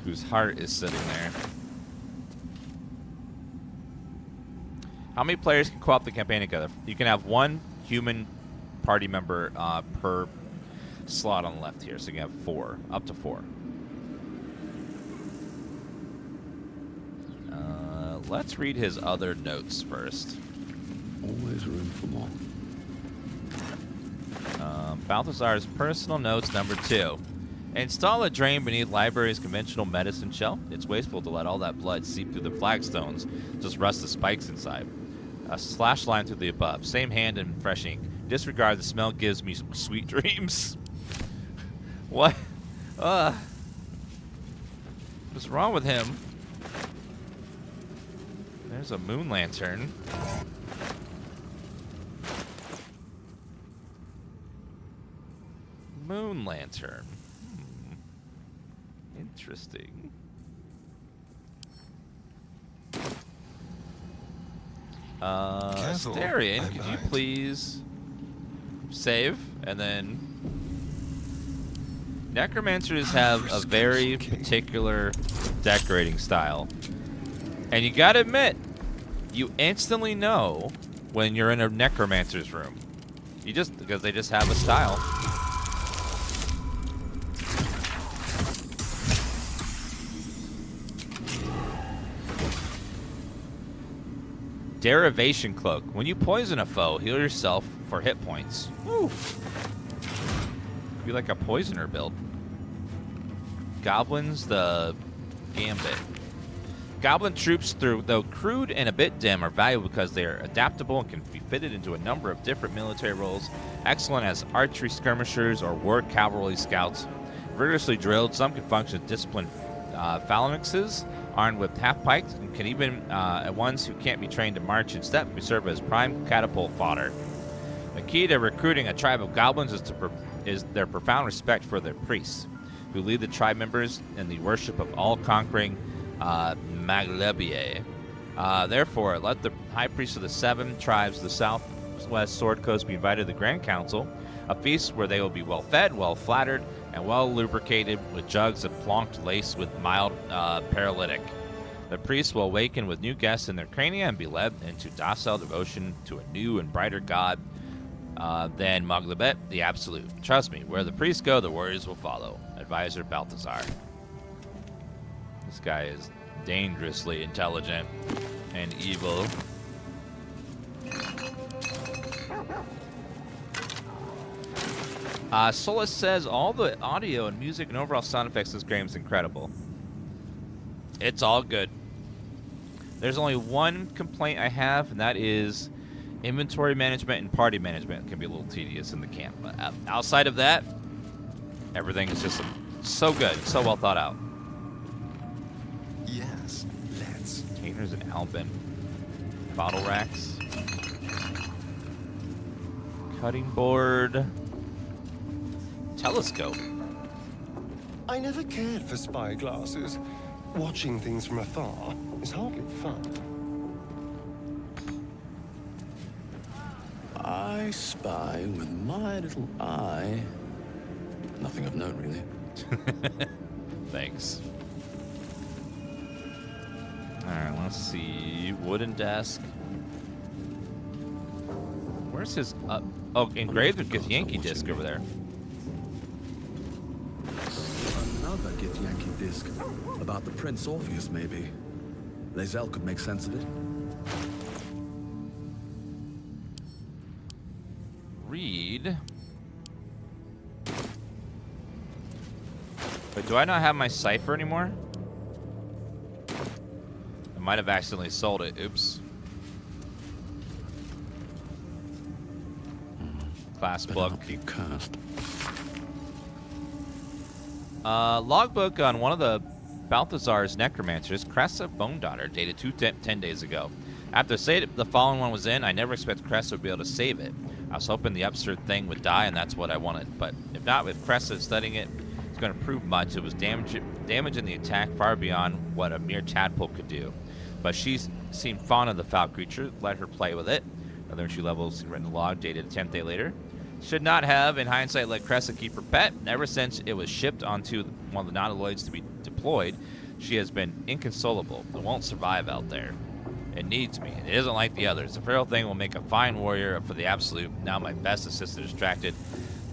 whose heart is sitting there. How many players can co-op the campaign together? You can have 1 human party member per slot on the left here. So you can have 4, up to 4. Let's read his other notes first. Always room for more. Balthazar's personal notes, number 2. Install a drain beneath library's conventional medicine shelf. It's wasteful to let all that blood seep through the flagstones. Just rust the spikes inside. A slash line through the above. Same hand and fresh ink. Disregard the smell gives me sweet dreams. What? What's wrong with him? There's a moon lantern. Moon lantern. Interesting. Astarion, could you please save? And then necromancers have a very particular decorating style. And you gotta admit, you instantly know when you're in a necromancer's room. Because they just have a style. Derivation Cloak. When you poison a foe, heal yourself for hit points. Woo! Be like a poisoner build. Goblins, the Gambit. Goblin troops, though crude and a bit dim, are valuable because they are adaptable and can be fitted into a number of different military roles. Excellent as archery skirmishers or war cavalry scouts. Rigorously drilled, some can function as disciplined phalanxes, armed with half-pikes, and can even, ones who can't be trained to march in step, can serve as prime catapult fodder. The key to recruiting a tribe of goblins is their profound respect for their priests, who lead the tribe members in the worship of all-conquering Maglebier. Therefore, let the high priest of the 7 tribes of the southwest Sword Coast be invited to the Grand Council, a feast where they will be well-fed, well-flattered, and well-lubricated with jugs of plonked lace with mild paralytic. The priests will awaken with new guests in their crania and be led into docile devotion to a new and brighter god than Maglebet, the Absolute. Trust me, where the priests go, the warriors will follow. Advisor Balthazar. This guy is dangerously intelligent and evil. Solus says all the audio and music and overall sound effects of this game is incredible. It's all good. There's only one complaint I have, and that is inventory management and party management can be a little tedious in the camp. But outside of that, everything is just so good, so well thought out. Yes, let's. Containers and Albin. Bottle racks. Cutting board. Telescope. I never cared for spy glasses. Watching things from afar is hardly fun. I spy with my little eye. Nothing of note, really. Thanks. Alright, let's see. Wooden desk. Where's his oh, engraved with Githyanki disc over there. Another Githyanki disc. About the Prince Orpheus, maybe. Lae'zel could make sense of it. Read. Wait, do I not have my cipher anymore? I might have accidentally sold it. Oops. Class book. Keep cursed. Logbook on one of the Balthazar's necromancers, Cressa Bone Daughter, dated 10 days ago. After the following one was in, I never expected Cressa would be able to save it. I was hoping the absurd thing would die, and that's what I wanted. But if not, with Cressa studying it, it's going to prove much. It was damaging the attack far beyond what a mere tadpole could do. But she seemed fond of the foul creature. Let her play with it. Another entry levels written in the log, dated a 10th day later. Should not have, in hindsight, let Cressa keep her pet. Ever since it was shipped onto one of the nautiloids to be deployed, she has been inconsolable. It won't survive out there. It needs me, and it isn't like the others. The feral thing will make a fine warrior for the Absolute. Now my best assistant is distracted,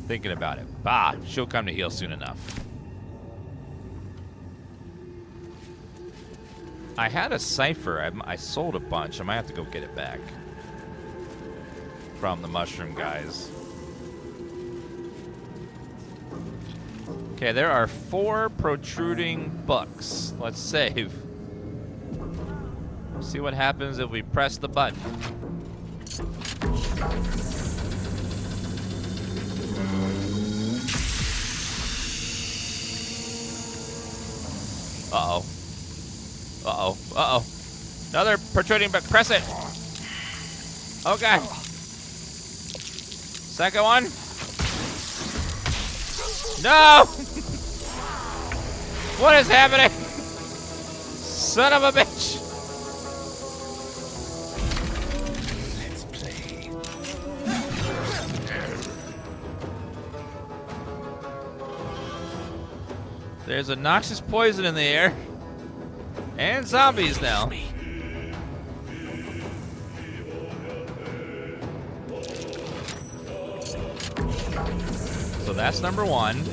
thinking about it. Bah, she'll come to heel soon enough. I had a cipher. I sold a bunch. I might have to go get it back from the mushroom guys. Okay, there are 4 protruding books. Let's save. See what happens if we press the button. Uh-oh. Uh-oh. Uh-oh. Another protruding book. Press it. Okay. Second one. No! What is happening? Son of a bitch! Let's play. There's a noxious poison in the air. And zombies now. So that's number 1.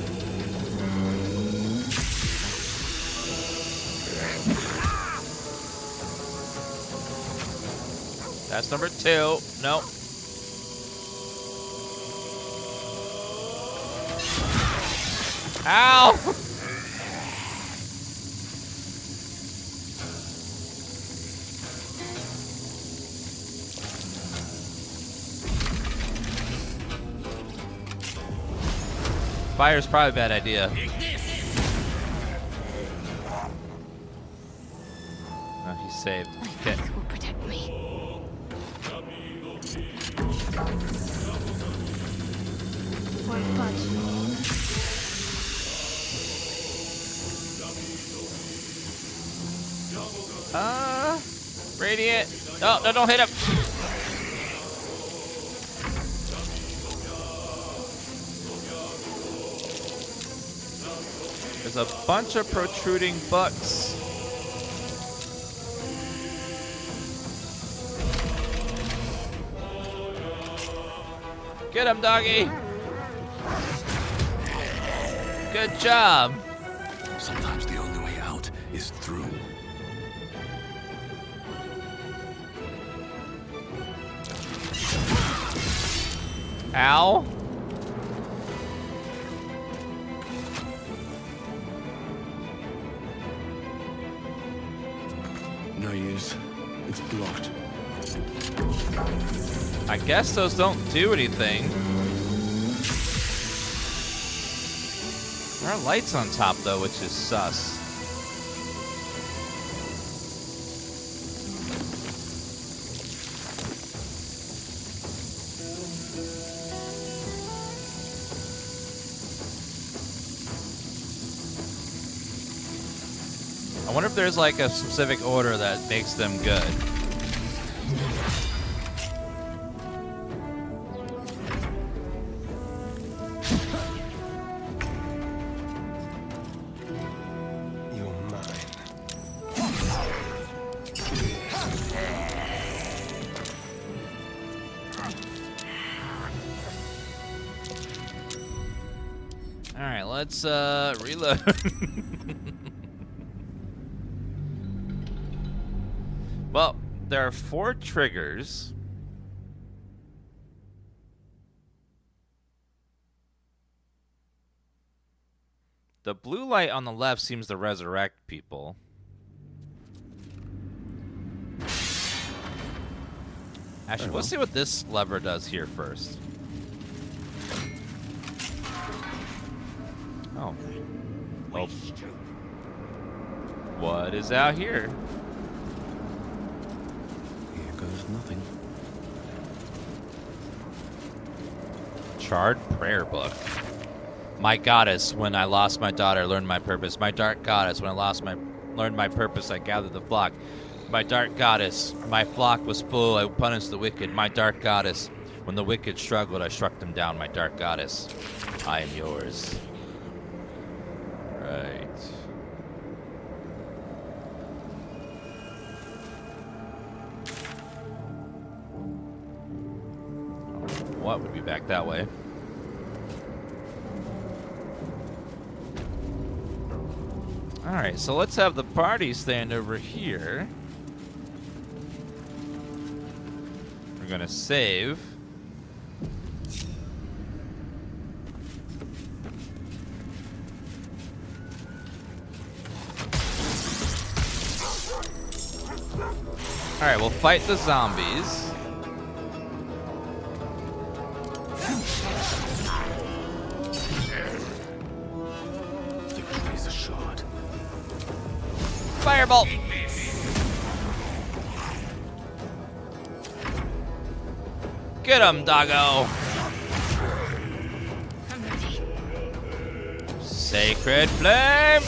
That's number 2. Nope. Ow! Fire's probably a bad idea. Oh, he's saved. Okay. Will protect me. Won't budge. Radiant. No, no, don't hit him. There's a bunch of protruding books. Get him, doggy. Good job. Sometimes the only way out is through. Ow. No use. It's blocked. I guess those don't do anything. There are lights on top, though, which is sus. wonder if there's like a specific order that makes them good. Alright, let's reload. Well, there are 4 triggers. The blue light on the left seems to resurrect people. Actually, let's see what this lever does here first. Oh. Oh. What is out here? Here goes nothing. Charred prayer book. My goddess, when I lost my daughter, learned my purpose. My dark goddess, when I learned my purpose, I gathered the flock. My dark goddess, my flock was full, I punished the wicked. My dark goddess, when the wicked struggled, I struck them down. My dark goddess, I am yours. Right. What would be back that way? Alright, so let's have the party stand over here. We're gonna save. Alright, we'll fight the zombies. Victory's assured. Firebolt! Get him, doggo! Sacred flame!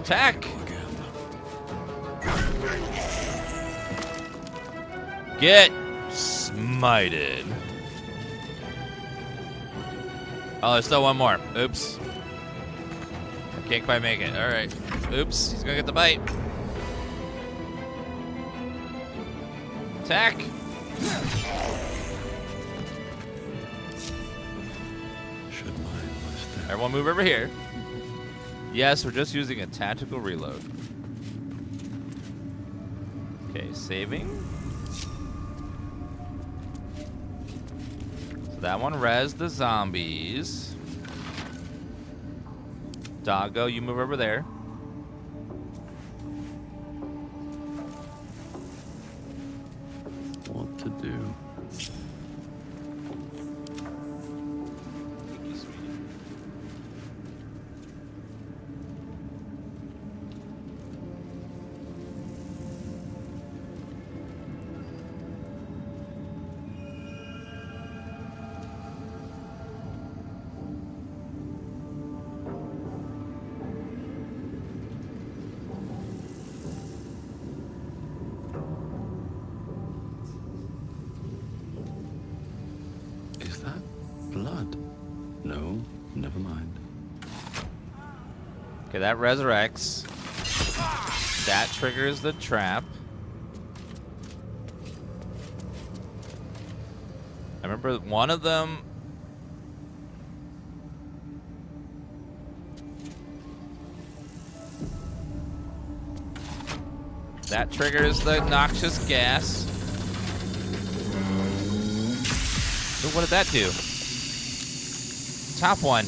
Attack! Get smited. Oh, there's still one more. Oops. I can't quite make it. Alright. Oops. He's gonna get the bite. Attack! Everyone move over here. Yes, we're just using a tactical reload. Okay, saving. So that one res the zombies. Doggo, you move over there. What to do? Okay, that resurrects. That triggers the trap. I remember one of them. That triggers the noxious gas. So what did that do? Top one.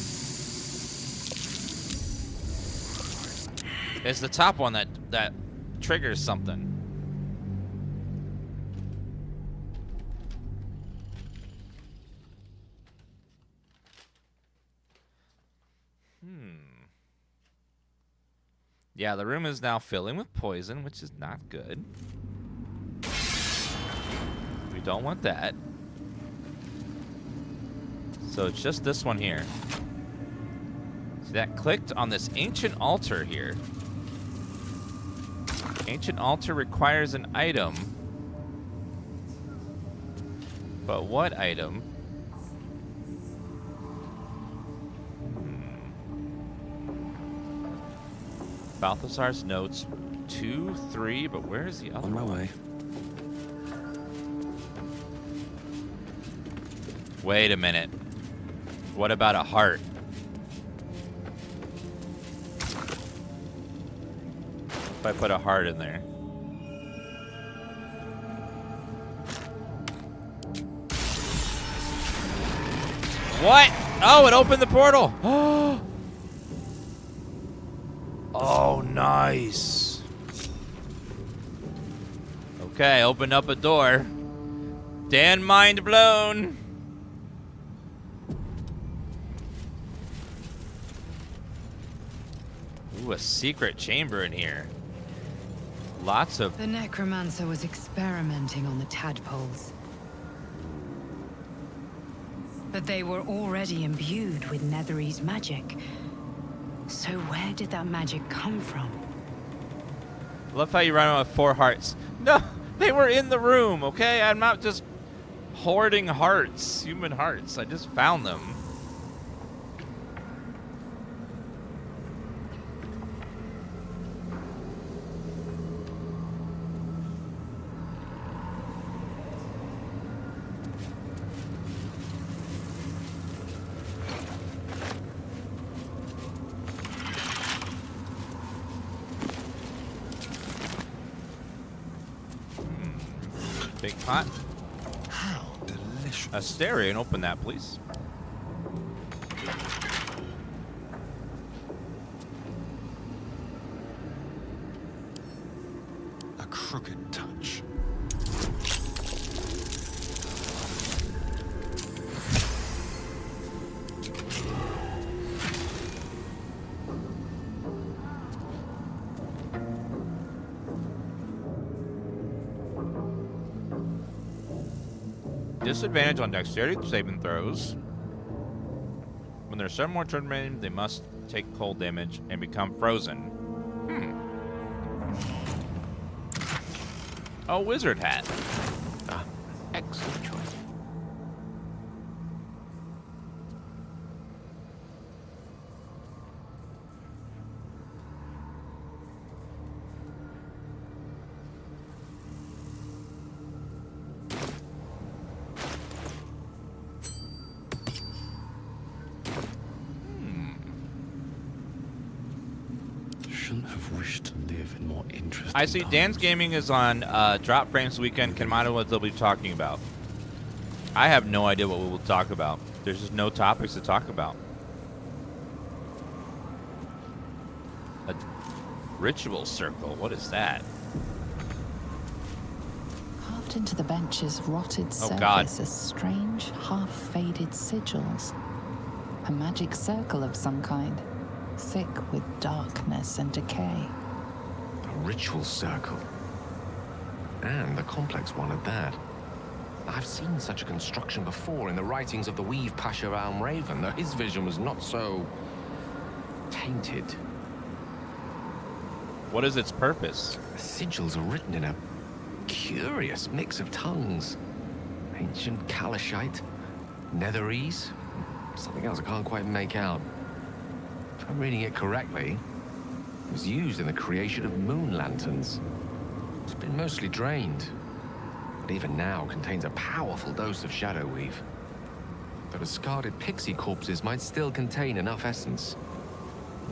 It's the top one that triggers something. Yeah, the room is now filling with poison, which is not good. We don't want that. So it's just this one here. See, that clicked on this ancient altar here. Ancient altar requires an item. But what item? Balthazar's notes 2, 3, but where is the other one? On my way. Wait a minute. What about a heart? If I put a heart in there. What? Oh, it opened the portal. Oh, nice. Okay, open up a door. Dan, mind blown. Ooh, a secret chamber in here. Lots of... The necromancer was experimenting on the tadpoles. But they were already imbued with Netherese magic. So where did that magic come from? I love how you run around with 4 hearts. No, they were in the room, okay? I'm not just hoarding hearts, human hearts. I just found them. Big pot. How delicious. Asterion, open that, please. A crooked touch. Disadvantage on dexterity saving throws. When there's 7 more turns remaining, they must take cold damage and become frozen. Oh, wizard hat. Ah, excellent choice. Shouldn't have wished to live in more interesting I see DansGaming is on Drop Frames weekend. Can mind what they'll be talking about. I have no idea what we will talk about. There's just no topics to talk about. A ritual circle. What is that? Carved into the bench's rotted Oh, God. surface are strange, half-faded sigils. A magic circle of some kind, thick with darkness and decay. A ritual circle. And a complex one at that. I've seen such a construction before in the writings of the Weave Pasha Raven, though his vision was not so tainted. What is its purpose? The sigils are written in a curious mix of tongues. Ancient Kalashite, Netherese, something else I can't quite make out. If I'm reading it correctly, it was used in the creation of moon lanterns. It's been mostly drained, but even now contains a powerful dose of shadow weave. The discarded pixie corpses might still contain enough essence.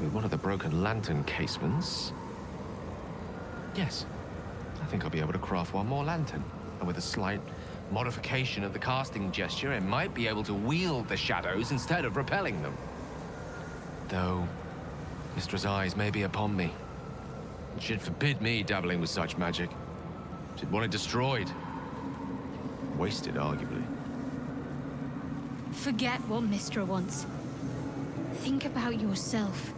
With one of the broken lantern casements... Yes, I think I'll be able to craft one more lantern. And with a slight modification of the casting gesture, it might be able to wield the shadows instead of repelling them. Though, Mistress' eyes may be upon me. She'd forbid me dabbling with such magic. She'd want it destroyed. Wasted, arguably. Forget what Mistra wants. Think about yourself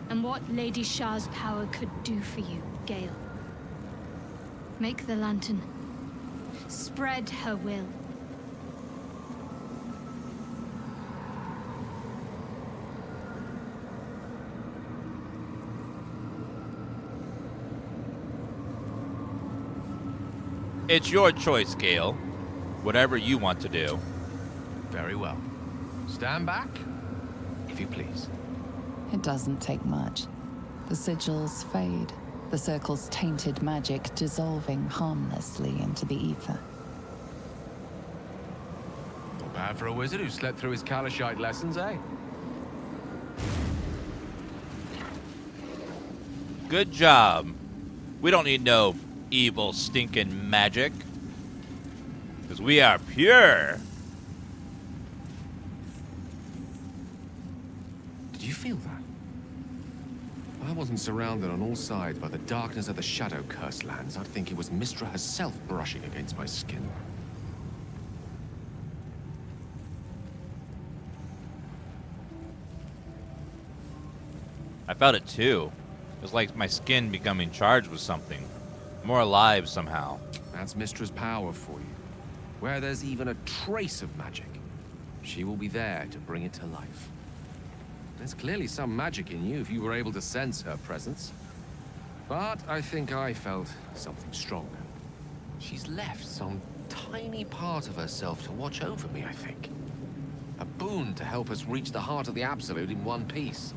and what Lady Shah's power could do for you, Gale. Make the lantern. Spread her will. It's your choice, Gale. Whatever you want to do. Very well. Stand back, if you please. It doesn't take much. The sigils fade, the circle's tainted magic dissolving harmlessly into the ether. Not bad for a wizard who slept through his Kalashite lessons, eh? Good job. We don't need no evil, stinking magic. Because we are pure. Did you feel that? If I wasn't surrounded on all sides by the darkness of the Shadow Curse lands, I'd think it was Mystra herself brushing against my skin. I felt it too. It was like my skin becoming charged with something. More alive somehow. That's Mystra's power for you. Where there's even a trace of magic, she will be there to bring it to life. There's clearly some magic in you if you were able to sense her presence. But I think I felt something stronger. She's left some tiny part of herself to watch over me, I think. A boon to help us reach the heart of the Absolute in one piece.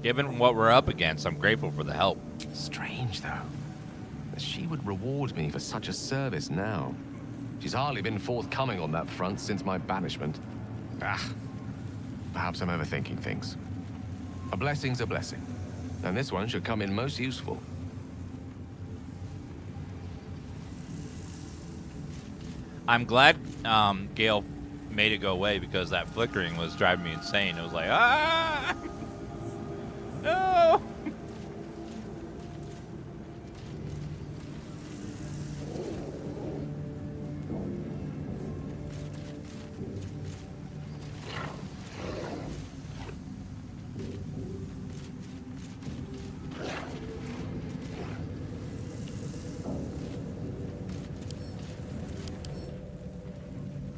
Given what we're up against, I'm grateful for the help. Strange, though, that she would reward me for such a service now. She's hardly been forthcoming on that front since my banishment. Perhaps I'm overthinking things. A blessing's a blessing, and this one should come in most useful. I'm glad Gale made it go away because that flickering was driving me insane. It was like, ah! No!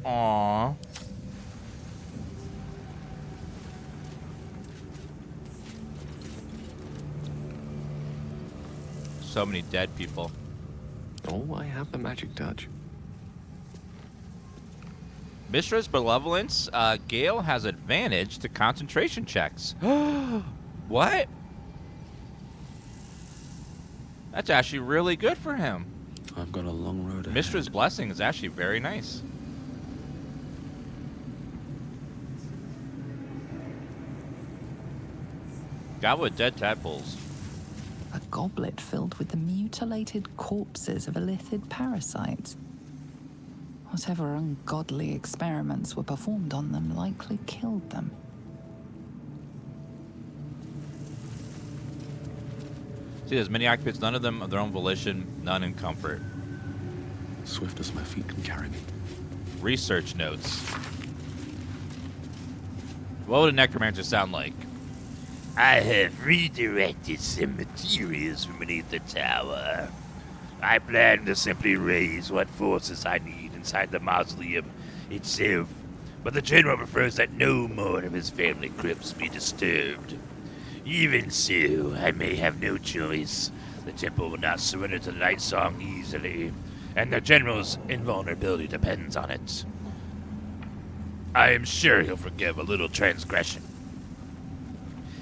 Aww. So many dead people. Oh, I have the magic touch. Mystra's benevolence, Gale has advantage to concentration checks. What? That's actually really good for him. I've got a long road ahead. Mystra's blessing is actually very nice. Got with dead tadpoles. A goblet filled with the mutilated corpses of illithid parasites. Whatever ungodly experiments were performed on them likely killed them. See, there's many occupants, none of them of their own volition, none in comfort. Swift as my feet can carry me. Research notes. What would a necromancer sound like? I have redirected some materials from beneath the tower. I plan to simply raise what forces I need inside the mausoleum itself, but the general prefers that no more of his family crypts be disturbed. Even so, I may have no choice. The temple will not surrender to the Night Song easily, and the general's invulnerability depends on it. I am sure he'll forgive a little transgression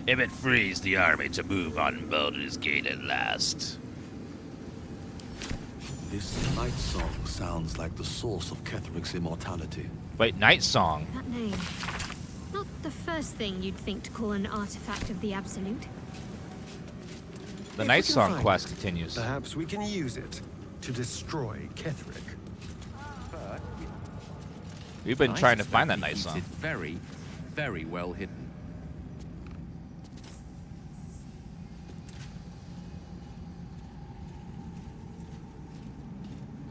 if it frees the army to move on Baldur's Gate at last. This night song sounds like the source of Ketheric's immortality. Wait, Night Song? That name. Not the first thing you'd think to call an artifact of the Absolute. The Night Song quest continues. Perhaps we can use it to destroy Ketheric. We've been trying to find that Night Song. It's very, very well hidden.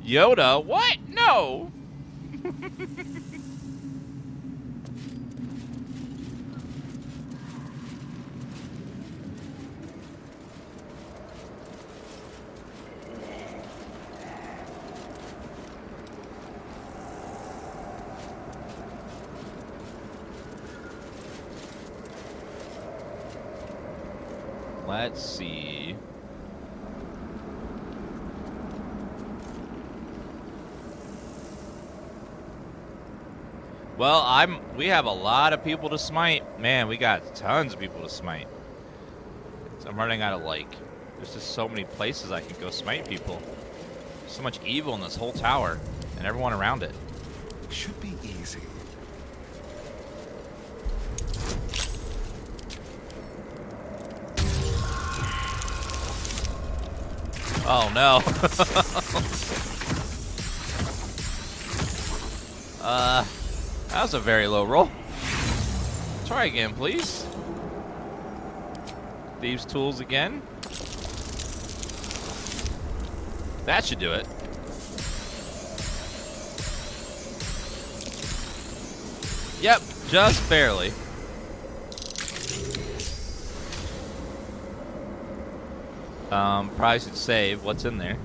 Yoda? What? No! Let's see. Well, we have a lot of people to smite. Man, we got tons of people to smite. So I'm running out of, like, there's just so many places I can go smite people. There's so much evil in this whole tower and everyone around it. Should be easy. Oh no. That was a very low roll. Try again, please. Thieves' tools again. That should do it. Yep, just barely. Probably should save. What's in there?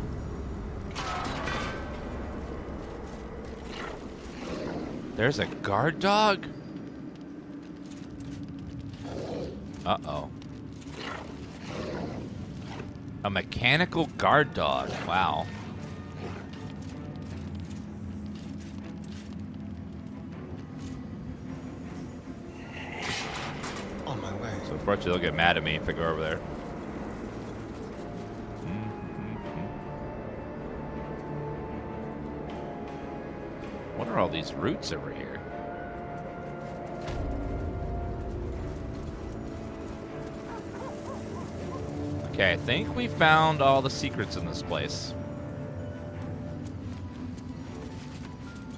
There's a guard dog? Uh-oh. A mechanical guard dog. Wow. On my way. So unfortunately, they'll get mad at me if I go over there. What are all these roots over here? Okay, I think we found all the secrets in this place.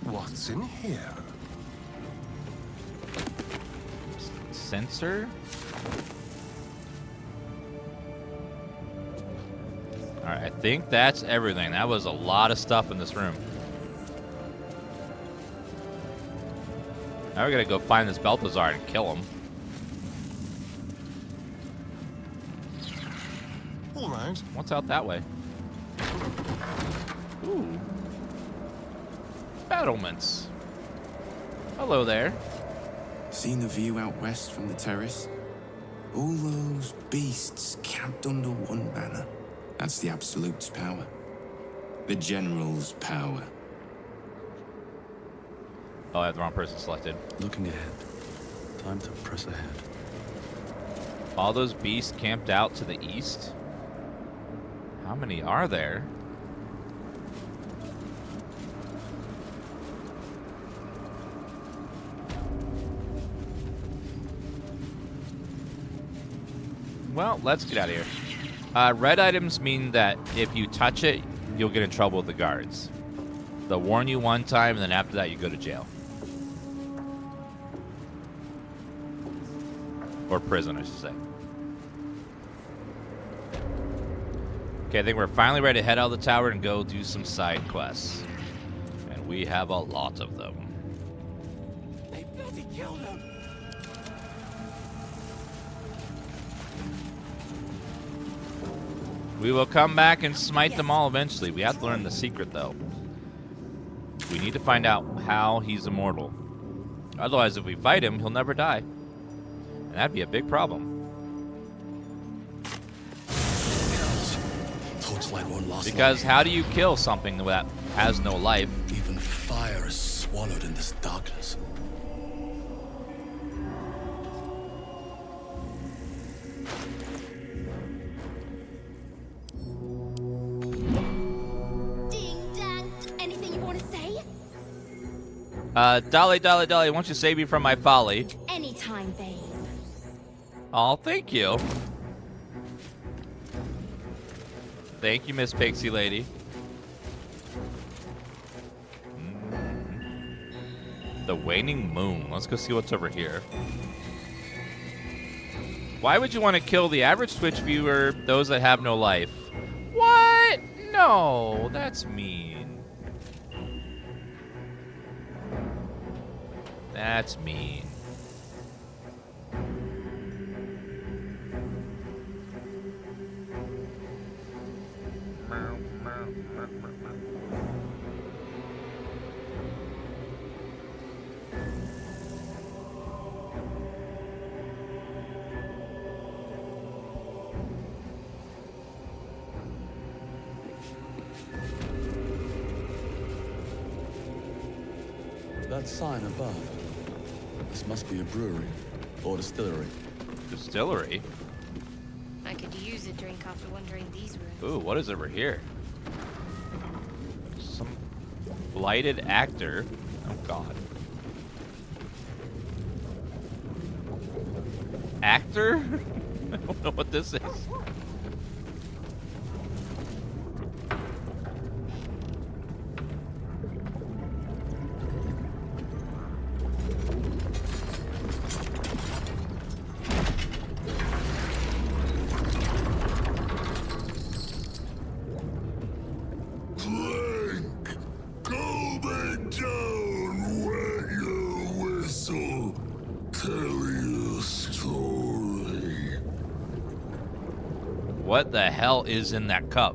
What's in here? Sensor? Alright, I think that's everything. That was a lot of stuff in this room. Now we gotta go find this Balthazar and kill him. All right. What's out that way? Ooh. Battlements. Hello there. Seen the view out west from the terrace? All those beasts camped under one banner. That's the Absolute's power. The General's power. Oh, I have the wrong person selected. Looking ahead. Time to press ahead. All those beasts camped out to the east? How many are there? Well, let's get out of here. Red items mean that if you touch it, you'll get in trouble with the guards. They'll warn you one time, and then after that, you go to jail. Or prison, I should say. Okay, I think we're finally ready to head out of the tower and go do some side quests. And we have a lot of them. They bloody killed him! We will come back and smite them all eventually. We have to learn the secret, though. We need to find out how he's immortal. Otherwise, if we fight him, he'll never die. And that'd be a big problem. Torchlight won't last Because long. how do you kill something that has no life? Even fire is swallowed in this darkness. Anything you want to say? Dolly, Dolly, Dolly, won't you save me from my folly? Anytime, babe. Oh, thank you. Thank you, Miss Pixie Lady. The waning moon. Let's go see what's over here. Why would you want to kill the average Twitch viewer, those that have no life? What? No, that's mean. That's mean. That sign above. This must be a brewery or distillery. Distillery? I could use a drink after wandering these rooms. Ooh, what is over here? Some blighted actor. Oh god. Actor? I don't know what this is. What the hell is in that cup?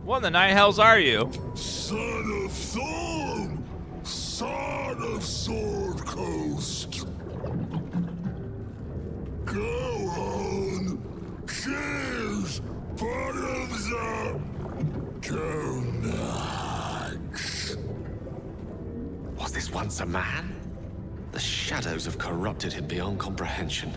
What in the nine hells are you? Son of Thorn! Son of Sword Coast! Go on! Cheers! Bottoms up! Go nuts! Was this once a man? The shadows have corrupted him beyond comprehension.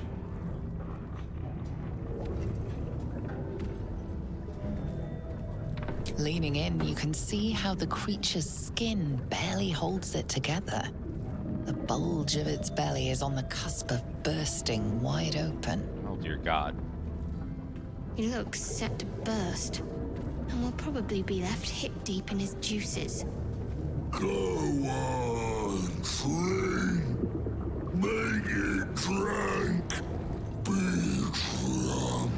Leaning in, you can see how the creature's skin barely holds it together. The bulge of its belly is on the cusp of bursting wide open. Oh dear God. He looks set to burst, and will probably be left hip deep in his juices. Go on, free. Make it drunk. Be drunk.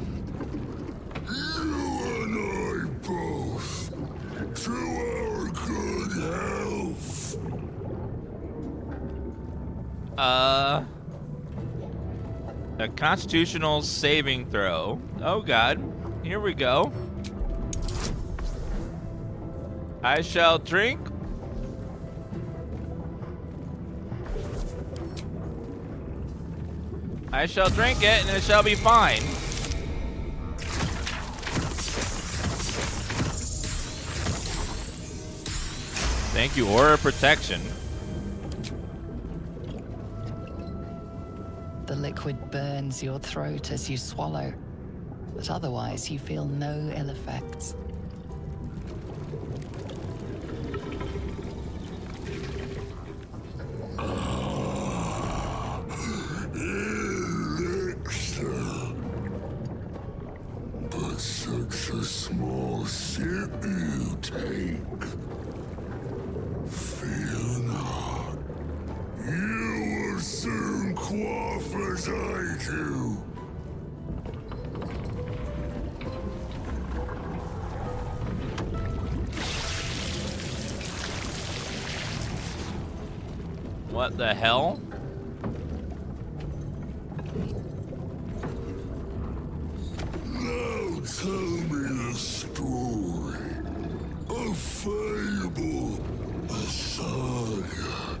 You and I both. To our good health. A constitutional saving throw. Oh God. Here we go. I shall drink. I shall drink it, and it shall be fine. Thank you, Aura Protection. The liquid burns your throat as you swallow, but otherwise you feel no ill effects. Elixir. But such a small sip you take. Fear not. You will soon quaff as I do. What the hell? Now tell me the story. A fable, a saga.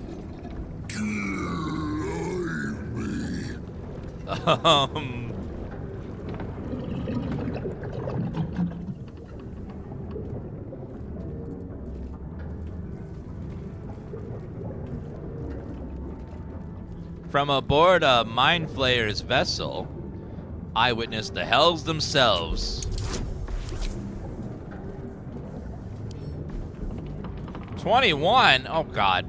Guide me. From aboard a Mind Flayer's vessel, I witnessed the hells themselves. 21? Oh God.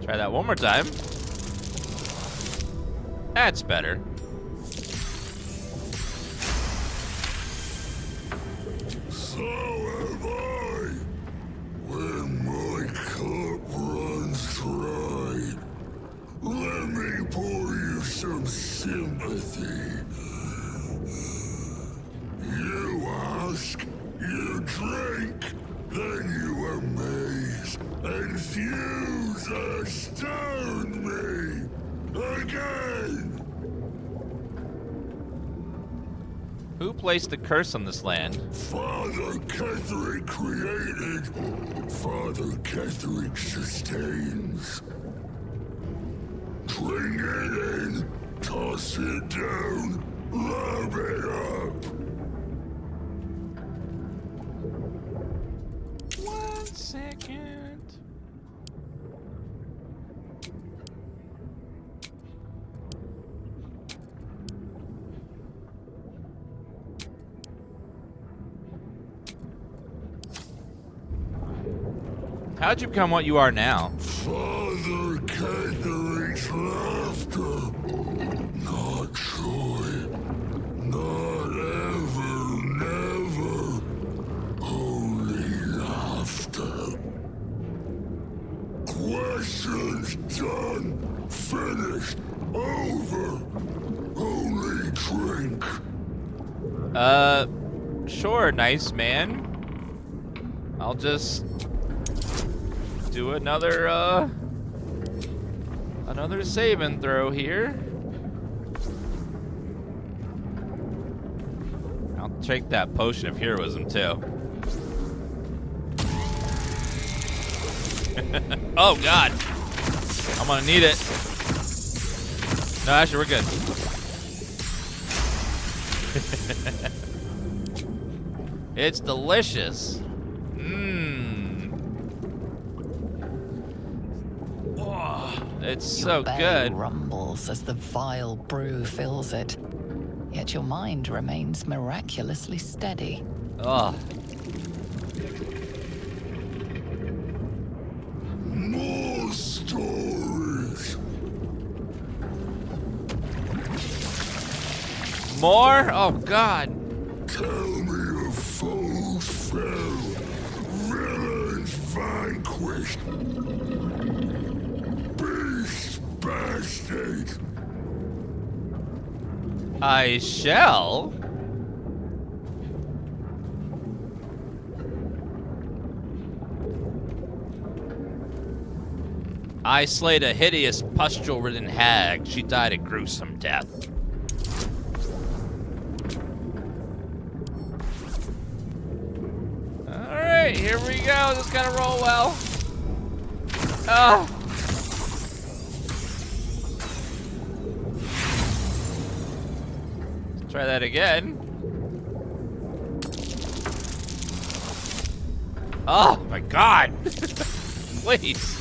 Try that one more time. That's better. So have I. When my cup runs dry, let me pour you some sympathy. You ask, you drink, then you amaze, infuse, astound me. Again! Who placed the curse on this land? Father Ketherick created, Father Ketherick sustains. Bring it in, toss it down, lob it up. 1 second. How'd you become what you are now? Father Catherick's laughter. Not joy. Not ever, never. Only laughter. Questions done. Finished. Over. Only drink. Sure, nice man. I'll just do another save and throw here. I'll take that potion of heroism too. Oh god, I'm gonna need it. No, actually we're good. It's delicious. It's so belly good. Rumbles as the vile brew fills it, yet your mind remains miraculously steady. Ugh. More stories. More? Oh god. Tell me of foes fell, villains vanquished, beasts bastard. I shall. I slayed a hideous, pustule-ridden hag. She died a gruesome death. Alright, here we go. This gotta roll well. Oh. Let's try that again. Oh my god. Please.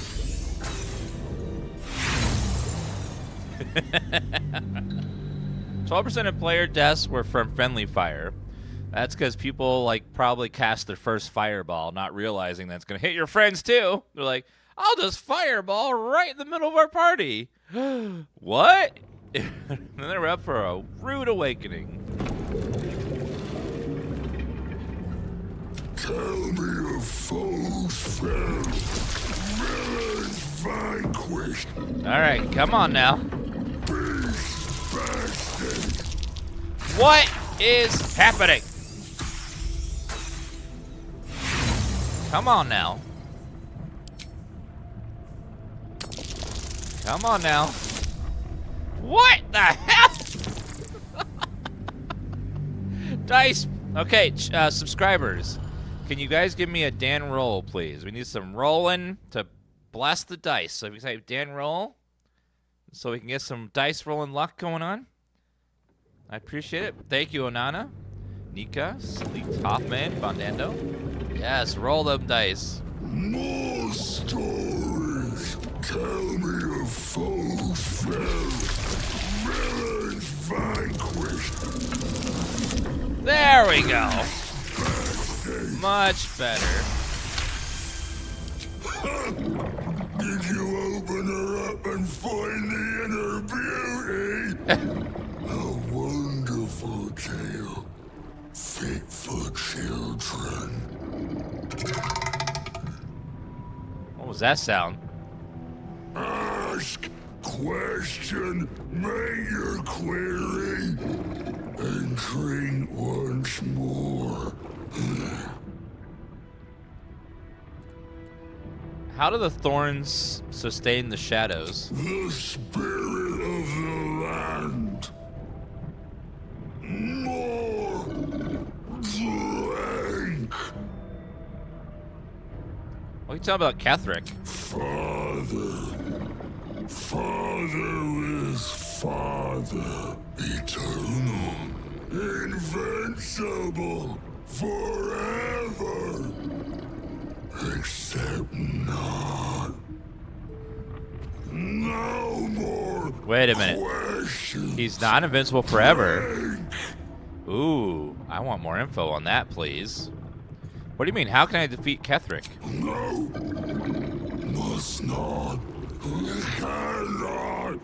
12% of player deaths were from friendly fire. That's because people like probably cast their first fireball, not realizing that's gonna hit your friends too. They're like, "I'll just fireball right in the middle of our party." What? And they were up for a rude awakening. Tell me of foes fell, villains vanquished. All right, come on now. Beast bastard. What is happening? Come on now. Come on now. What the hell? Dice. Okay, subscribers. Can you guys give me a Dan roll, please? We need some rolling to blast the dice. So if you type Dan roll, so we can get some dice rolling luck going on. I appreciate it. Thank you, Onana, Nika, Sleek, Hoffman, Bondando. Yes, roll them dice. More stories. Tell me of foes fell, villains vanquished. There we go. Much better. Did you open her up and find the inner beauty? A wonderful tale, fit for children. What was that sound? Ask, question, make your query, and drink once more. How do the thorns sustain the shadows? The spirit of the land. More drink. What are you talking about, Catherick? Father, Father is Father, eternal, invincible, forever, except not. No more. Wait a minute. Questions. He's not invincible forever. Ooh, I want more info on that, please. What do you mean? How can I defeat Ketheric? No. Must not. Cannot.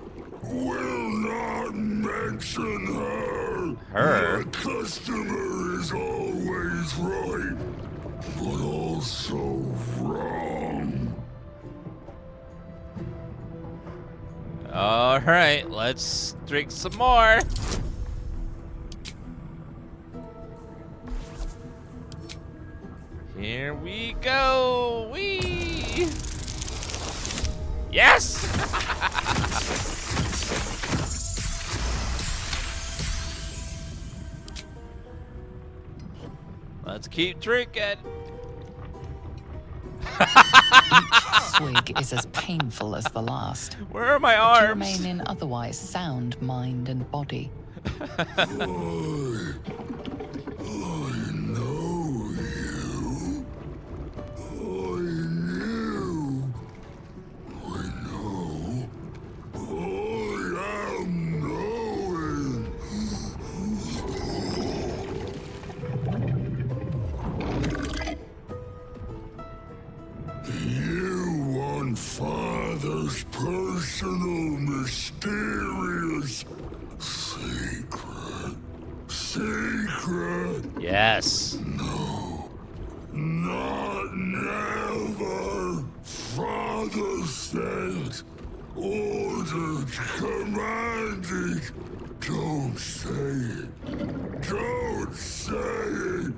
Will not mention her. Her? The customer is always right, but also wrong. All right, let's drink some more. Here we go. Wee. Yes. Let's keep drinking. Each swig is as painful as the last. Where are my You arms? remain in otherwise sound mind and body. I know you. I knew. I know. I am knowing. You want Father's personal, mysterious secret. Secret. Yes. No. Not never. Father said, ordered, commanded. Don't say it. Don't say it.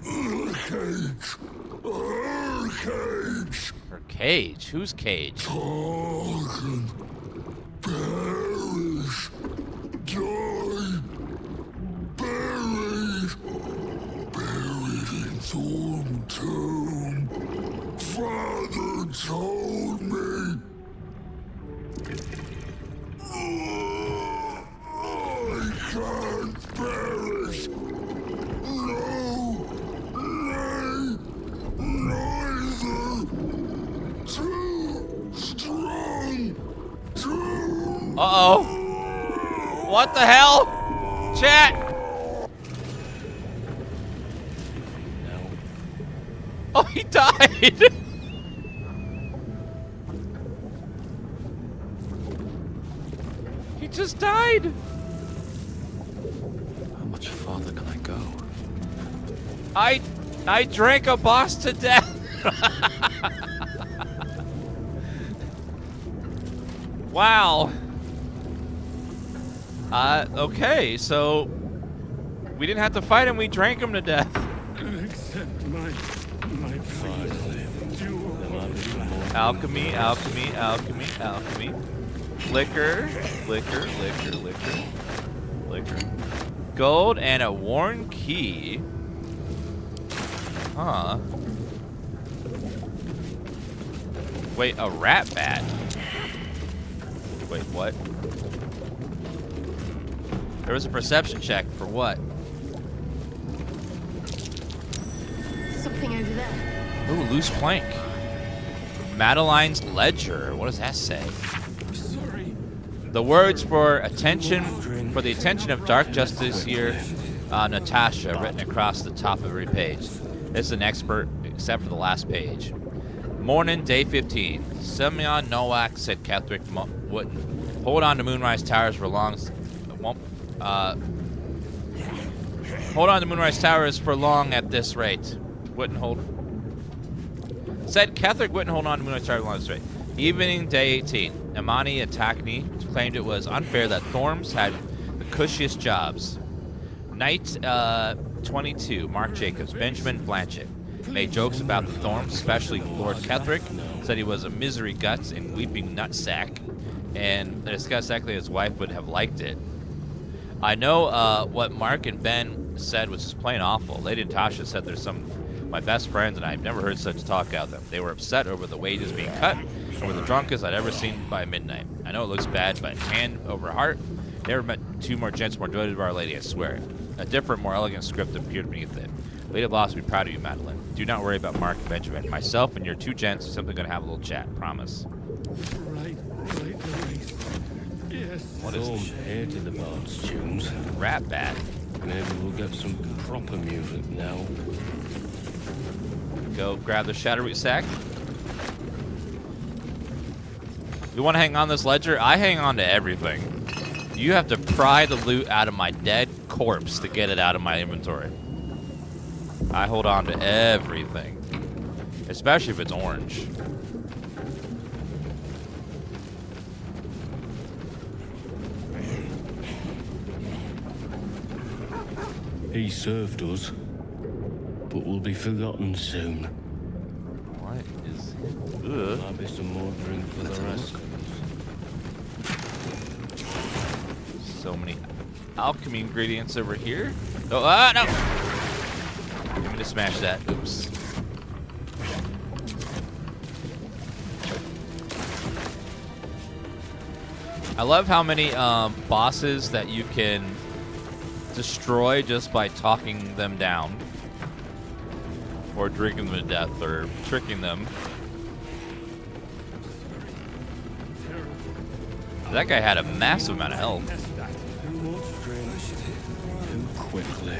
Her cage. Her cage. Her cage? Whose cage? Talking. Perish. Die. Buried. Buried in Thorn Tomb. Father told me. I can't perish. No. Nay. Neither. Too strong. Too. Uh-oh. What the hell? Chat. Oh, he died. He just died. How much farther can I go? I drank a boss to death. Wow. Okay, so we didn't have to fight him, we drank him to death. Accept my Alchemy, alchemy, alchemy, alchemy. Liquor, liquor, liquor, liquor, liquor. Gold and a worn key. Huh. Wait, a rat bat. Wait, what? There was a perception check for what? Something over there. Ooh, loose plank. Madeline's ledger. What does that say? Sorry. The words for the attention of Dark Justiciar Natasha, written across the top of every page. This is an expert, except for the last page. Morning, day 15. Semyon Nowak said Ketheric wouldn't hold on to Moonrise Towers for long. Hold on to Moonrise Towers for long at this rate. Wouldn't hold. Said Ketheric wouldn't hold on to Moonrise Towers for long at this rate. Evening, day 18. Imani Atakni claimed it was unfair that Thorms had the cushiest jobs. Night 22. Mark Jacobs, Benjamin Blanchett made jokes about the Thorms, especially Lord Ketheric. Said he was a misery guts and weeping nutsack, and discussed exactly his wife would have liked it. I know what Mark and Ben said was just plain awful. Lady Natasha said there's some my best friends, and I've never heard such talk out of them. They were upset over the wages being cut, and we're the drunkest I'd ever seen by midnight. I know it looks bad, but hand over heart, never met two more gents more devoted to Our Lady, I swear. A different, more elegant script appeared beneath it. Lady of Lost will be proud of you, Madeline. Do not worry about Mark and Benjamin. Myself and your two gents are simply going to have a little chat, promise. Right, yes. What is Storm here to the Bard's tunes. Rat bat. Maybe we'll get some proper music now. Go grab the Shadowroot sack. You want to hang on this ledger? I hang on to everything. You have to pry the loot out of my dead corpse to get it out of my inventory. I hold on to everything. Especially if it's orange. He served us, but will be forgotten soon. What is it? Might be some more drink for the rest. So many alchemy ingredients over here. Oh, no! Let me just smash that. Oops. I love how many bosses that you can destroy just by talking them down. Or drinking them to death, or tricking them. That guy had a massive amount of health. Too quickly.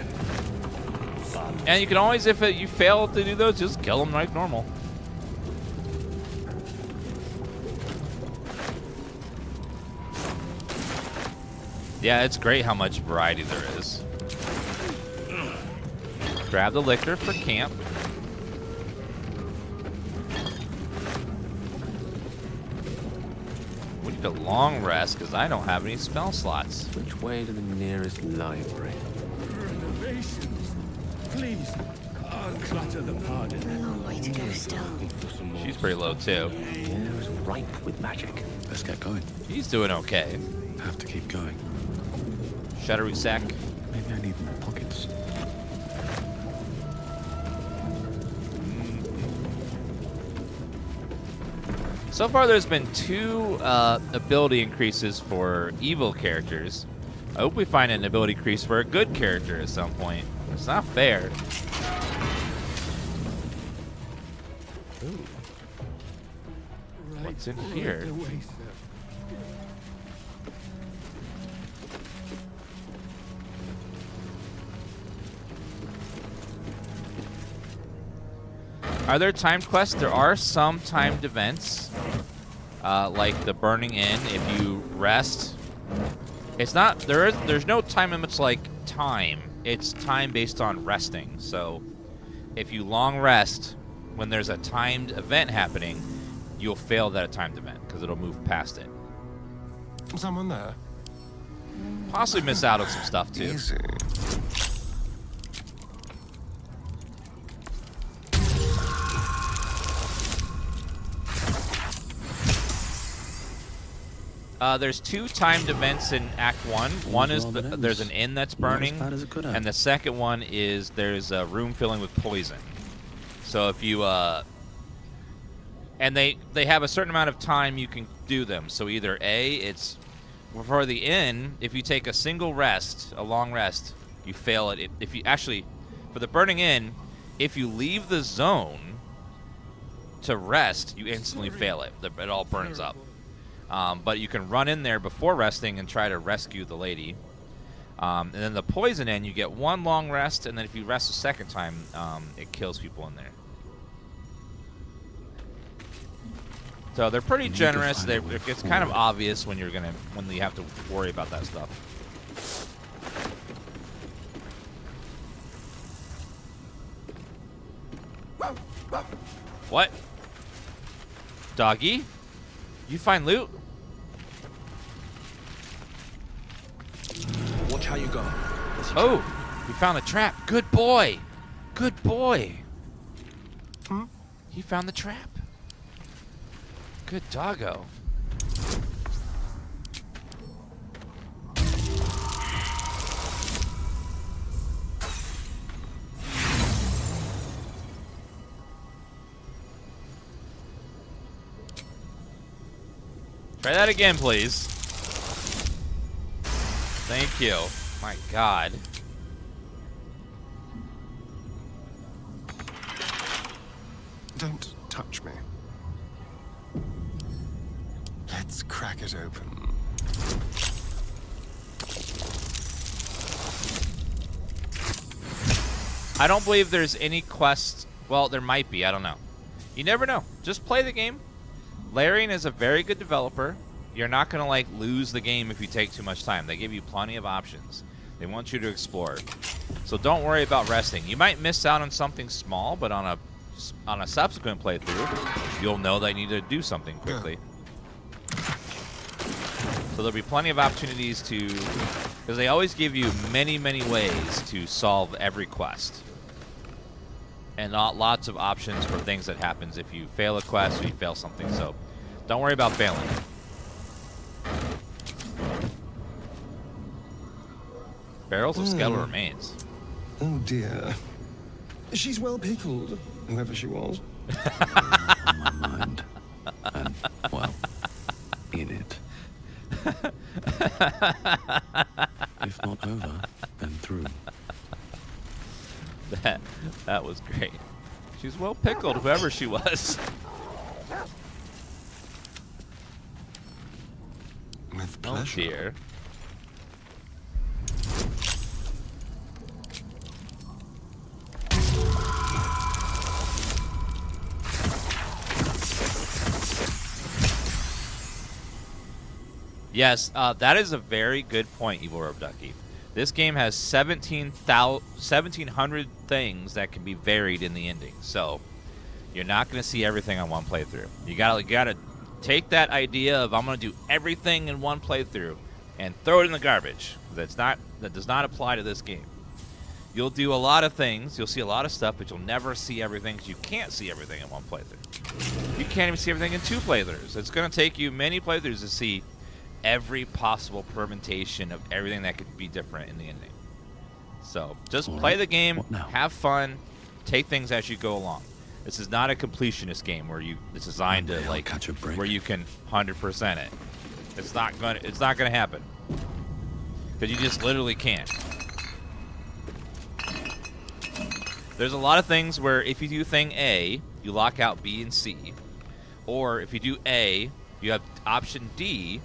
And you can always, if you fail to do those, just kill them like normal. Yeah, it's great how much variety there is. Grab the liquor for camp. We need a long rest because I don't have any spell slots. Which way to the nearest library? Renovations. Please, unclutter the garden. Long way to go still. She's pretty low too. The air is ripe with magic. Let's get going. He's doing okay. Have to keep going. Shadowroot sack. Maybe I need more pockets. So far, there's been 2 ability increases for evil characters. I hope we find an ability increase for a good character at some point. It's not fair. Ooh. What's in here? Are there timed quests? There are some timed events, like the Burning Inn. If you rest, it's not there's no time limits like time. It's time based on resting. So, if you long rest when there's a timed event happening, you'll fail that timed event because it'll move past it. Someone there? Possibly miss out on some stuff too. Easy. There's 2 timed events in Act 1. One is there's an inn that's burning, and the second one is there's a room filling with poison. So if you and they have a certain amount of time you can do them. So either A, it's for the inn, if you take a single rest, a long rest, you fail it. If you actually, for the Burning Inn, if you leave the zone to rest, you instantly fail it. It all burns up. But you can run in there before resting and try to rescue the lady. And then the poison inn, you get 1 long rest, and then if you rest a second time, it kills people in there. So they're pretty generous. It's kind of obvious when you have to worry about that stuff. What? Doggy? You find loot? Watch how you go. Oh, we found a trap. Good boy. Good boy. He found the trap. Good doggo. Try that again, please. Thank you. My God. Don't touch me. Let's crack it open. I don't believe there's any quest. Well, there might be. I don't know. You never know. Just play the game. Larian is a very good developer. You're not going to like lose the game if you take too much time. They give you plenty of options. They want you to explore. So don't worry about resting. You might miss out on something small, but on a subsequent playthrough, you'll know that you need to do something quickly. So there'll be plenty of opportunities to, because they always give you many, many ways to solve every quest. And lots of options for things that happens if you fail a quest or you fail something. So don't worry about failing. Barrels of skeletal remains. Oh dear. She's well pickled, whoever she was. On my mind. And, well, in it. If not over, then through. That was great. She's well pickled, whoever she was. With pleasure. Oh dear. Yes, that is a very good point, Evil Robe Ducky. This game has 1,700 things that can be varied in the ending, so you're not going to see everything on one playthrough. You gotta take that idea of I'm going to do everything in one playthrough and throw it in the garbage. That does not apply to this game. You'll do a lot of things, you'll see a lot of stuff, but you'll never see everything because you can't see everything in one playthrough. You can't even see everything in 2 playthroughs. It's going to take you many playthroughs to see every possible permutation of everything that could be different in the ending. So just play the game, have fun, take things as you go along. This is not a completionist game where it's designed to like catch a break, where you can 100% it. It's not gonna happen because you just literally can't. There's a lot of things where if you do thing A, you lock out B and C, or if you do A, you have option D.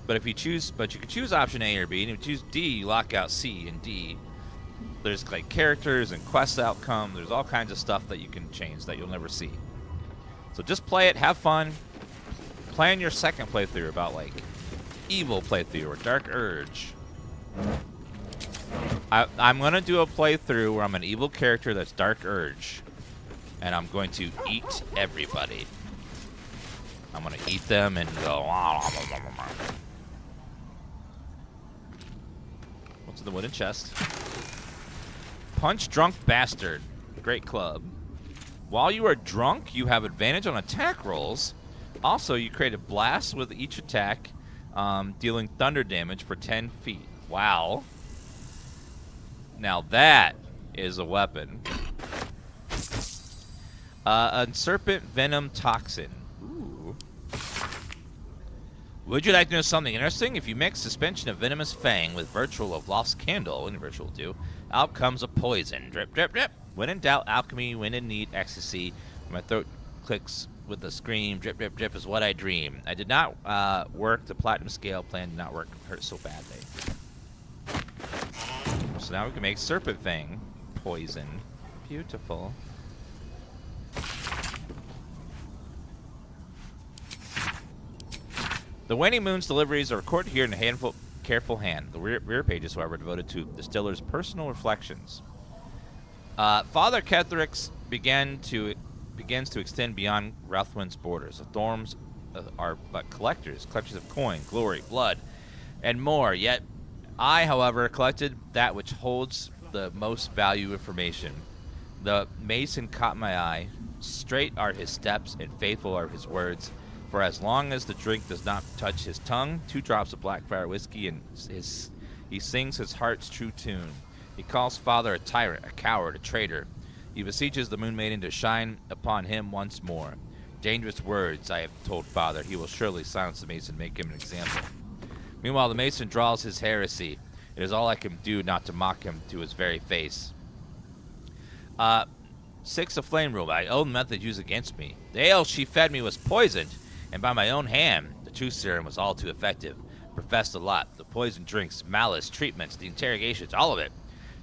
But you can choose option A or B, and if you choose D, you lock out C and D. There's like characters and quest outcome. There's all kinds of stuff that you can change that you'll never see. So just play it, have fun. Plan your second playthrough about like evil playthrough or dark urge. I'm gonna do a playthrough where I'm an evil character that's dark urge, and I'm going to eat everybody. I'm gonna eat them and go. What's in the wooden chest? Punch Drunk Bastard. Great club. While you are drunk, you have advantage on attack rolls. Also, you create a blast with each attack, dealing thunder damage for 10 feet. Wow. Now that is a weapon. A serpent venom toxin. Ooh. Would you like to know something interesting? If you mix suspension of venomous fang with virtual of lost candle in virtual 2, out comes a poison. Drip, drip, drip. When in doubt, alchemy. When in need, ecstasy. My throat clicks with a scream. Drip, drip, drip is what I dream. I did not work. The platinum scale plan did not work. It hurt so badly. So now we can make serpent fang poison. Beautiful. The Waning Moon's deliveries are recorded here in a careful hand. The rear pages, however, are devoted to the Distiller's personal reflections. Father Ketherix begins to extend beyond Rathwin's borders. The Thorns are but collectors of coin, glory, blood, and more. Yet I, however, collected that which holds the most value information. The mason caught my eye. Straight are his steps, and faithful are his words. For as long as the drink does not touch his tongue, 2 drops of Blackfire whiskey, and he sings his heart's true tune. He calls Father a tyrant, a coward, a traitor. He beseeches the Moon Maiden to shine upon him once more. Dangerous words I have told Father. He will surely silence the Mason and make him an example. Meanwhile, the Mason draws his heresy. It is all I can do not to mock him to his very face. 6 of flame rule. My own method used against me. The ale she fed me was poisoned, and by my own hand, the truth serum was all too effective. Professed a lot. The poison drinks, malice, treatments, the interrogations, all of it.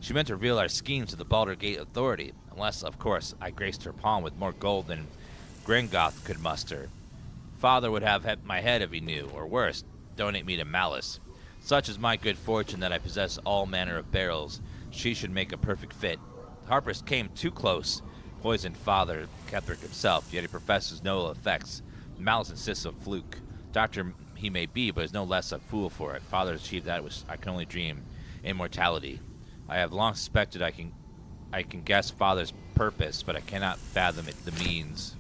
She meant to reveal our schemes to the Baldur Gate authority, unless, of course, I graced her palm with more gold than Gringoth could muster. Father would have my head if he knew, or worse, donate me to malice. Such is my good fortune that I possess all manner of barrels. She should make a perfect fit. The Harpers came too close. Poisoned Father Ketheric himself, yet he professes no effects. Malice insists of fluke. Doctor he may be, but is no less a fool for it. Father achieved that which I can only dream, immortality. I have long suspected I can guess Father's purpose, but I cannot fathom the means.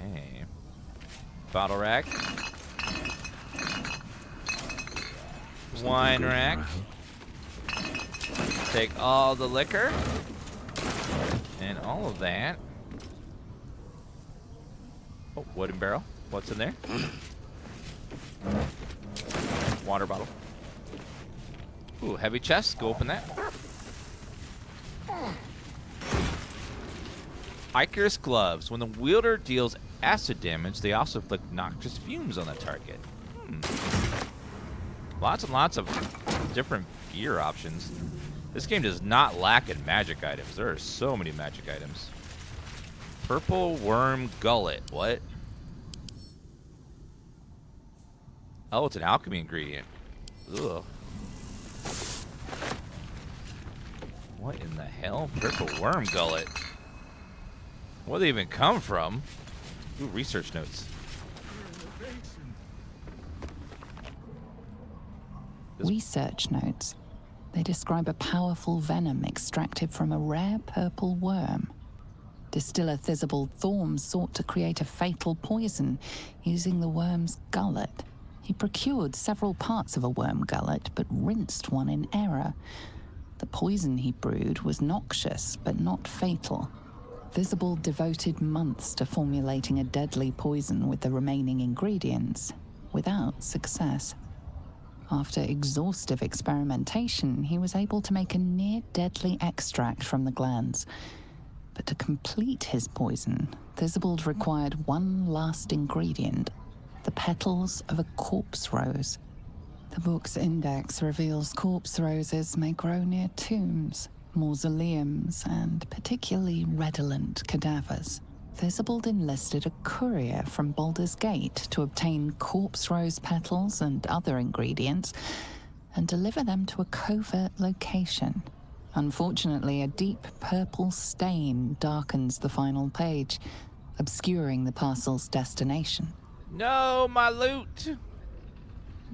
Okay. Bottle rack. Wine rack. Take all the liquor. And all of that. Oh, wooden barrel. What's in there? Water bottle. Ooh, heavy chest. Go open that. Icarus gloves. When the wielder deals acid damage, they also inflict noxious fumes on the target. Lots and lots of different gear options. This game does not lack in magic items. There are so many magic items. Purple worm gullet. What? Oh, it's an alchemy ingredient. Ugh. What in the hell? Purple worm gullet. Where do they even come from? Ooh, research notes. Research notes. They describe a powerful venom extracted from a rare purple worm. Distiller Thisibald Thorm sought to create a fatal poison using the worm's gullet. He procured several parts of a worm gullet, but rinsed one in error. The poison he brewed was noxious, but not fatal. Thisibald devoted months to formulating a deadly poison with the remaining ingredients, without success. After exhaustive experimentation, he was able to make a near-deadly extract from the glands. But to complete his poison, Thisibald required one last ingredient, the petals of a corpse rose. The book's index reveals corpse roses may grow near tombs, mausoleums, and particularly redolent cadavers. Thisibald enlisted a courier from Baldur's Gate to obtain corpse rose petals and other ingredients and deliver them to a covert location. Unfortunately, a deep purple stain darkens the final page, obscuring the parcel's destination. No, my loot.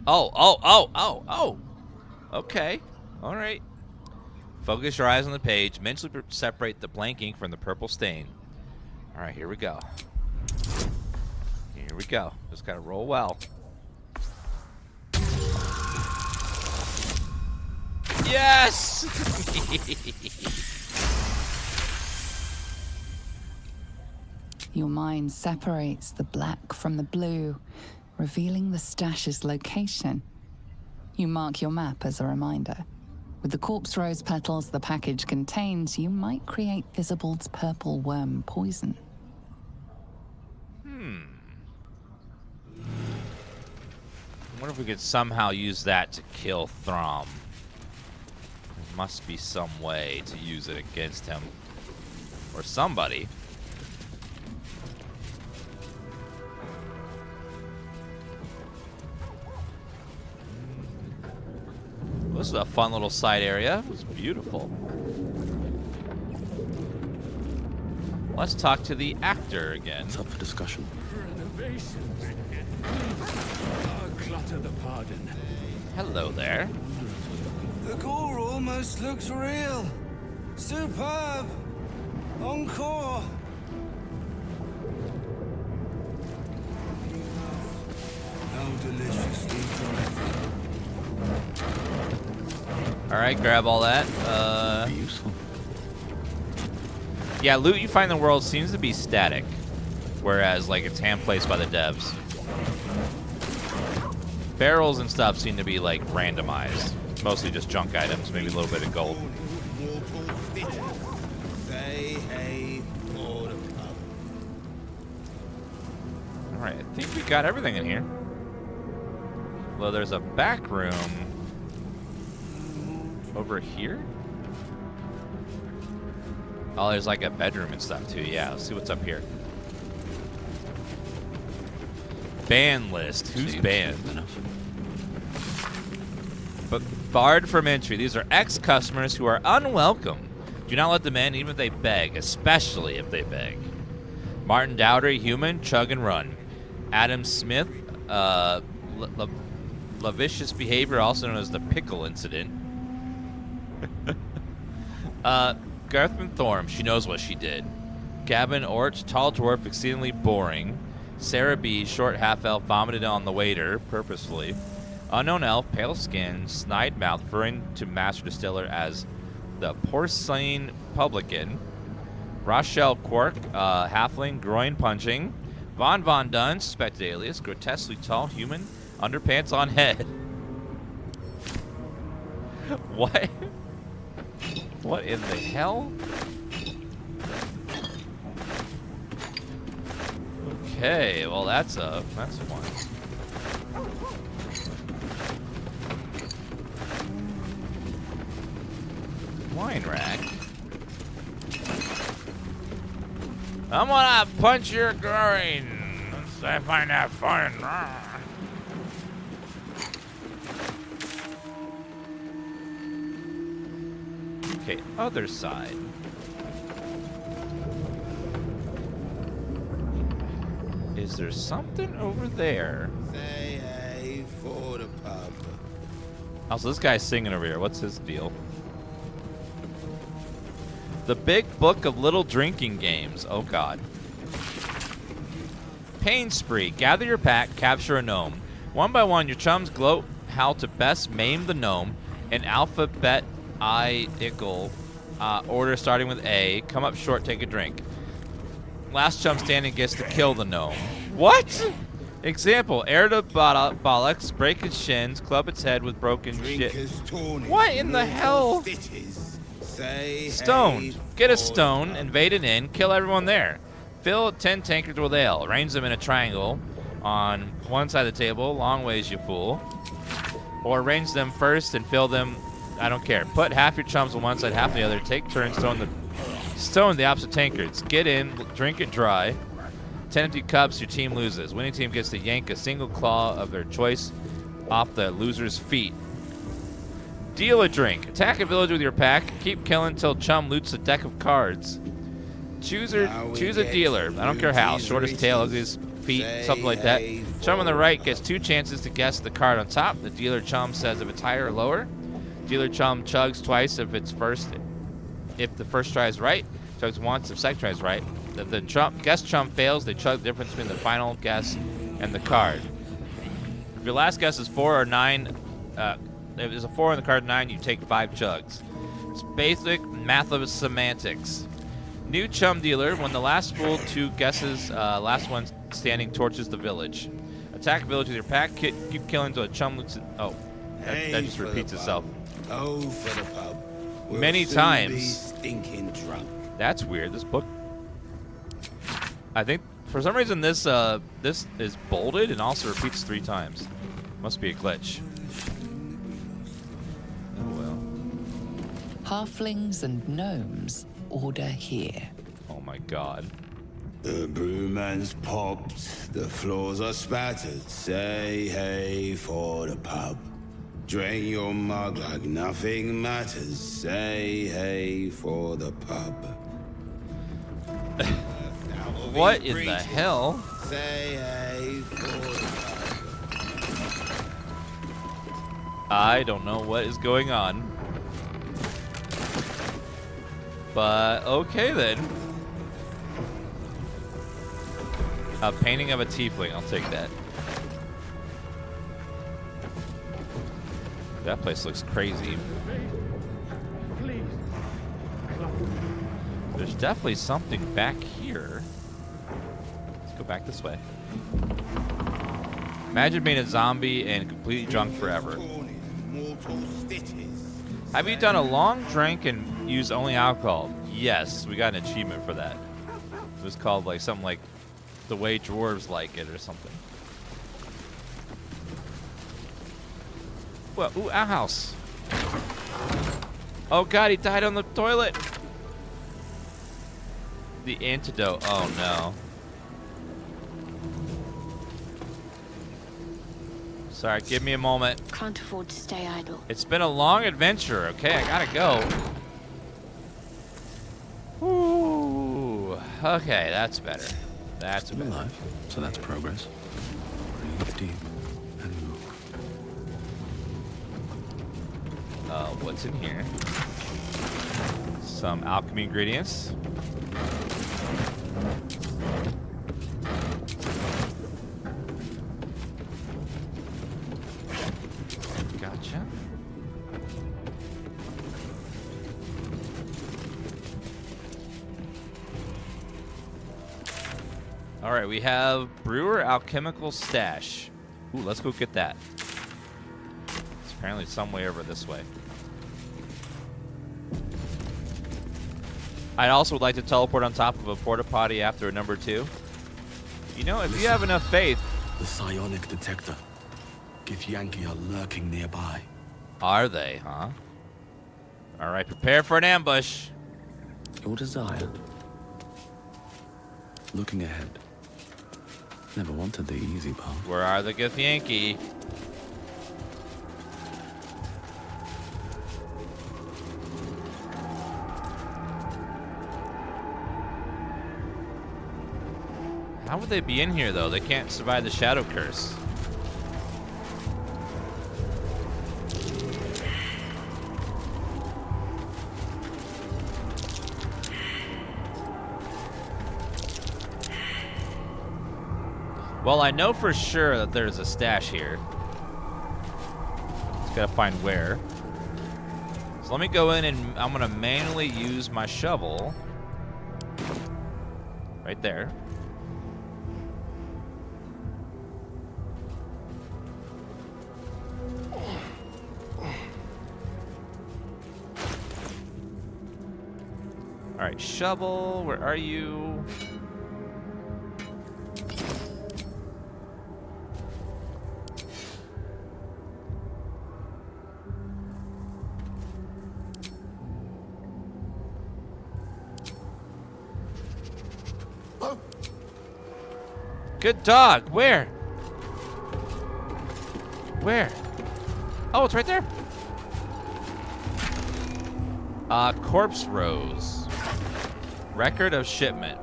Oh. Okay. All right. Focus your eyes on the page. Mentally separate the blank ink from the purple stain. All right, here we go. Here we go. Just gotta roll well. Yes! Your mind separates the black from the blue, revealing the stash's location. You mark your map as a reminder. With the corpse rose petals the package contains, you might create Thisibald's purple worm poison. I wonder if we could somehow use that to kill Throm. There must be some way to use it against him. Or somebody. This is a fun little side area. It was beautiful. Let's talk to the actor again. It's up for discussion. Renovations. Clutter the pardon. Hello there. The gore almost looks real. Superb. Encore. How deliciously crafted. All right, grab all that. Be useful. Yeah, loot you find in the world seems to be static, whereas like it's hand placed by the devs. Barrels and stuff seem to be like randomized. Mostly just junk items, maybe a little bit of gold. Alright, I think we got everything in here. Well, there's a back room over here. Oh, there's like a bedroom and stuff too. Yeah, let's see what's up here. Ban list. Who's banned? But barred from entry. These are ex-customers who are unwelcome. Do not let them in, even if they beg, especially if they beg. Martin Dowdery, human, chug and run. Adam Smith, lascivious behavior, also known as the pickle incident. Garthman Thorm, she knows what she did. Gavin Orch, tall dwarf, exceedingly boring. Sarah B, short half-elf, vomited on the waiter, purposefully. Unknown elf, pale skin, snide mouth, referring to master distiller as the porcelain publican. Rochelle Quark, halfling, groin punching. Von Dunn, suspected alias, grotesquely tall human, underpants on head. What? What in the hell? Okay, well that's one. Wine rack. I'm gonna punch your groin. I find that fun. Okay, other side. Is there something over there? Say hey for the pub. Also, this guy's singing over here. What's his deal? The Big Book of Little Drinking Games. Oh, God. Pain Spree. Gather your pack, capture a gnome. One by one, your chums gloat how to best maim the gnome in alphabet I-ical order starting with A. Come up short, take a drink. Last chum standing gets to kill the gnome. What? Example, air to bollocks, break its shins, club its head with broken shit. What in the hell? Stoned. Get a stone, invade an inn, kill everyone there. Fill 10 tankards with ale. Arrange them in a triangle on one side of the table. Long ways, you fool. Or arrange them first and fill them. I don't care. Put half your chums on one side, half on the other. Take turns stone the opposite tankards. Get in, drink it dry. 10 empty cups, your team loses. Winning team gets to yank a single claw of their choice off the loser's feet. Deal a drink. Attack a village with your pack. Keep killing until chum loots a deck of cards. Choose a dealer. I don't care how. Shortest tail, ugliest feet, something like that. Chum on the right gets 2 chances to guess the card on top. The dealer chum says if it's higher or lower. Dealer chum chugs twice if the first try is right. Chugs once if second try is right. If the guess chum fails, they chug the difference between the final guess and the card. If your last guess is 4 or 9, if there's a 4 on the card 9, you take 5 chugs. It's basic math of semantics. New chum dealer. When the last full 2 guesses, last one standing torches the village. Attack village with your pack. Keep killing until a chum loots it. Oh, that just repeats itself. Oh, for the pub. Many times. Be stinking drunk. That's weird. This book. I think for some reason this is bolded and also repeats 3 times. Must be a glitch. Oh well. Halflings and gnomes order here. Oh my God. The brewman's popped, the floors are spattered. Say hey for the pub. Drain your mug like nothing matters. Say hey for the pub. What in the hell? Say hey for the pub. I don't know what is going on. But okay then. A painting of a tiefling, I'll take that. That place looks crazy. There's definitely something back here. Let's go back this way. Imagine being a zombie and completely drunk forever. Have you done a long drink and used only alcohol? Yes, we got an achievement for that. It was called like something like The Way Dwarves Like It or something. Well, ooh, our house. Oh god, he died on the toilet. The antidote. Oh no. Sorry, give me a moment. Can't afford to stay idle. It's been a long adventure. Okay, I gotta go. Ooh. Okay, that's better. That's better. Alive, so that's progress. Breathe deep and move. What's in here? Some alchemy ingredients. Gotcha. All right, we have Brewer Alchemical Stash. Ooh, let's go get that. It's apparently some way over this way. I also would like to teleport on top of a porta potty after a number 2. You know, if you have enough faith. The psionic detector. Githyanki are lurking nearby. Are they, huh? All right, prepare for an ambush. Your desire. Looking ahead. Never wanted the easy part. Where are the Githyanki? How would they be in here, though? They can't survive the Shadow Curse. Well, I know for sure that there's a stash here. Just gotta find where. So let me go in and I'm gonna manually use my shovel. Right there. All right, shovel, where are you? Good dog. Where? Where? Oh, it's right there. Corpse Rose. Record of shipment.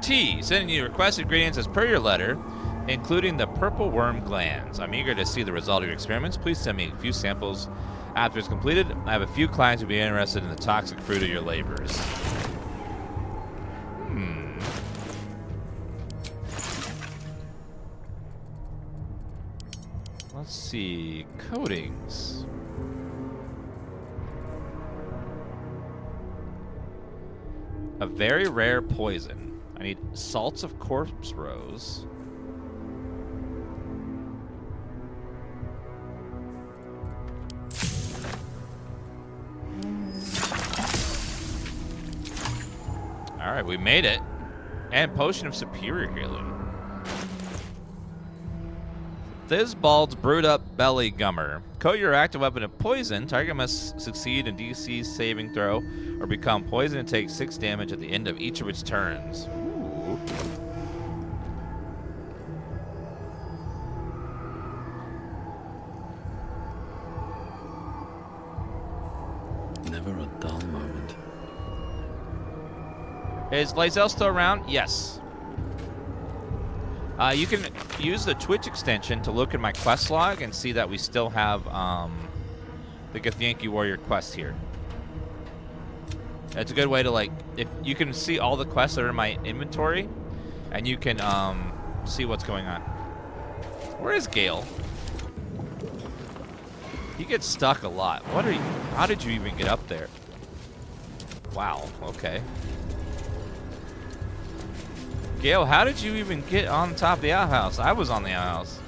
T. Sending you requested ingredients as per your letter, including the purple worm glands. I'm eager to see the result of your experiments. Please send me a few samples after it's completed. I have a few clients who will be interested in the toxic fruit of your labors. Let's see. Coatings. A very rare poison. I need salts of corpse rose. All right, we made it. And potion of superior healing. Thizbald's brewed up belly gummer. Coat your active weapon in poison. Target must succeed in DC saving throw or become poisoned and take 6 damage at the end of each of its turns. Ooh. Never a dull moment. Is Lae'zel still around? Yes. You can use the Twitch extension to look at my quest log and see that we still have the Githyanki Warrior quest here. It's a good way to, like, if you can see all the quests that are in my inventory, and you can see what's going on. Where is Gale? He gets stuck a lot. What are you? How did you even get up there? Wow, okay. Gale, how did you even get on top of the outhouse? I was on the outhouse.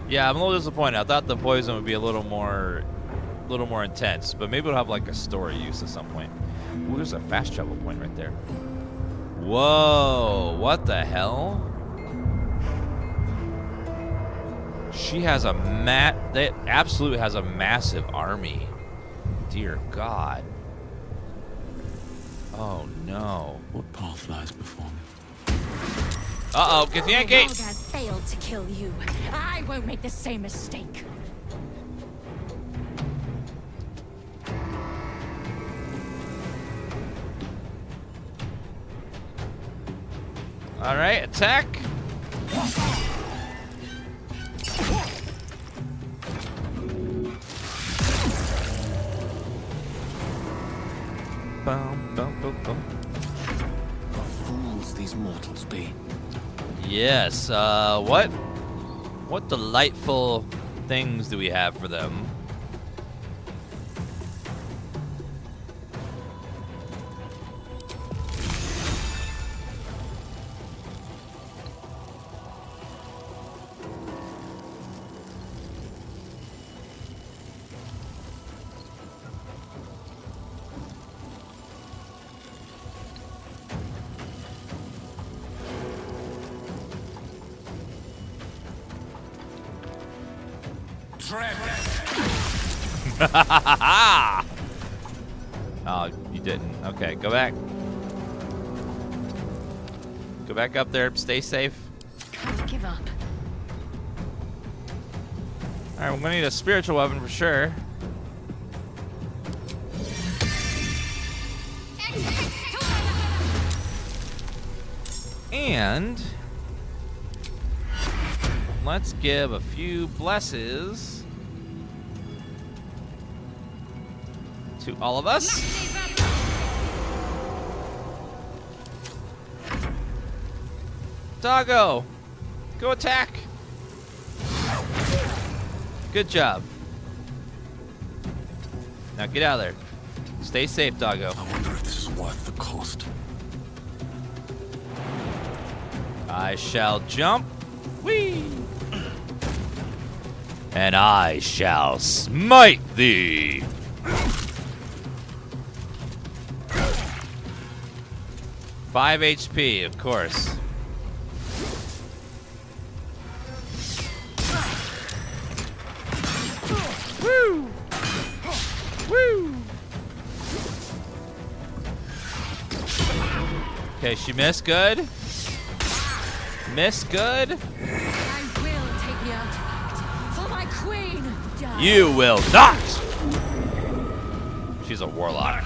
Yeah, I'm a little disappointed. I thought the poison would be a little more intense, but maybe it'll have like a story use at some point. Ooh, there's a fast travel point right there. Whoa, what the hell? She has a that absolutely has a massive army. Dear God. Oh no. What path lies before me? Uh-oh, Githyanki! The world has failed to kill you. I won't make the same mistake. All right, attack. Bum, bum, bum, bum. What fools these mortals be. Yes, what delightful things do we have for them? Oh, you didn't. Okay, go back. Go back up there. Stay safe. Can't give up. All right, we're gonna need a spiritual weapon for sure. And let's give a few blesses to all of us. Doggo, go attack. Good job. Now get out of there. Stay safe, Doggo. I wonder if this is worth the cost. I shall jump. Whee! And I shall smite thee. Five HP, of course. Woo! Woo! Okay, she missed good. Missed good. I will take the artifact for my queen. Die. You will not. She's a warlock.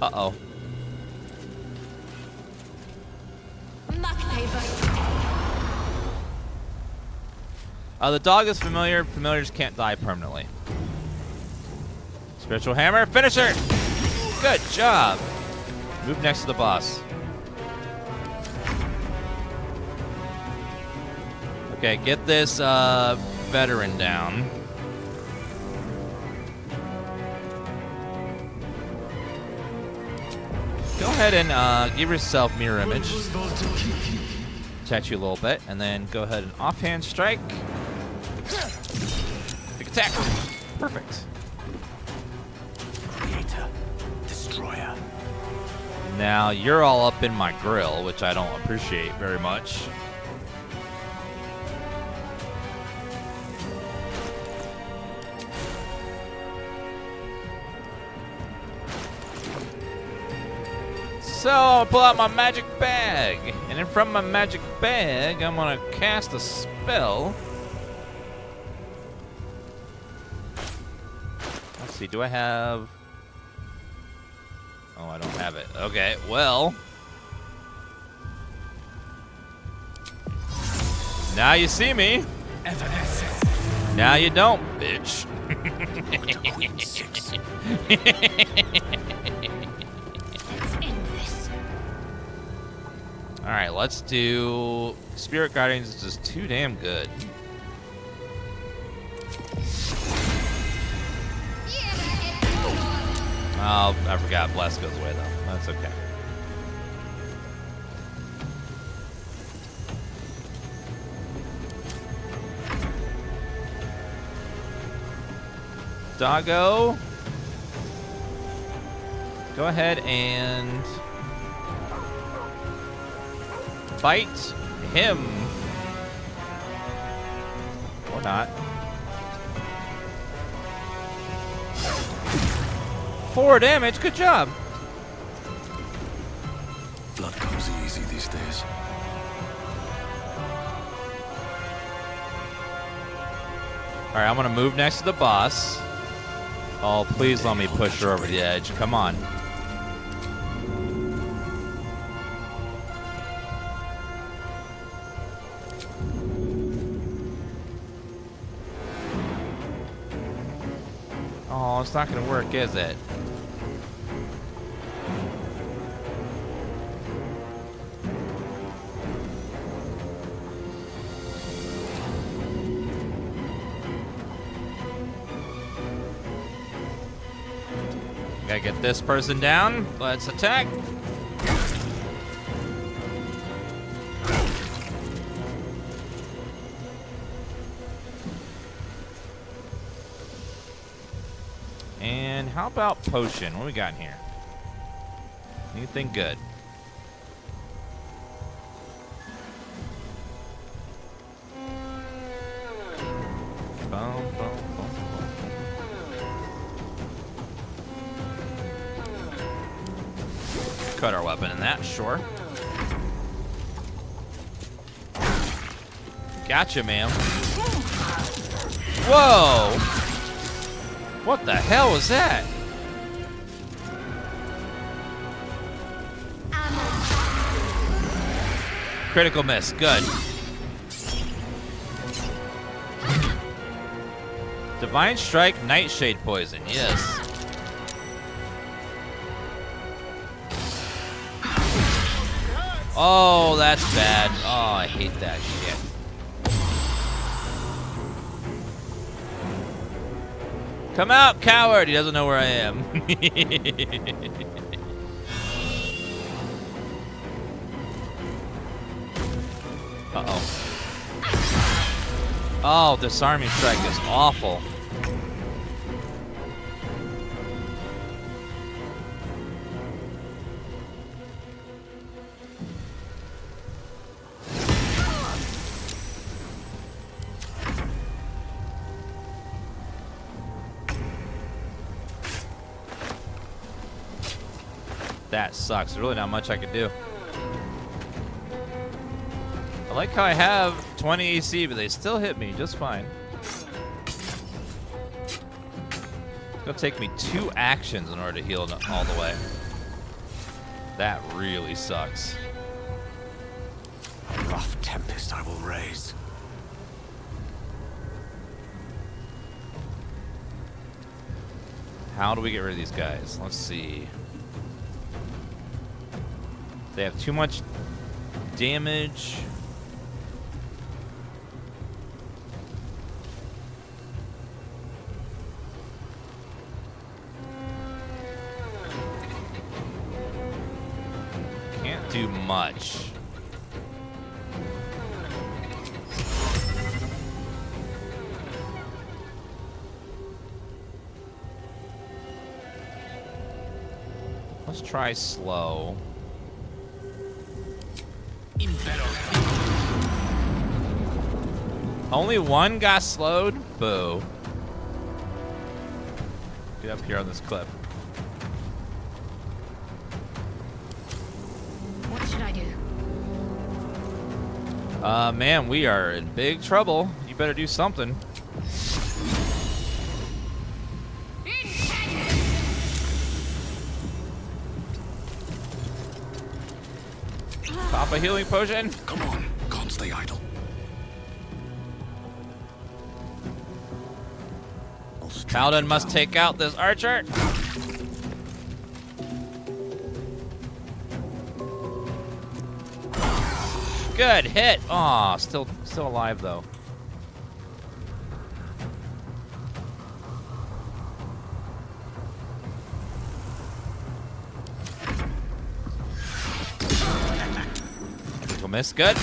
Uh-oh. The dog is familiar. Familiars can't die permanently. Spiritual hammer. Finish her. Good job. Move next to the boss. Okay, get this veteran down. Go ahead and give yourself mirror image. Protect you a little bit, and then go ahead and offhand strike. Big attack. Perfect. Creator, destroyer. Now you're all up in my grill, which I don't appreciate very much. So I'll pull out my magic bag, and then from my magic bag, I'm gonna cast a spell. Let's see, do I have? Oh, I don't have it. Okay, well. Now you see me. Now you don't, bitch. Alright, let's do... Spirit Guardians is just too damn good. Oh, I forgot. Bless goes away, though. That's okay. Doggo. Go ahead and bite him. Or not. 4 damage. Good job. Blood comes easy these days. All right, I'm gonna move next to the boss. Oh, please let me push her over the edge. Come on. Oh, it's not gonna work, is it? Gotta get this person down. Let's attack. And how about potion? What we got in here? Anything good? Boom, boom, boom. Cut our weapon in that, sure. Gotcha, ma'am. Whoa! What the hell was that? Critical miss, good. Divine Strike, Nightshade Poison, yes. Oh, that's bad. Oh, I hate that shit. Come out, coward! He doesn't know where I am. Uh-oh. Oh, disarming strike is awful. That sucks. There's really not much I can do. I like how I have 20 AC, but they still hit me just fine. It's gonna take me 2 actions in order to heal all the way. That really sucks. A rough tempest I will raise. How do we get rid of these guys? Let's see. They have too much damage. Can't do much. Let's try slow. Only one got slowed? Boo. Get up here on this cliff. What should I do? Man, we are in big trouble. You better do something. Pop a healing potion. Come on, can't stay idle. Paladin must take out this archer. Good hit. Aw, still alive though. Critical miss. Good.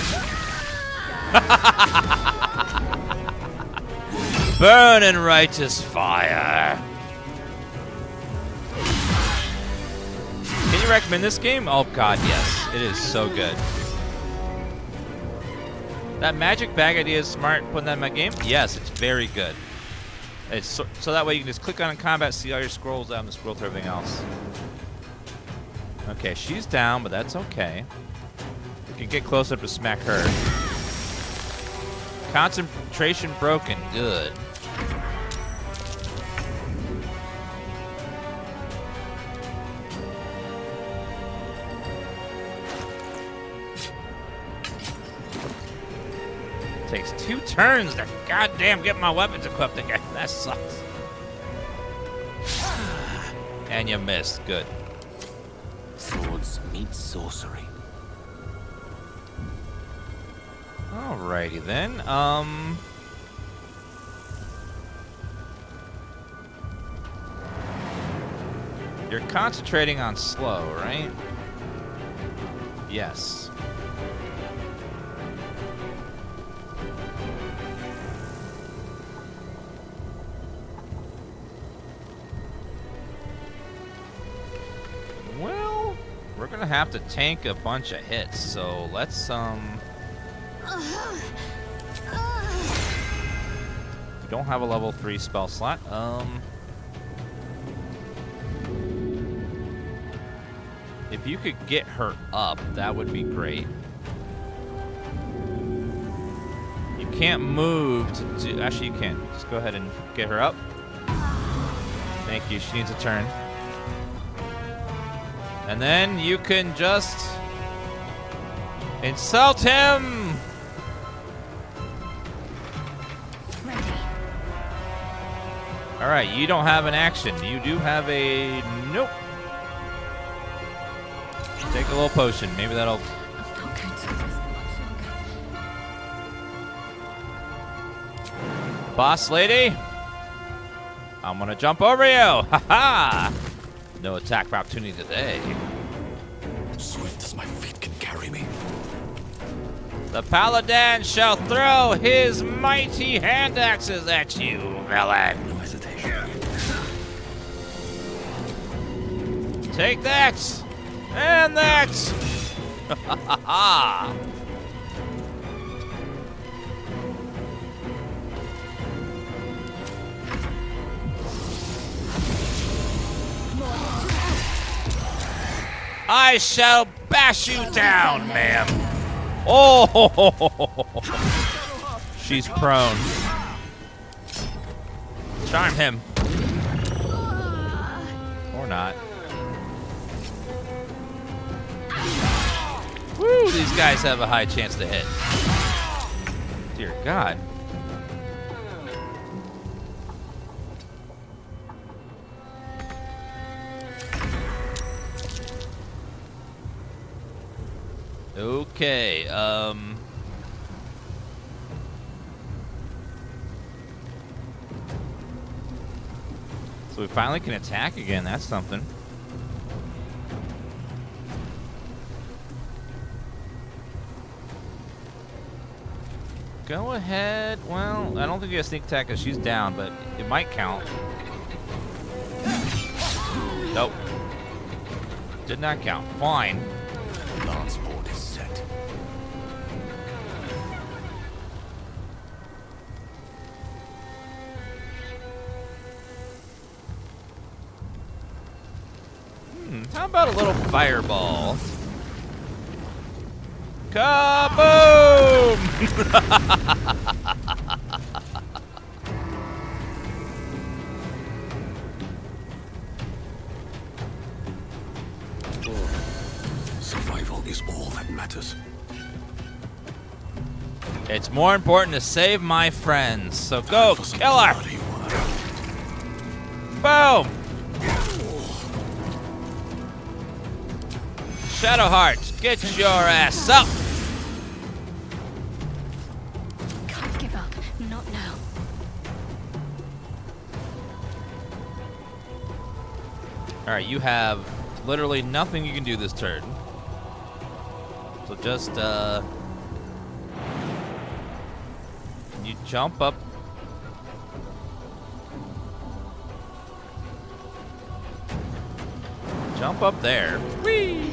Burn in righteous fire. Can you recommend this game? Oh god, yes. It is so good. That magic bag idea is smart, putting that in my game? Yes, it's very good. It's so that way you can just click on in combat, see all your scrolls down, and scroll through everything else. Okay, she's down, but that's okay. We can get close up to smack her. Concentration broken. Good. Takes 2 turns to goddamn get my weapons equipped again. That sucks. And you missed. Good. Swords meet sorcery. Alrighty then. You're concentrating on slow, right? Yes. Well, we're gonna have to tank a bunch of hits, so let's we don't have a level 3 spell slot. If you could get her up, that would be great. You can't move to do... Actually, you can. Just go ahead and get her up. Thank you. She needs a turn. And then you can just... insult him! Alright, you don't have an action. You do have a... Nope. Take a little potion. Maybe that'll... Boss lady? I'm gonna jump over you! Ha-ha! No attack opportunity today. Swift as my feet can carry me. The paladin shall throw his mighty hand axes at you, villain. No hesitation. Take that! And that! Ha ha ha! I shall bash you down, ma'am. Oh! She's prone. Charm him. Or not. Woo! These guys have a high chance to hit. Dear God. Okay, so we finally can attack again. That's something. Go ahead. Well, I don't think you have sneak attack because she's down, but it might count. Nope. Did not count. Fine. Lance board is set. How about a little fireball? Kaboom! Survival is all that matters. It's more important to save my friends. So go, kill her! Boom! Shadowheart, get your ass up! Alright, you have literally nothing you can do this turn. So just, can you jump up? Jump up there. Whee!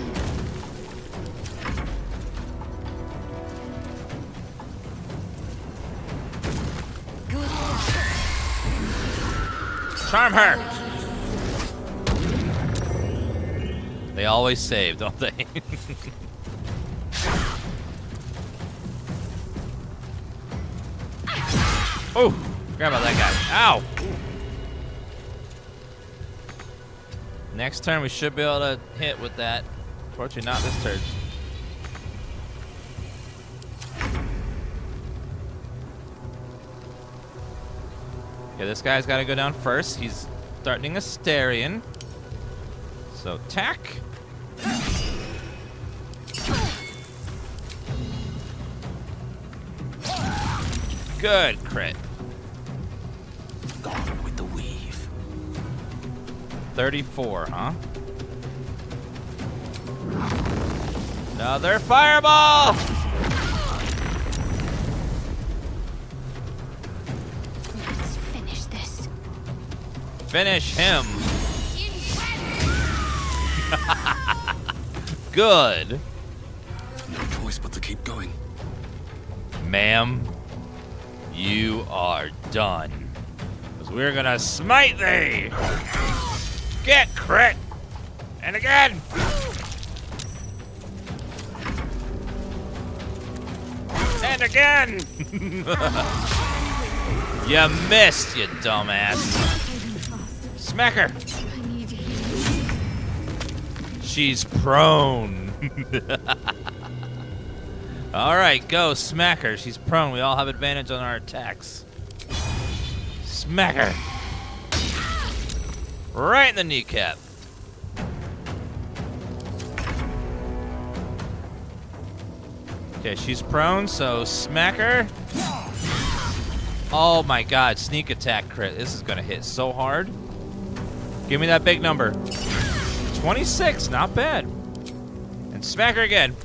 Charm her! They always save, don't they? Oh, forgot about that guy. Ow! Next turn we should be able to hit with that. Unfortunately, not this turn. Okay, this guy's got to go down first. He's starting a Starion. So, attack. Good crit. Gone with the weave. 34, huh? Another fireball! Let's finish this. Finish him. Good. No choice but to keep going. Ma'am, you are done. Because we're gonna smite thee! Get crit! And again! And again! You missed, you dumbass. Smack her! She's prone. Alright, go. Smack her. She's prone. We all have advantage on our attacks. Smack her. Right in the kneecap. Okay, she's prone, so smack her. Oh my god, sneak attack crit. This is gonna hit so hard. Give me that big number. 26, not bad. And smack her again.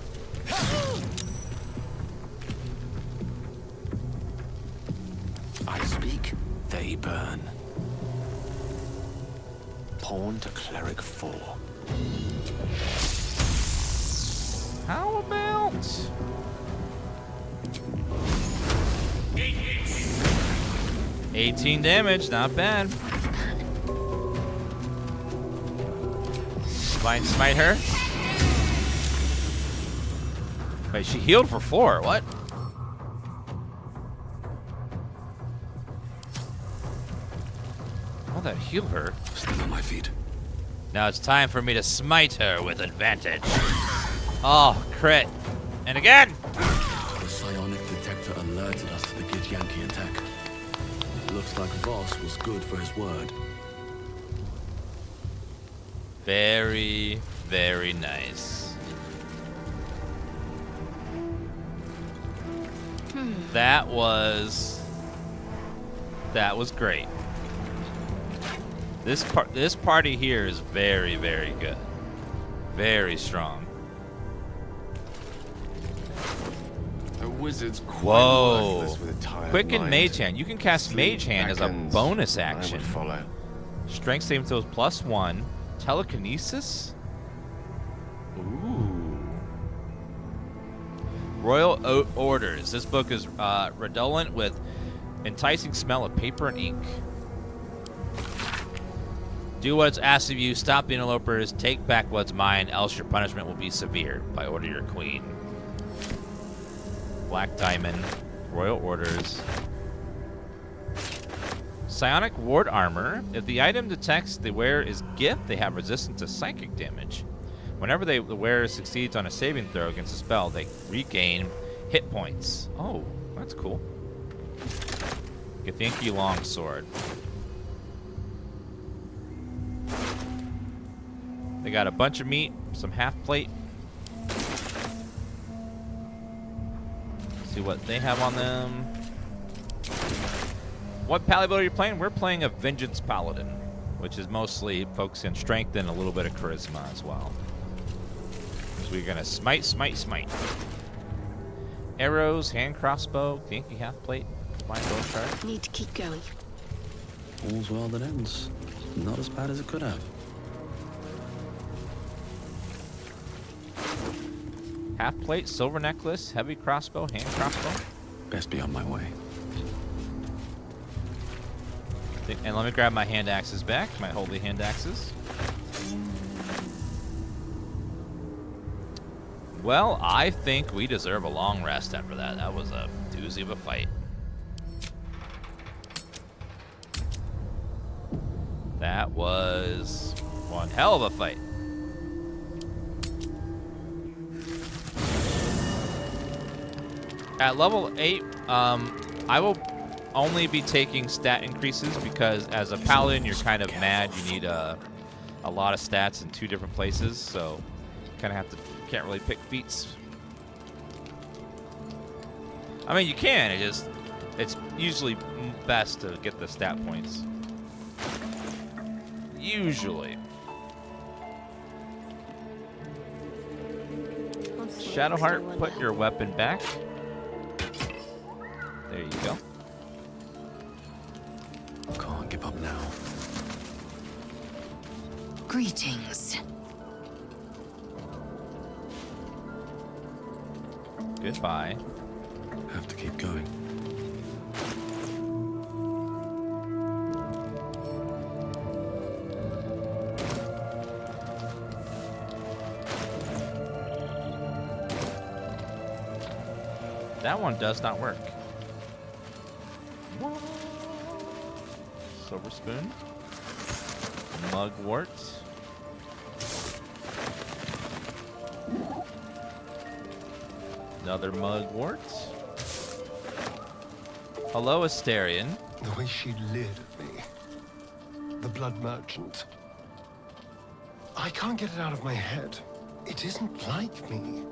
I speak, they burn. Pawn to cleric 4. How about 18 damage, not bad. Blind smite her. Wait, she healed for 4. What? Oh, that healed her. Still on my feet. Now it's time for me to smite her with advantage. Oh, crit. And again! The psionic detector alerted us to the Githyanki attack. Looks like Voss was good for his word. Very, very nice. That was great. This party here is very, very good. Very strong. The wizard's quite Whoa. worthless with a tired Quicken mind. Mage Hand. You can cast Sleep Mage Hand as a beckons, bonus I would action. follow. Strength saving throws +1. Telekinesis? Ooh. Royal Orders. This book is redolent with enticing smell of paper and ink. Do what's asked of you. Stop the interlopers. Take back what's mine, else your punishment will be severe. By order of your queen. Black Diamond. Royal Orders. Psionic Ward Armor. If the item detects the wearer is gift, they have resistance to psychic damage. Whenever the wearer succeeds on a saving throw against a spell, they regain hit points. Oh, that's cool. Githyanki Longsword. They got a bunch of meat, some half plate. See what they have on them. What pally build are you playing? We're playing a Vengeance Paladin which is mostly focusing on strength and a little bit of charisma as well. So we're gonna smite, smite, smite. Arrows, hand crossbow, Yankee half plate, fine bow chart. Need to keep going. All's well that ends. Not as bad as it could have. Half plate, silver necklace, heavy crossbow, hand crossbow. Best be on my way. And let me grab my hand axes back, my holy hand axes. Well, I think we deserve a long rest after that. That was a doozy of a fight. That was one hell of a fight. At level 8, I will only be taking stat increases because as a paladin, you're kind of mad. You need a lot of stats in 2 different places, so you kind of can't really pick feats. I mean, you can. It's usually best to get the stat points. Usually. Shadowheart, put your weapon back. There you go. Can't give up now. Greetings. Goodbye. Have to keep going. That one does not work. Silver spoon. Mugwort. Another mugwort. Hello, Asterion. The way she leered at me. The blood merchant. I can't get it out of my head. It isn't like me.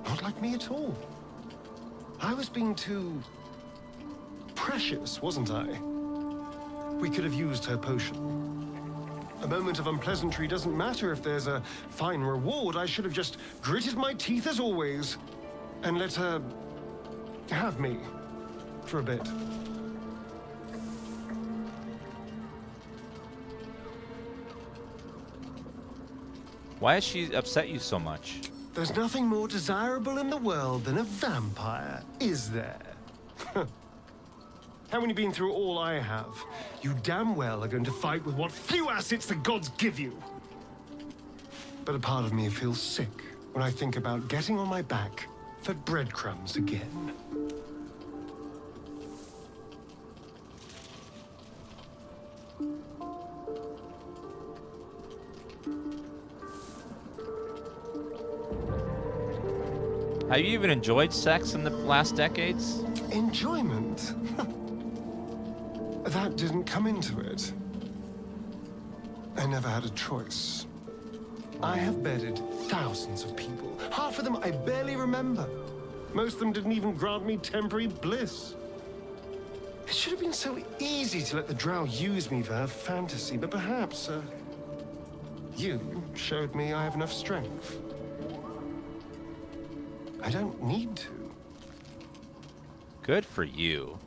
Not like me at all. I was being too precious, wasn't I? We could have used her potion. A moment of unpleasantry doesn't matter if there's a fine reward. I should have just gritted my teeth as always and let her have me for a bit. Why has she upset you so much? There's nothing more desirable in the world than a vampire, is there? And when you've been through all I have, you damn well are going to fight with what few assets the gods give you. But a part of me feels sick when I think about getting on my back for breadcrumbs again. Have you even enjoyed sex in the last decades? Enjoyment? That didn't come into it. I never had a choice. I have bedded thousands of people. Half of them I barely remember. Most of them didn't even grant me temporary bliss. It should have been so easy to let the drow use me for her fantasy, but perhaps, you showed me I have enough strength. I don't need to. Good for you.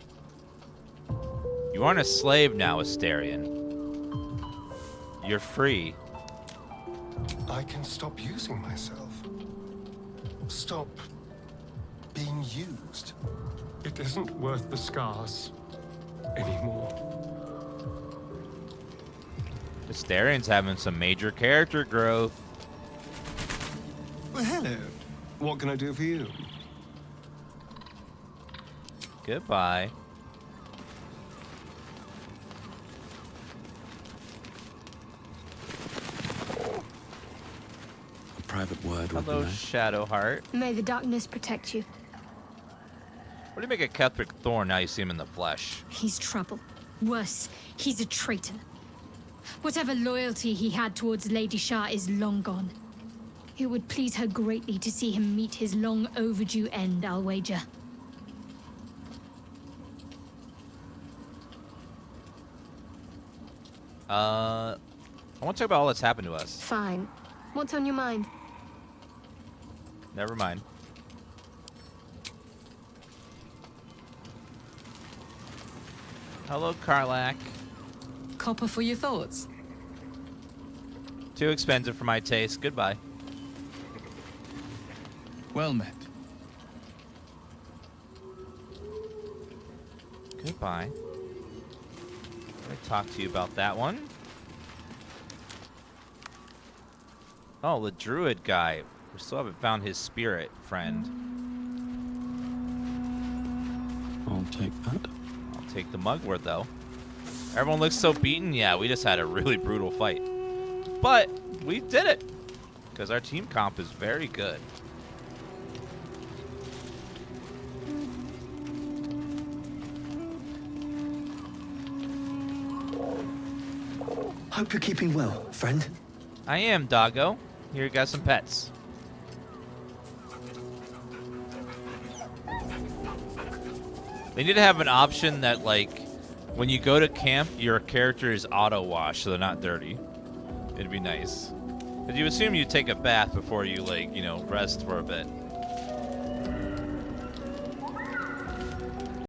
You aren't a slave now, Asterion. You're free. I can stop using myself. Stop being used. It isn't worth the scars anymore. Astarion's having some major character growth. Well, hello. What can I do for you? Goodbye. A private word would be Hello, nice. Shadowheart. May the darkness protect you. What do you make of Ketheric Thorn now you see him in the flesh? He's trouble. Worse, he's a traitor. Whatever loyalty he had towards Lady Shah is long gone. It would please her greatly to see him meet his long overdue end, I'll wager. I want to talk about all that's happened to us. Fine. What's on your mind? Never mind. Hello, Karlak. Copper for your thoughts. Too expensive for my taste. Goodbye. Well met. Goodbye. I talked to you about that one. Oh, the druid guy. We still haven't found his spirit friend. I'll take that. I'll take the mugwort, though. Everyone looks so beaten. Yeah, we just had a really brutal fight. But we did it. Because our team comp is very good. Hope you're keeping well, friend. I am, doggo. Here, you got some pets. They need to have an option that, like, when you go to camp, your character is auto-washed, so they're not dirty. It'd be nice. Because you assume you take a bath before you, like, you know, rest for a bit.